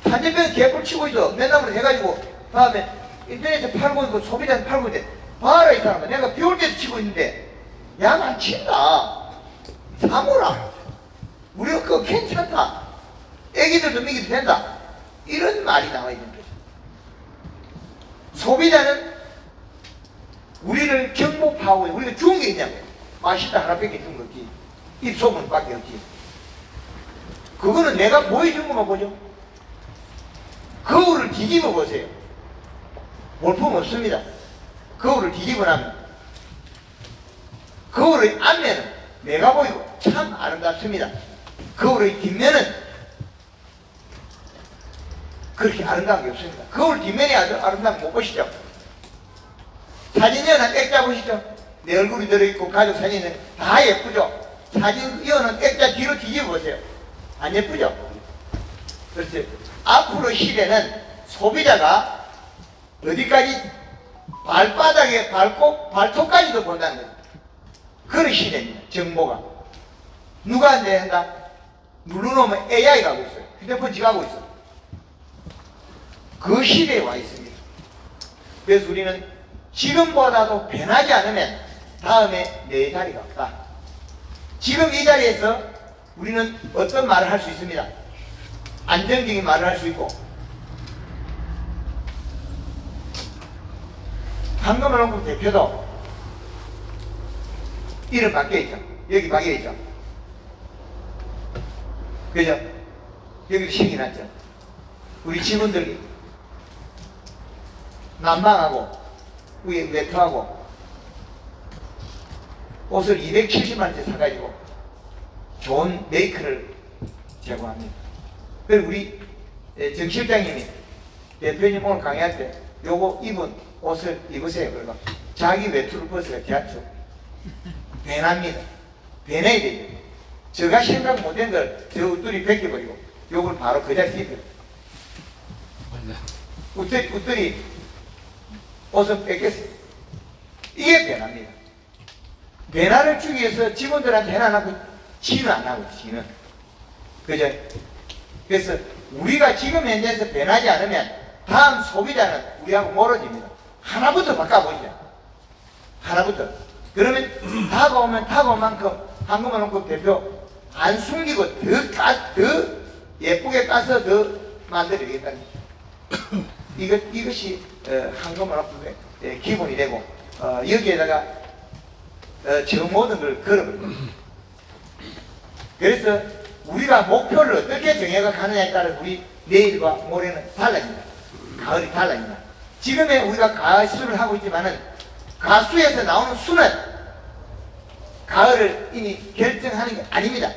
탄저병 개뿔 치고 있어. 맨날로 해가지고 다음에 인터넷에 팔고 있고 소비자한테 팔고 있는데 봐라 이 사람은 내가 비 올 때도 치고 있는데 약 안 친다. 사모라. 우리가 그거 괜찮다. 애기들도 먹이도 된다. 이런 말이 나와 있는 거죠. 소비자는 우리를 경복하고 우리가 좋은 게 있냐고. 맛있다 하나밖에 준 거 없지. 입소문밖에 없지. 그거는 내가 보여준 것만 보죠. 거울을 뒤집어 보세요. 볼품 없습니다. 거울을 뒤집어 나면 거울의 앞면은 내가 보이고 참 아름답습니다. 거울의 뒷면은 그렇게 아름다운 게 없습니다. 거울 뒷면이 아름다운 거 못 보시죠? 사진 이어는 액자 보시죠? 내 얼굴이 들어있고 가족 사진은 다 예쁘죠? 사진 이어는 액자 뒤로 뒤집어 보세요. 안 예쁘죠? 그렇죠. 앞으로 시대는 소비자가 어디까지 발바닥에 발톱까지도 본다는 거예요. 그런 시대입니다. 정보가. 누가 이제 한다? 눌러놓으면 AI가 하고 있어요. 휴대폰 지가 하고 있어요. 그 시대에 와 있습니다. 그래서 우리는 지금보다도 변하지 않으면 다음에 내 자리가 없다. 지금 이 자리에서 우리는 어떤 말을 할 수 있습니다. 안정적인 말을 할 수 있고, 황금을농구 대표도 이름 바뀌어있죠. 여기 바뀌어있죠. 그죠? 여기도 신이 났죠. 우리 직원들이 난방하고 위에 매트하고 옷을 270만원짜리 사가지고 좋은 메이크를 제공합니다. 그리고 우리 정 실장님이 대표님 오늘 강의할 때 요거 입은 옷을 입으세요. 그러고 자기 외투를 벗어가 대하죠. 배납니다. 배내야 되죠. 제가 생각 못한 걸 저 웃돌이 벗겨버리고 요걸 바로 그 자리에 입혀요. 웃돌이 옷을 뺏겼어요. 이게 배납니다. 배나를 주기 위해서 직원들한테 해놔놓고 지는 안 하고 지는. 그죠? 그래서 우리가 지금 현재에서 변하지 않으면 다음 소비자는 우리하고 멀어집니다. 하나부터 바꿔보자. 하나부터. 그러면 다가오면 만큼 황금을농구 대표 안 숨기고 더 예쁘게 까서 더 만들어야겠다는 거죠. 이것이 황금을농구의 기본이 되고 여기에다가 저 모든 걸 걸어버립니다. 그래서 우리가 목표를 어떻게 정해가 가느냐에 따라 우리 내일과 모레는 달라집니다. 가을이 달라집니다. 지금의 우리가 가수를 하고 있지만은 가수에서 나오는 수는 가을을 이미 결정하는 게 아닙니다.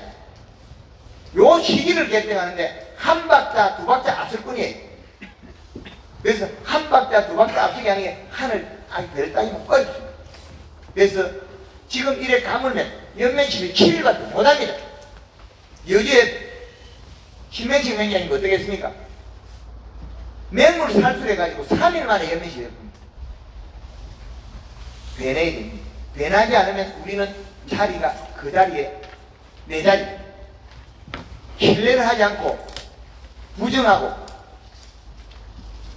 요 시기를 결정하는데 한 박자 두 박자 앞설 뿐이에요. 그래서 한 박자 두 박자 앞서게 하는 게 하늘 아니 별 따기면 어렵습니다. 그래서 지금 이래 가물면 연면십이 7일밖에 못합니다. 여기에 김명식 명장님 어떻겠습니까? 맹물 살수해가지고 3일 만에 연면십이 됩니다. 변해야 됩니다. 변하지 않으면 우리는 자리가 그 자리에 내 자리 신뢰를 하지 않고 부정하고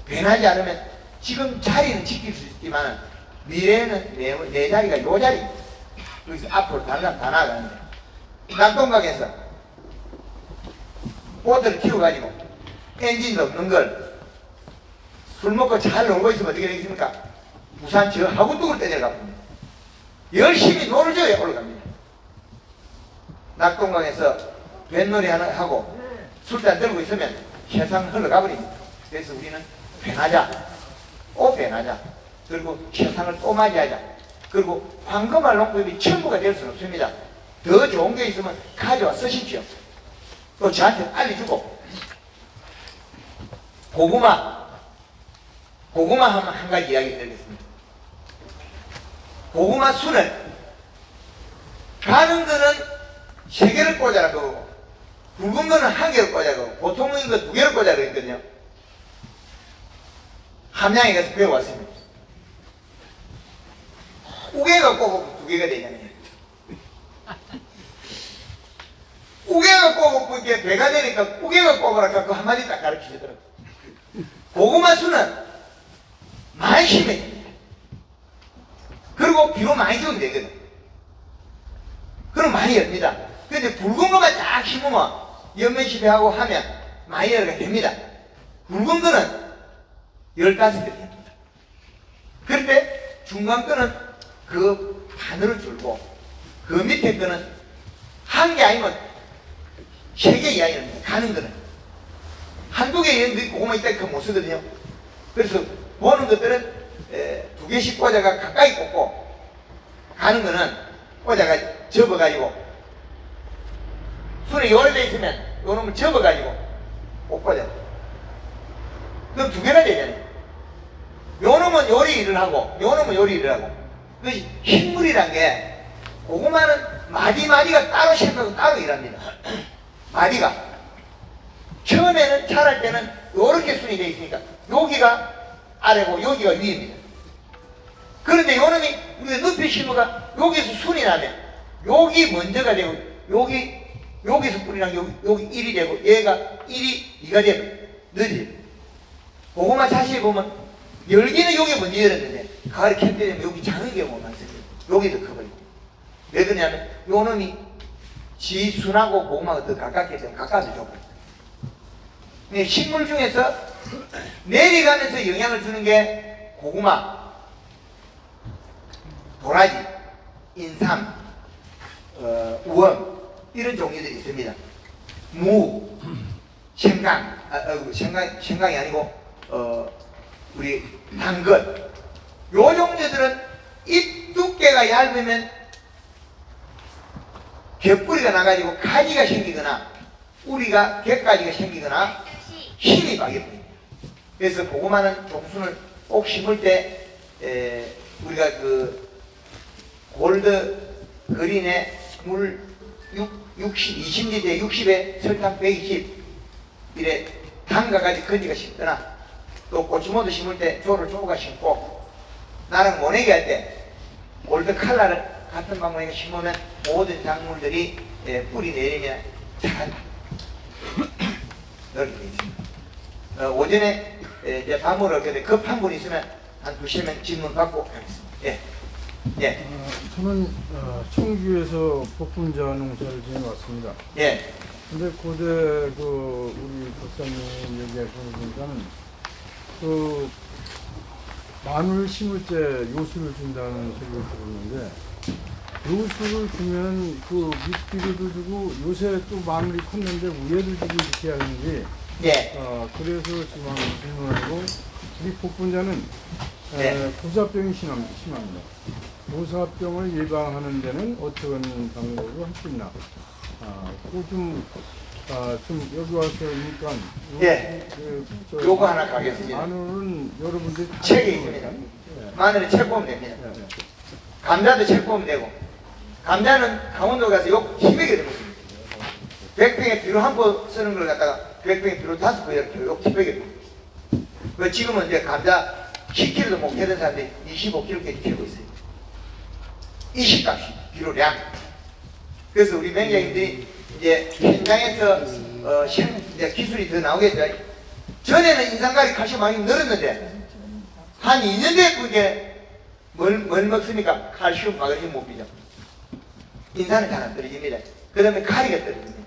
변하지 않으면 지금 자리는 지킬 수 있지만 미래에는 내 자리가 요 자리 여기서 앞으로 다 나아가는데 낙동강에서 보트를 튀어가지고 엔진도 없는 걸 술 먹고 잘 놀고 있으면 어떻게 되겠습니까? 부산 저 하구뚝을 때려갑니다. 열심히 놀줘야 올라갑니다. 낙동강에서 뱃놀이 하나 하고 술잔 들고 있으면 세상 흘러가버립니다. 그래서 우리는 변하자, 또 변하자, 그리고 세상을 또 맞이하자. 그리고 황금알 농법이 전부가 될 수는 없습니다. 더 좋은 게 있으면 가져와 쓰십시오. 또 저한테 알려주고. 고구마 하면 한 가지 이야기 드리겠습니다. 고구마 순을 가는 거는 3개를 꽂아라 그러고 굵은 거는 1개를 꽂아라 그러고 보통은 이거 2개를 꽂아라 그랬거든요. 함양에 가서 배워왔습니다. 우개가 꼽으면 2개가 되잖아요. 우개가 꼽으면 이게 배가 되니까 우개가 꼽으라 갖고 한마디 딱 가르치시더라고요. 고구마 순은 많이 심해야 됩니다. 그리고 비로 많이 주면 되거든. 그럼 많이 엽니다. 근데 붉은 것만 딱 심으면 연면시배하고 하면 많이 열가 됩니다. 굵은 거는 15개 됩니다. 그런데 중간 거는 그 반으로 줄고 그 밑에 거는 1개 아니면 3개 이하입니다. 가는 거는 한두 개 고구마 있다 그 못 쓰거든요. 그래서 보는 것들은 2개씩 꽂아가 가까이 꽂고 가는 거는 꽂아가 접어가지고 손에 열려 있으면 요 놈을 접어가지고 꼭 꽂아. 그럼 2개가 되잖아요. 요 놈은 요리 일을 하고 요 놈은 요리 일을 하고. 그것이 식물이란 게 고구마는 마디마디가 따로 생각하고 따로 일합니다. 마디가 처음에는 자랄 때는 요렇게 순이 되어 있으니까 여기가 아래고 여기가 위입니다. 그런데 요 놈이 우리가 높이 심어가 여기서 순이 나면 여기 먼저가 되고 여기서 뿌리 나면 여기 1이 되고 얘가 1이 2가 되면 늦지. 고구마 자세히 보면 열기는 여기 먼저 열었는데 가을에 캘 때 되면 여기 작은 경우가 많습니다. 여기도 커버리고. 왜 그러냐면 요 놈이 지 순하고 고구마가 더 가깝게 되면 가까워서 좁아요. 식물 중에서 내려가면서 영향을 주는 게 고구마, 도라지, 인삼, 우엉 이런 종류들이 있습니다. 무, 생강이 아니고 우리 당근 요 종류들은 잎 두께가 얇으면 겹뿌리가 나가지고 가지가 생기거나 뿌리가 겹가지가 생기거나 힘이 박여버립니다. 그래서 고구마는 종순을 꼭 심을 때 우리가 그 골드 그린에 물 20리터에 60에 설탕 120 이래 담가가지고 건지가 심거나 또 고추모도 심을 때 조를 조가 심고 나랑 모내기 할 때 골드 칼라를 같은 방법에 심으면 모든 작물들이 뿌리 내리면 잘한다. 이렇게 되어 있습니다. 오전에 이제 밥 먹으러 갔는데 급한 분 있으면 한 2시면 질문 받고 가겠습니다. 예. 예. 저는 청주에서 복분자 농사를 지내왔습니다. 예. 근데 고대 우리 박사님 얘기하시는 보니까는 마늘 심을 때 요수를 준다는 소리를 들었는데 요수를 주면 밑비료도 주고 요새 또 마늘이 컸는데 우에를 주고 이렇게 하는지 예. 그래서 지금 질문하고 우리 복분자는 부사병이 심합니다. 부사병을 예방하는 데는 어떤 방법을 할 수 있나? 좀 여기 와서니까 예. 요거 하나 가겠습니다. 마늘은 여러분들이 책이 있습니다. 마늘은 책 보면 됩니다. 감자도 책 보면 되고, 감자는 강원도 가서 요 키백에 들어있습니다. 백팩에 비료 한 번 쓰는 걸 갖다가 백팩에 비료 5번 이렇게 요 키백에. 그 지금은 이제 감자 10kg도 못 캐던 사람들이 25kg까지 캐고 있어요. 이 시값이 비료량. 그래서 우리 맹장님들이 이제 현장에서 이제 기술이 더 나오겠죠. 전에는 인산가리 칼슘 많이 늘었는데 한 2년 뒤에 그게 뭘 먹습니까? 칼슘, 마그네슘 못 비죠. 인산은 잘 안 떨어집니다. 그 다음에 가리가 떨어집니다.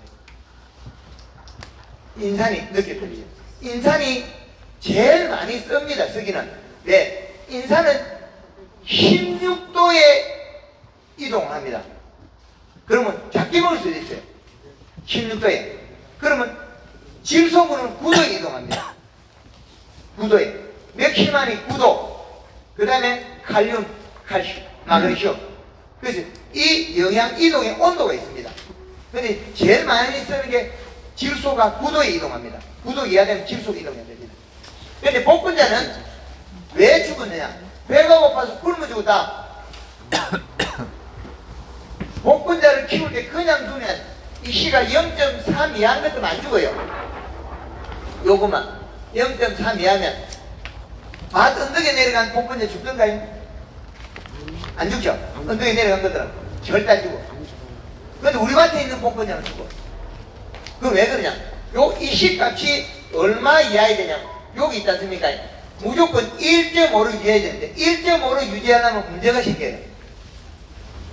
인산이 늦게 떨어지죠. 인산이 제일 많이 씁니다. 쓰기는. 네, 인산은 16도에 이동합니다. 그러면 작게 먹을 수도 있어요. 16도에. 그러면 질소분은 9도에 이동합니다. 9도에. 맥시만이 9도. 그 다음에 칼륨, 칼슘, 마그네슘. 그래서 이 영양 이동의 온도가 있습니다. 근데 제일 많이 쓰는 게 질소가 9도에 이동합니다. 9도 이하 되면 질소가 이동이 안 됩니다. 근데 복분자는 왜 죽었느냐? 배가 고파서 굶어 죽었다. 복분자를 키울 때 그냥 두면 이 씨가 0.3 이하인 것도 안 죽어요. 요거만 0.3 이하면 밭 언덕에 내려간 복분자 죽던가요? 안 죽죠? 언덕에 내려간 것들은 절대 안 죽어. 근데 우리 밭에 있는 복분자는 죽어. 그럼 왜 그러냐? 요 이 씨값이 얼마 이하야 되냐? 여기 있지 않습니까? 무조건 1.5를 유지해야 되는데 1.5를 유지하려면 문제가 생겨요.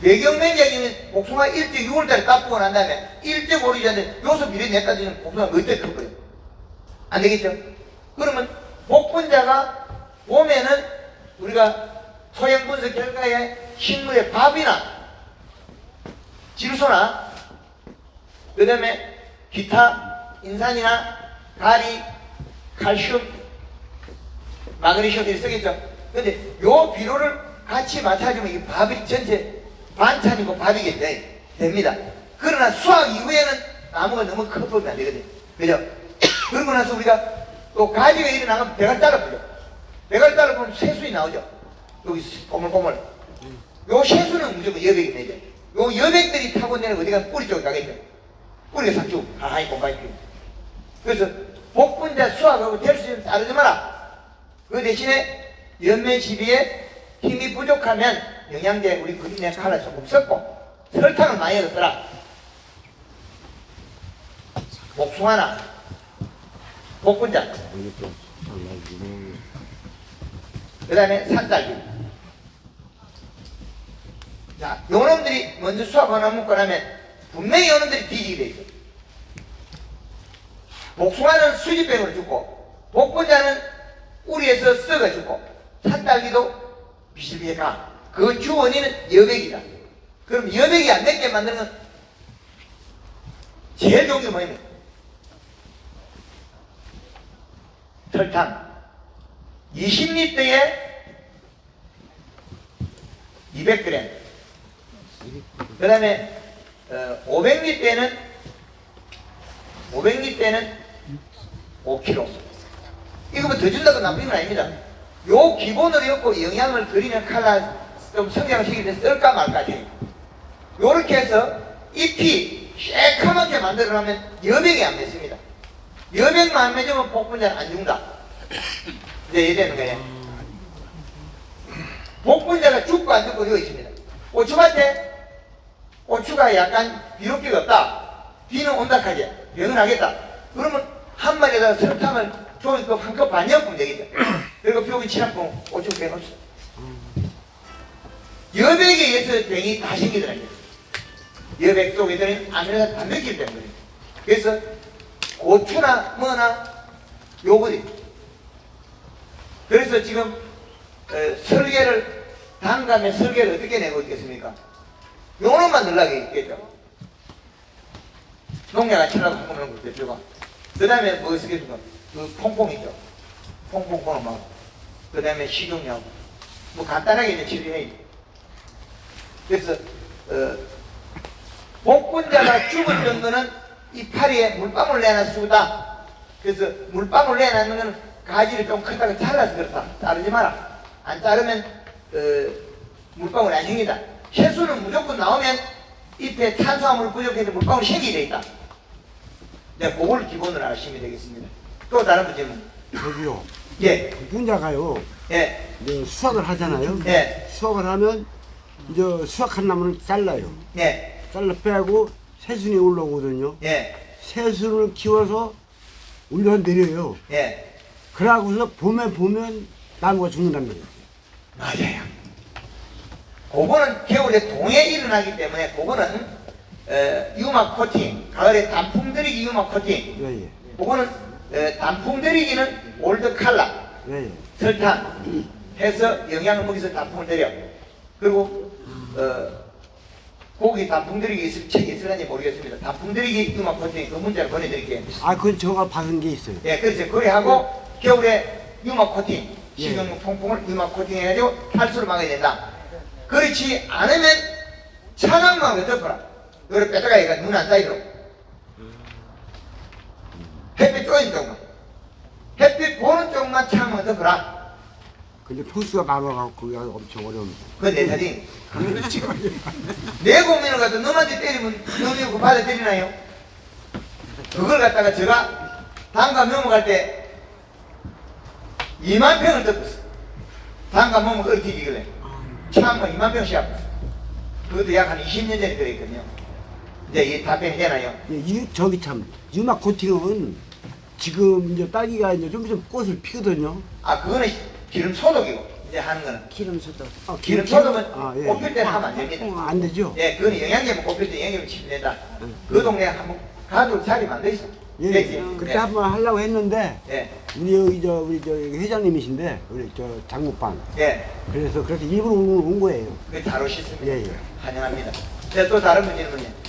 배경면적이면 복숭아 1.6월달에 따보고 난 다음에 1.5를 유지하는데 요소 비례 냈다 주면 복숭아가 어떻게 커버려요? 안 되겠죠? 그러면 복분자가 보면은 우리가 토양 분석 결과에 식물의 밥이나 질소나 그 다음에 기타 인산이나 가리, 칼슘, 마그네슘들이 쓰겠죠. 근데 요 비료를 같이 맞춰주면 이 밥이 전체 반찬이고 밥이겠죠. 됩니다. 그러나 수확 이후에는 나무가 너무 커버리면 안 되거든요. 그죠? 그러고 나서 우리가 또 가지가 일어나면 배가 잘라보죠. 배가 잘라보면 새순이 나오죠. 여기 꼬물꼬물. 요 새순은 무조건 여백이 되죠. 요 여백들이 타고 내려 어디가 뿌리 쪽에 가겠죠. 뿌리가 삭주 하하이 공간이 필요. 그래서 복분자 수확하고 될 수 있으면 자르지 마라. 그 대신에 연면 시비에 힘이 부족하면 영양제 우리 그린에 칼라 조금 섞고 설탕을 많이 넣어라. 복숭아나 복분자 그 다음에 산딸기. 자, 요놈들이 먼저 수확하나 먹고 나면 분명히 요놈들이 뒤지게 돼 있어. 복숭아는 수지병으로 죽고 복분자는 우리에서 썩어 죽고 산딸기도 비실비해 가. 그 주 원인은 여백이다. 그럼 여백이 안 맺게 만드는 건 제일 좋은 게 뭐냐면 설탕 20리터에 200g 그 다음에 500리터에는 5kg 이거면 더 준다고 나쁜 건 아닙니다. 요 기본으로 엮고 영양을 그리는 칼라 좀 성장을 시킬 때 쓸까 말까 돼. 요렇게 해서 잎이 새카맣게 만들어놓으면 여백이 안 맺습니다. 여백만 안 맺으면 복분자는 안 죽는다. 이제 이래는 거예요. 복분자가 죽고 안 죽고 되어 있습니다. 고추밭에 고추가 약간 비료기가 없다. 비는 온다 하지. 병은 하겠다. 그러면 한 마리에다가 설탕을 종이컵 한 컵 반 엿으면 되겠죠. 그리고 표기 칠한봉 고추 빼놓죠. 여백에 의해서 병이 다 생기더라고요. 여백 속에 들어있는 아미노산 단백질 때문에. 그래서 고추나 뭐나 요거지. 그래서 지금 설계를 단감에 설계를 어떻게 내고 있겠습니까? 요놈만 넣으려고 있겠죠. 농약을 치려고 하는 거 대표가. 그 다음에 뭐 쓰겠습니까? 그 퐁퐁 있죠. 퐁퐁 막. 그 다음에 식용약. 뭐 간단하게 이제 처리해야 돼. 그래서 복분자가 죽은 정도는 이파리에 물방울 내놔서 죽다. 그래서 물방울 내놨는 건 가지를 좀 크다고 잘라서 그렇다. 자르지 마라. 안 자르면 물방울이 안 생긴다. 해수는 무조건 나오면 잎에 탄수화물 부족해서 물방울이 생기게 돼 있다. 네, 그걸 기본으로 아시면 되겠습니다. 또 다른 문제는? 저기요. 예. 분자가요. 예. 이제 수확을 하잖아요. 예. 수확을 하면 이제 수확한 나무를 잘라요. 예. 잘라 빼고 새순이 올라오거든요. 예. 새순을 키워서 올려 내려요. 예. 그러고서 봄에 보면 나무가 죽는단 말이에요. 맞아요. 그거는 겨울에 동해 일어나기 때문에 그거는 유막 코팅, 가을에 단풍 들이기 유막 코팅. 예, 예. 그거는 단풍 들이기는 올드 칼라, 예, 예. 설탕 해서 영양을 먹여서 단풍을 들여. 그리고 고기 단풍 들이기 있을 책이 있을는지 모르겠습니다. 단풍 들이기 유막 코팅 그 문자를 보내드릴게요. 아, 그건 제가 받은 게 있어요. 예, 그래서 그래하고 겨울에 유막 코팅, 예. 식용유 통풍을 유막 코팅 해가지고 탈수를 막아야 된다. 그렇지 않으면 차광막을 덮어라. 요래 빼다가 눈 안 쌓이도록. 햇빛 쪼인 쪽만. 햇빛 보는 쪽만 차광막을 덮어라. 근데 평수가 많아갖고 그게 엄청 어려운데. 그건 내 사진. 내 고민을 갖다 너한테 때리면 너네 그 받아 때리나요? 그걸 갖다가 제가 단감 넘어갈 때 2만 평을 덮었어. 단감 넘어가 얽히기길래. 차광막 2만 평씩 아팠어. 그것도 약 한 20년 전에 그랬거든요. 이제 이게 답변이 되나요? 예, 저기 참 유막 코팅은 지금 이제 딸기가 이제 좀 있으면 꽃을 피거든요. 아, 그거는 기름 소독이고 이제 하는 거는 기름 소독. 기름 소독은 예. 꽃필 때는 하면 안 됩니다. 안 되죠? 예, 그거는 영양제만 꽃필 때 영양제만 치면 된다. 그 동네에 한번 가도 자리 만들어 있어. 예, 되지? 그때 예. 한번 하려고 했는데 예. 우리 저 회장님이신데 우리 저 장목반. 예. 그래서 일부러 온 거예요. 그 잘 오셨습니다. 예, 예. 환영합니다. 네, 또 다른 문제는요.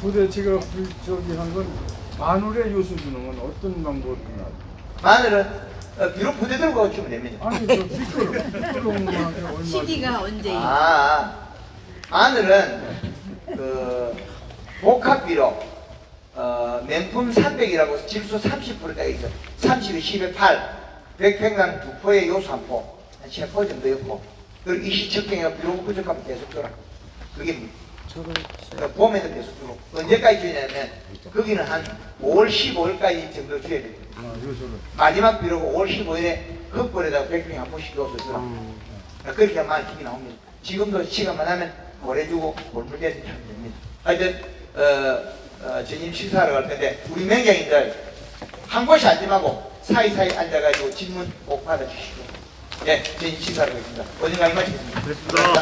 근데 제가 저기 한 건 마늘에 요소 주는 건 어떤 방법이나? 마늘은 비록 부대 들고 주면 됩니다. 아니 저 피클 얼마? 시기가 언제예요? 마늘은 그 복합비로 맨품 300이라고 질소 30%가 있어. 30에 10에 8, 100평당 2포에 요소 1포, 한 10포 정도 였고, 그리고 이시척경이가 비록 부족하면 계속 줘라. 그게 봄에도 계속 주고 언제까지 주냐면 거기는 한 5월 15일까지 정도 줘야 돼요. 마지막 비록 5월 15일에 흙벌에다가 100평에 한 포씩 넣어서 주라. 그렇게 하면 많이 힘이 나옵니다. 지금도 시간만 하면 보내주고 몰물대지 하면 됩니다. 하여튼 전임 식사하러 갈 텐데 우리 명장인들 한 곳이 앉지 말고 사이사이 앉아가지고 질문 꼭 받아주시고 예, 전임 식사하러 가겠습니다. 어딘가 이마치겠습니다.